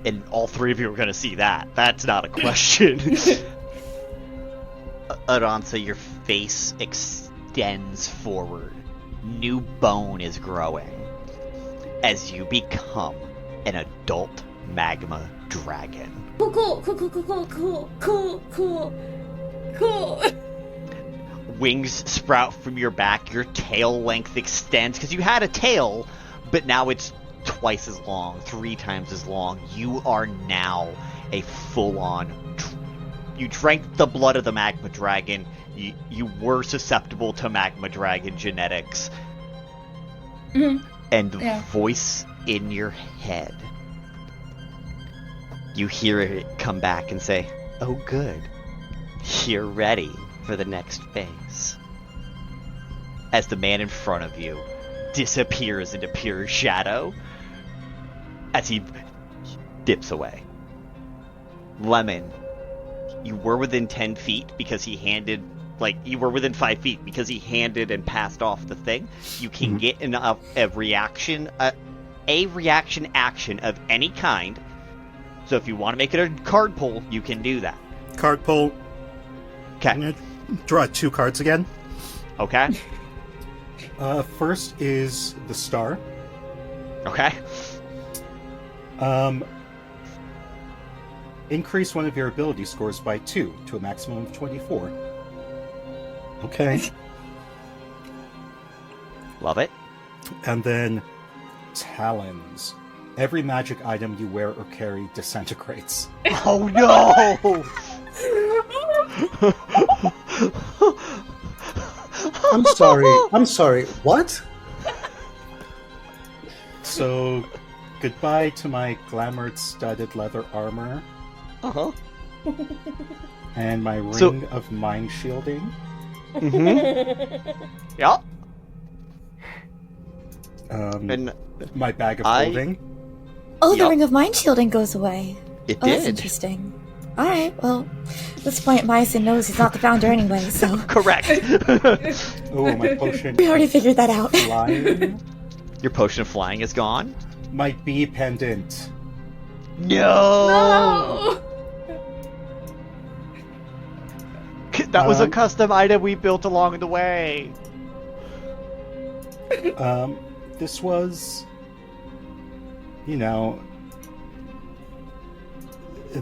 And all three of you are going to see that. That's not a question. Aransa, your face extends forward. New bone is growing as you become an adult magma dragon. Cool. Wings sprout from your back, your tail length extends, because you had a tail, but now it's twice as long, 3 times as long. You are now a full-on... You drank the blood of the magma dragon. You were susceptible to magma dragon genetics. And the voice in your head, you hear it come back and say, "Oh good, you're ready for the next phase." As the man in front of you disappears into pure shadow as he dips away. Lemon, you were within 10 feet because he handed... you were within 5 feet because he handed and passed off the thing. You can get a reaction action of any kind. So if you want to make it a card pull, you can do that. Card pull. Okay. I'm gonna draw 2 cards again. Okay. First is the star. Okay. Increase one of your ability scores by 2 to a maximum of 24. Okay. Love it. And then talons. Every magic item you wear or carry disintegrates. Oh no! I'm sorry. What? So, goodbye to my glamored studded leather armor. Uh-huh. And my ring of mind shielding. Yeah. And my bag of holding. Oh, the ring of mind shielding goes away. It did. That's interesting. Alright, well, at this point, Miasyn knows he's not the founder anyway, so... Correct. Oh, my potion. We already figured that out. Flying. Your potion of flying is gone? My bee pendant. No! That was a custom item we built along the way. This was...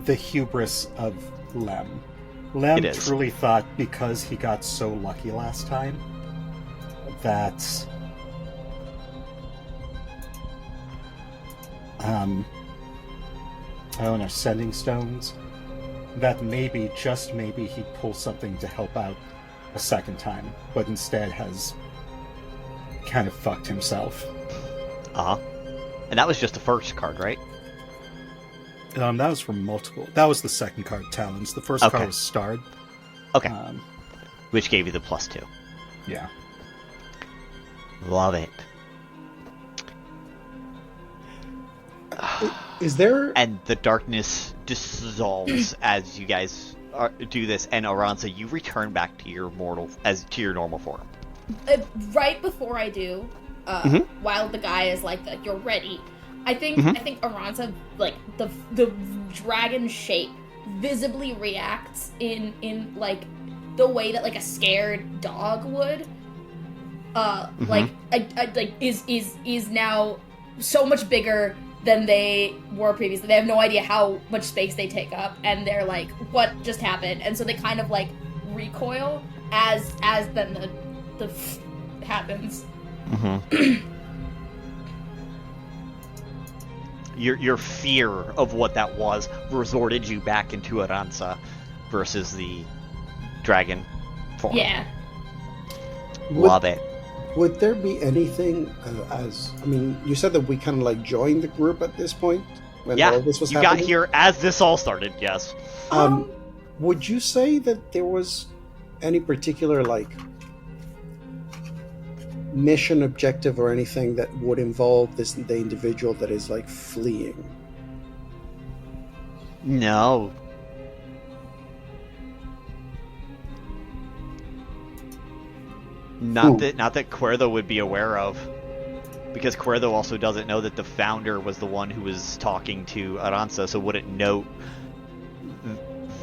the hubris of Lem. Lem truly thought because he got so lucky last time that sending stones, that maybe, just maybe, he'd pull something to help out a second time, but instead has kind of fucked himself. Uh-huh. And that was just the first card, right? That was from multiple. That was the second card, Talons. The first card was Starred. Okay. Which gave you the +2. Yeah. Love it. Is there... And the darkness dissolves as you guys do this, and Aransa, you return back to your normal form. Right before I do, while the guy is like, "You're ready," I think Aransa, like, the dragon shape visibly reacts in like the way that like a scared dog would. Like is now so much bigger than they were previously. They have no idea how much space they take up, and they're like, "What just happened?" And so they kind of like recoil as then the happens. Your fear of what that was resorted you back into Aransa versus the dragon form. Yeah. Love it. Would there be anything you said that we kind of like joined the group at this point when all this was happening? You got here as this all started, yes. Would you say that there was any particular like mission objective or anything that would involve the individual that is like fleeing? No. Not that Kuerdo would be aware of, because Kuerdo also doesn't know that the founder was the one who was talking to Aransa, so wouldn't know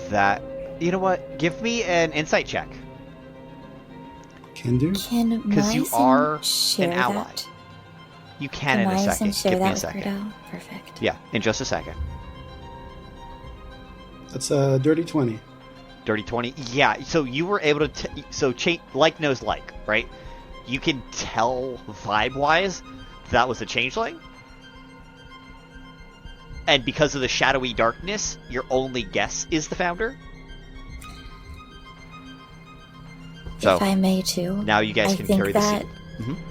that. You know what? Give me an insight check. Can do. Because you are share an ally. That? You can in a second. Share Give me that a second. Kuerdo? Perfect. Yeah, in just a second. That's a dirty 20. Dirty 20? Yeah, so you were able to... like knows like, right? You can tell vibe-wise that was a changeling. And because of the shadowy darkness, your only guess is the founder. So, if I may too, now you guys can carry the seed.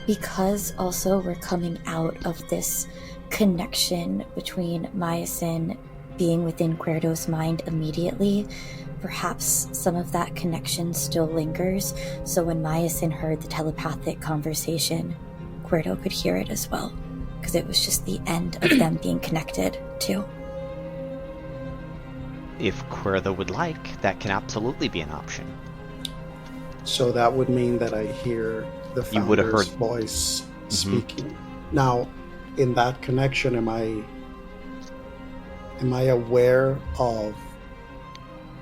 Because also we're coming out of this connection between Miasyn being within Kuerdo's mind immediately, perhaps some of that connection still lingers, so when Miasyn heard the telepathic conversation, Kuerdo could hear it as well, because it was just the end of them being connected too. If Kuerdo would like, that can absolutely be an option. So that would mean that I hear the You would have founder's heard- voice speaking. Now, in that connection, am I aware of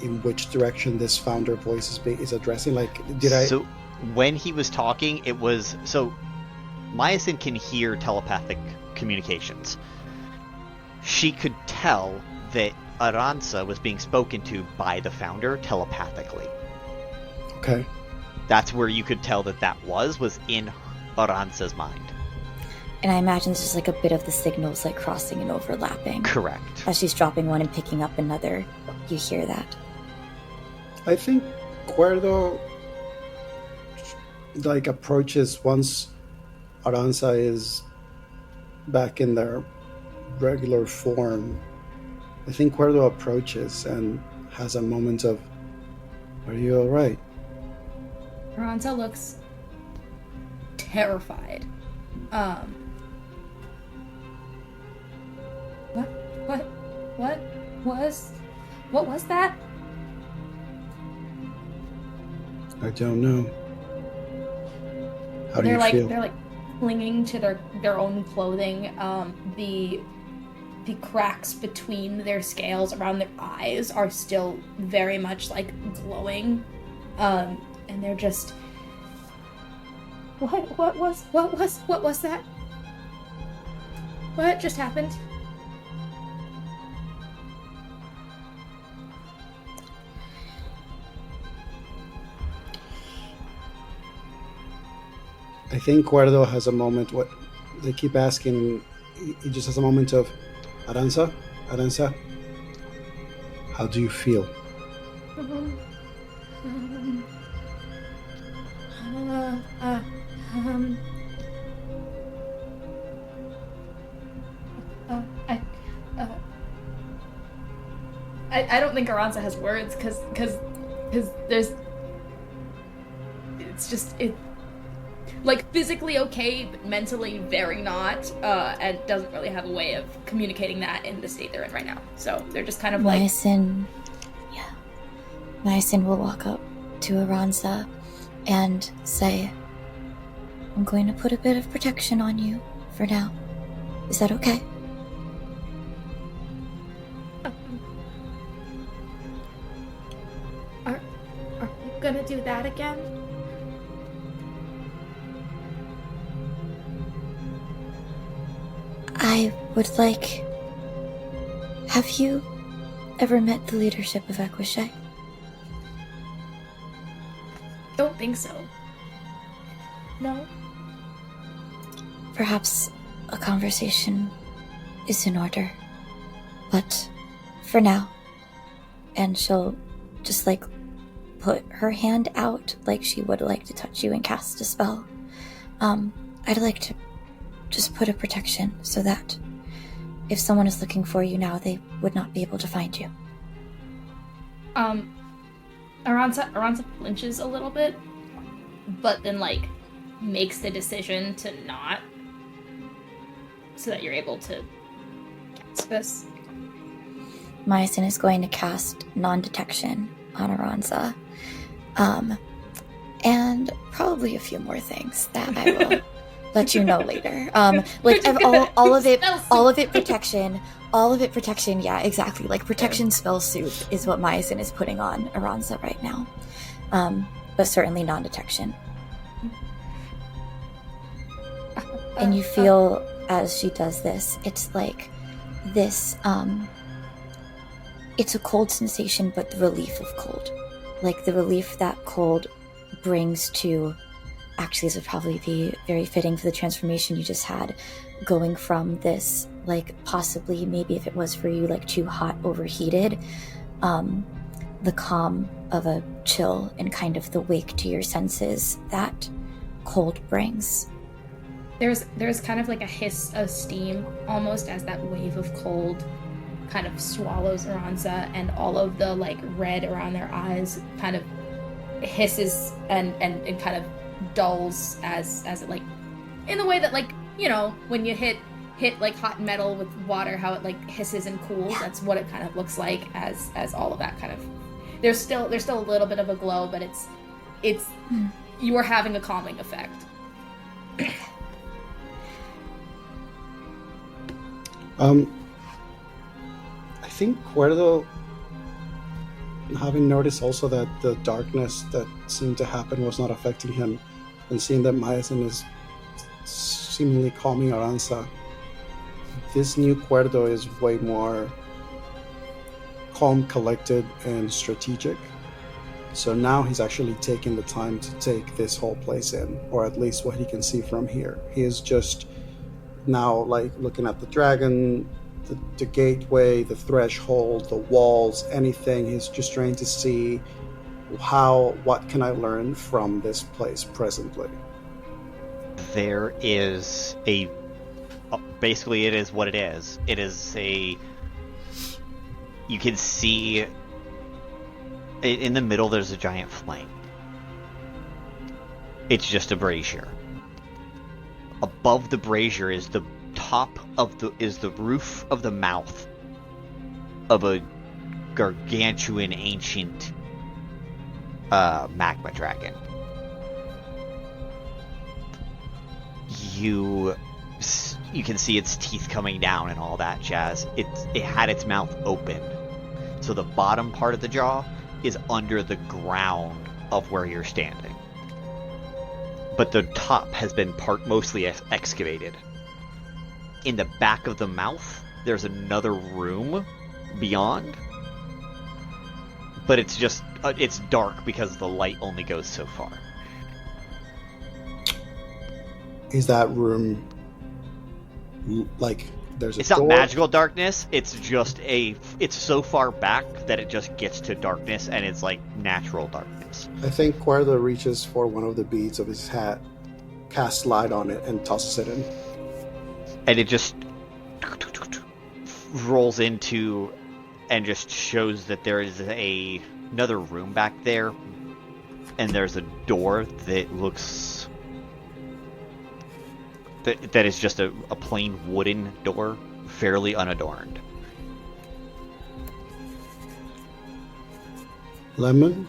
in which direction this founder voice is addressing? Like, did I? So when he was talking, it was so. Miasyn can hear telepathic communications. She could tell that Aransa was being spoken to by the founder telepathically. Okay. That's where you could tell that was in Aransa's mind. And I imagine it's just like a bit of the signals like crossing and overlapping. Correct. As she's dropping one and picking up another, you hear that. I think Kuerdo like approaches once Aransa is back in their regular form. I think Kuerdo approaches and has a moment of, "Are you all right?" Aransa looks terrified. What was that? I don't know. How do They're you like feel? they're like clinging to their own clothing. The cracks between their scales around their eyes are still very much like glowing. And they're just what was that? What just happened? I think Kuerdo has a moment. What they keep asking, he just has a moment of, Aransa, how do you feel? I don't think Aransa has words because there's it's just it like physically okay but mentally very not and doesn't really have a way of communicating that in the state they're in right now, so they're just kind of like Miasyn will walk up to Aransa and say, "I'm going to put a bit of protection on you for now. Is that okay?" Are you gonna do that again? I would like... Have you ever met the leadership of Equishay? don't think so. No. Perhaps a conversation is in order. But for now, and she'll just like put her hand out like she would like to touch you and cast a spell. I'd like to just put a protection so that if someone is looking for you now, they would not be able to find you. Aransa flinches a little bit, but then like makes the decision to not, so that you're able to cast this. Miasyn is going to cast non-detection on Aransa. And probably a few more things that I will let you know later. Like all of it protection. Yeah, exactly. Like protection spell soup is what Miasyn is putting on Aransa right now. But certainly non-detection. And you feel as she does this, it's like this, it's a cold sensation, but the relief of cold. Like the relief that cold brings to actually, this would probably be very fitting for the transformation you just had, going from this, like, possibly, maybe if it was for you, like, too hot, overheated, the calm of a chill and kind of the wake to your senses that cold brings. There's kind of like a hiss of steam almost as that wave of cold kind of swallows Aransa, and all of the like red around their eyes kind of hisses and kind of dulls as it, like, in the way that, like, you know, when you hit like hot metal with water, how it like hisses and cools. That's what it kind of looks like as all of that kind of. There's still a little bit of a glow, but it's you are having a calming effect. I think Kuerdo, having noticed also that the darkness that seemed to happen was not affecting him, and seeing that Miasyn is seemingly calming Aransa, this new Kuerdo is way more calm, collected, and strategic. So now he's actually taking the time to take this whole place in, or at least what he can see from here. He is just now like looking at the dragon, the gateway, the threshold, the walls, anything. He's just trying to see what can I learn from this place presently. There is basically it is what it is. It is you can see in the middle there's a giant flame. It's just a brazier. Above the brazier is the roof of the mouth of a gargantuan ancient magma dragon. You can see its teeth coming down and all that jazz. It had its mouth open, so the bottom part of the jaw is under the ground of where you're standing, but the top has been mostly excavated. In the back of the mouth, there's another room beyond, but it's dark because the light only goes so far. Is that room like there's a It's door? not magical darkness, it's just it's so far back that it just gets to darkness, and it's like natural darkness. I think Kuerdo reaches for one of the beads of his hat, casts light on it, and tosses it in. And it just rolls into and just shows that there is another room back there, and there's a door that looks that is just a plain wooden door, fairly unadorned. Lemon,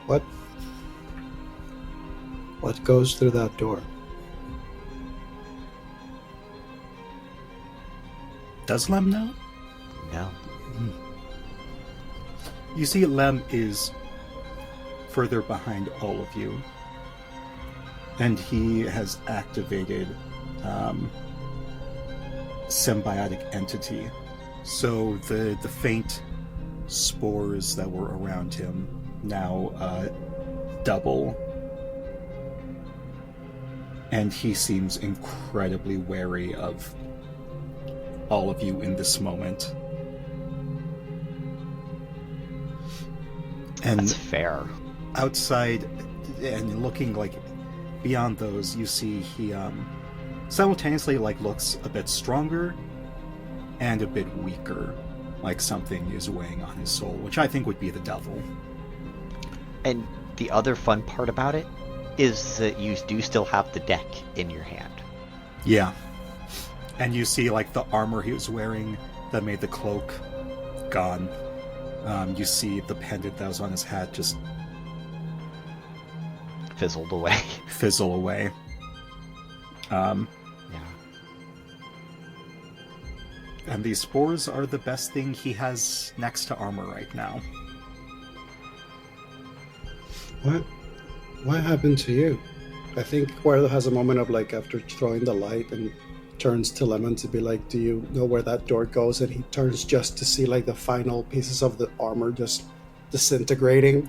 what goes through that door? Does Lem know? No. You see, Lem is further behind all of you, and he has activated symbiotic entity. So the faint spores that were around him now double, and he seems incredibly wary of all of you in this moment. And that's fair. Outside, and looking like beyond those, you see he simultaneously like looks a bit stronger and a bit weaker, like something is weighing on his soul, which I think would be the devil. And the other fun part about it is that you do still have the deck in your hand. Yeah. And you see like the armor he was wearing that made the cloak gone. You see the pendant that was on his hat just fizzle away. Yeah. Yeah. And these spores are the best thing he has next to armor right now. What happened to you? I think Kuerdo has a moment of like after throwing the light and turns to Lemon to be like, do you know where that door goes? And he turns just to see like the final pieces of the armor just disintegrating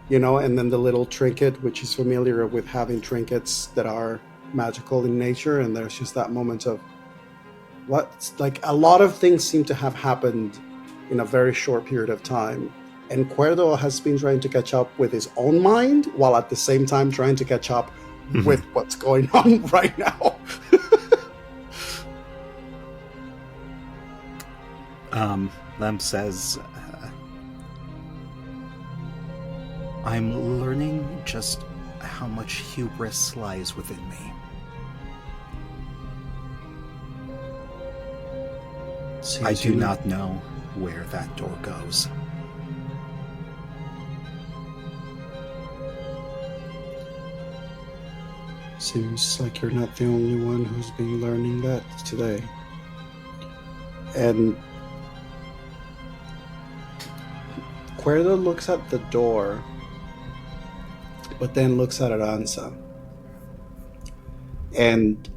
and then the little trinket, which is familiar with having trinkets that are magical in nature, and there's just that moment of a lot of things seem to have happened in a very short period of time, and Kuerdo has been trying to catch up with his own mind while at the same time trying to catch up with what's going on right now. Lem says, I'm learning just how much hubris lies within me. I do not know where that door goes. Seems like you're not the only one who's been learning that today. And Kuerdo looks at the door, but then looks at Aransa. And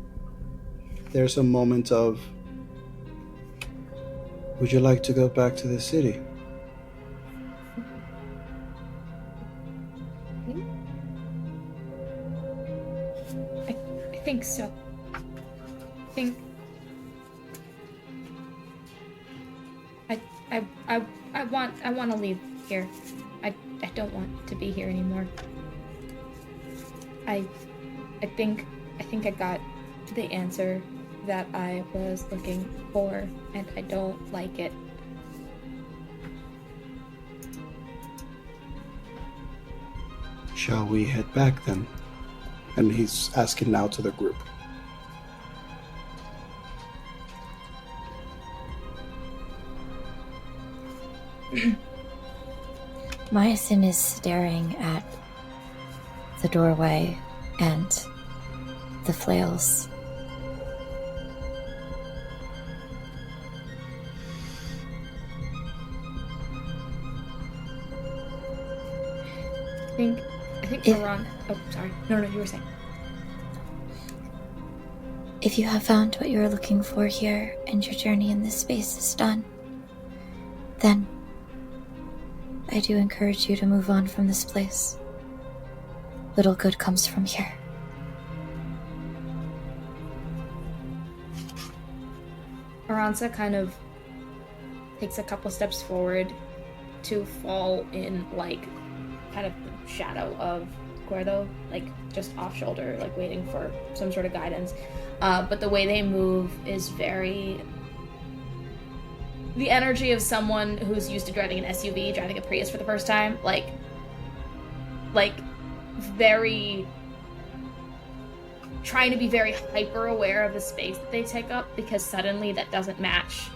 there's a moment of, would you like to go back to the city? I think so. I want to leave here. I don't want to be here anymore. I think I got the answer that I was looking for, and I don't like it. Shall we head back then? And he's asking now to the group. Miasyn is staring at the doorway and the flails. I think we're wrong. Oh, sorry. No, you were saying. If you have found what you are looking for here and your journey in this space is done, then I do encourage you to move on from this place. Little good comes from here. Aransa kind of takes a couple steps forward to fall in, kind of the shadow of Kuerdo, just off shoulder, waiting for some sort of guidance. But the way they move is very... the energy of someone who's used to driving an SUV, driving a Prius for the first time. Very... trying to be very hyper aware of the space that they take up, because suddenly that doesn't match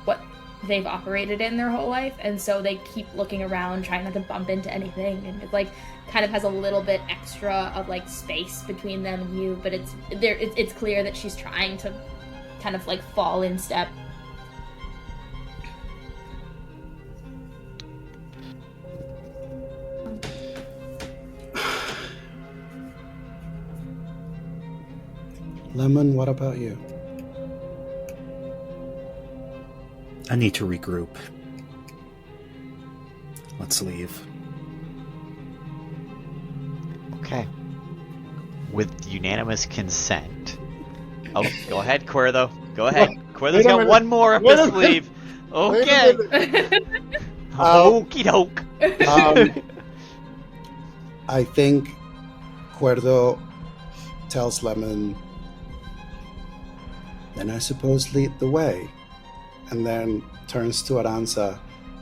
what they've operated in their whole life, and so they keep looking around, trying not to bump into anything, and it kind of has a little bit extra of space between them and you, but it's clear that she's trying to kind of fall in step. Lemon, what about you? I need to regroup. Let's leave. Okay. With unanimous consent. Oh, go ahead, Kuerdo. Go ahead. Kuerdo's got one more up his sleeve. Okay. Okie doke. I think Kuerdo tells Lemon, then I suppose lead the way, and then turns to Aransa,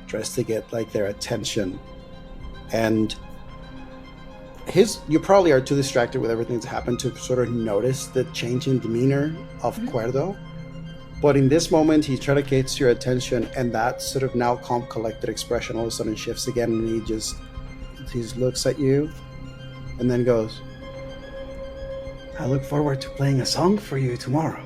tries to get their attention, and you probably are too distracted with everything that's happened to sort of notice the change in demeanor of Kuerdo, but in this moment he tries to get your attention, and that sort of now calm, collected expression all of a sudden shifts again, and he just looks at you and then goes, I look forward to playing a song for you tomorrow.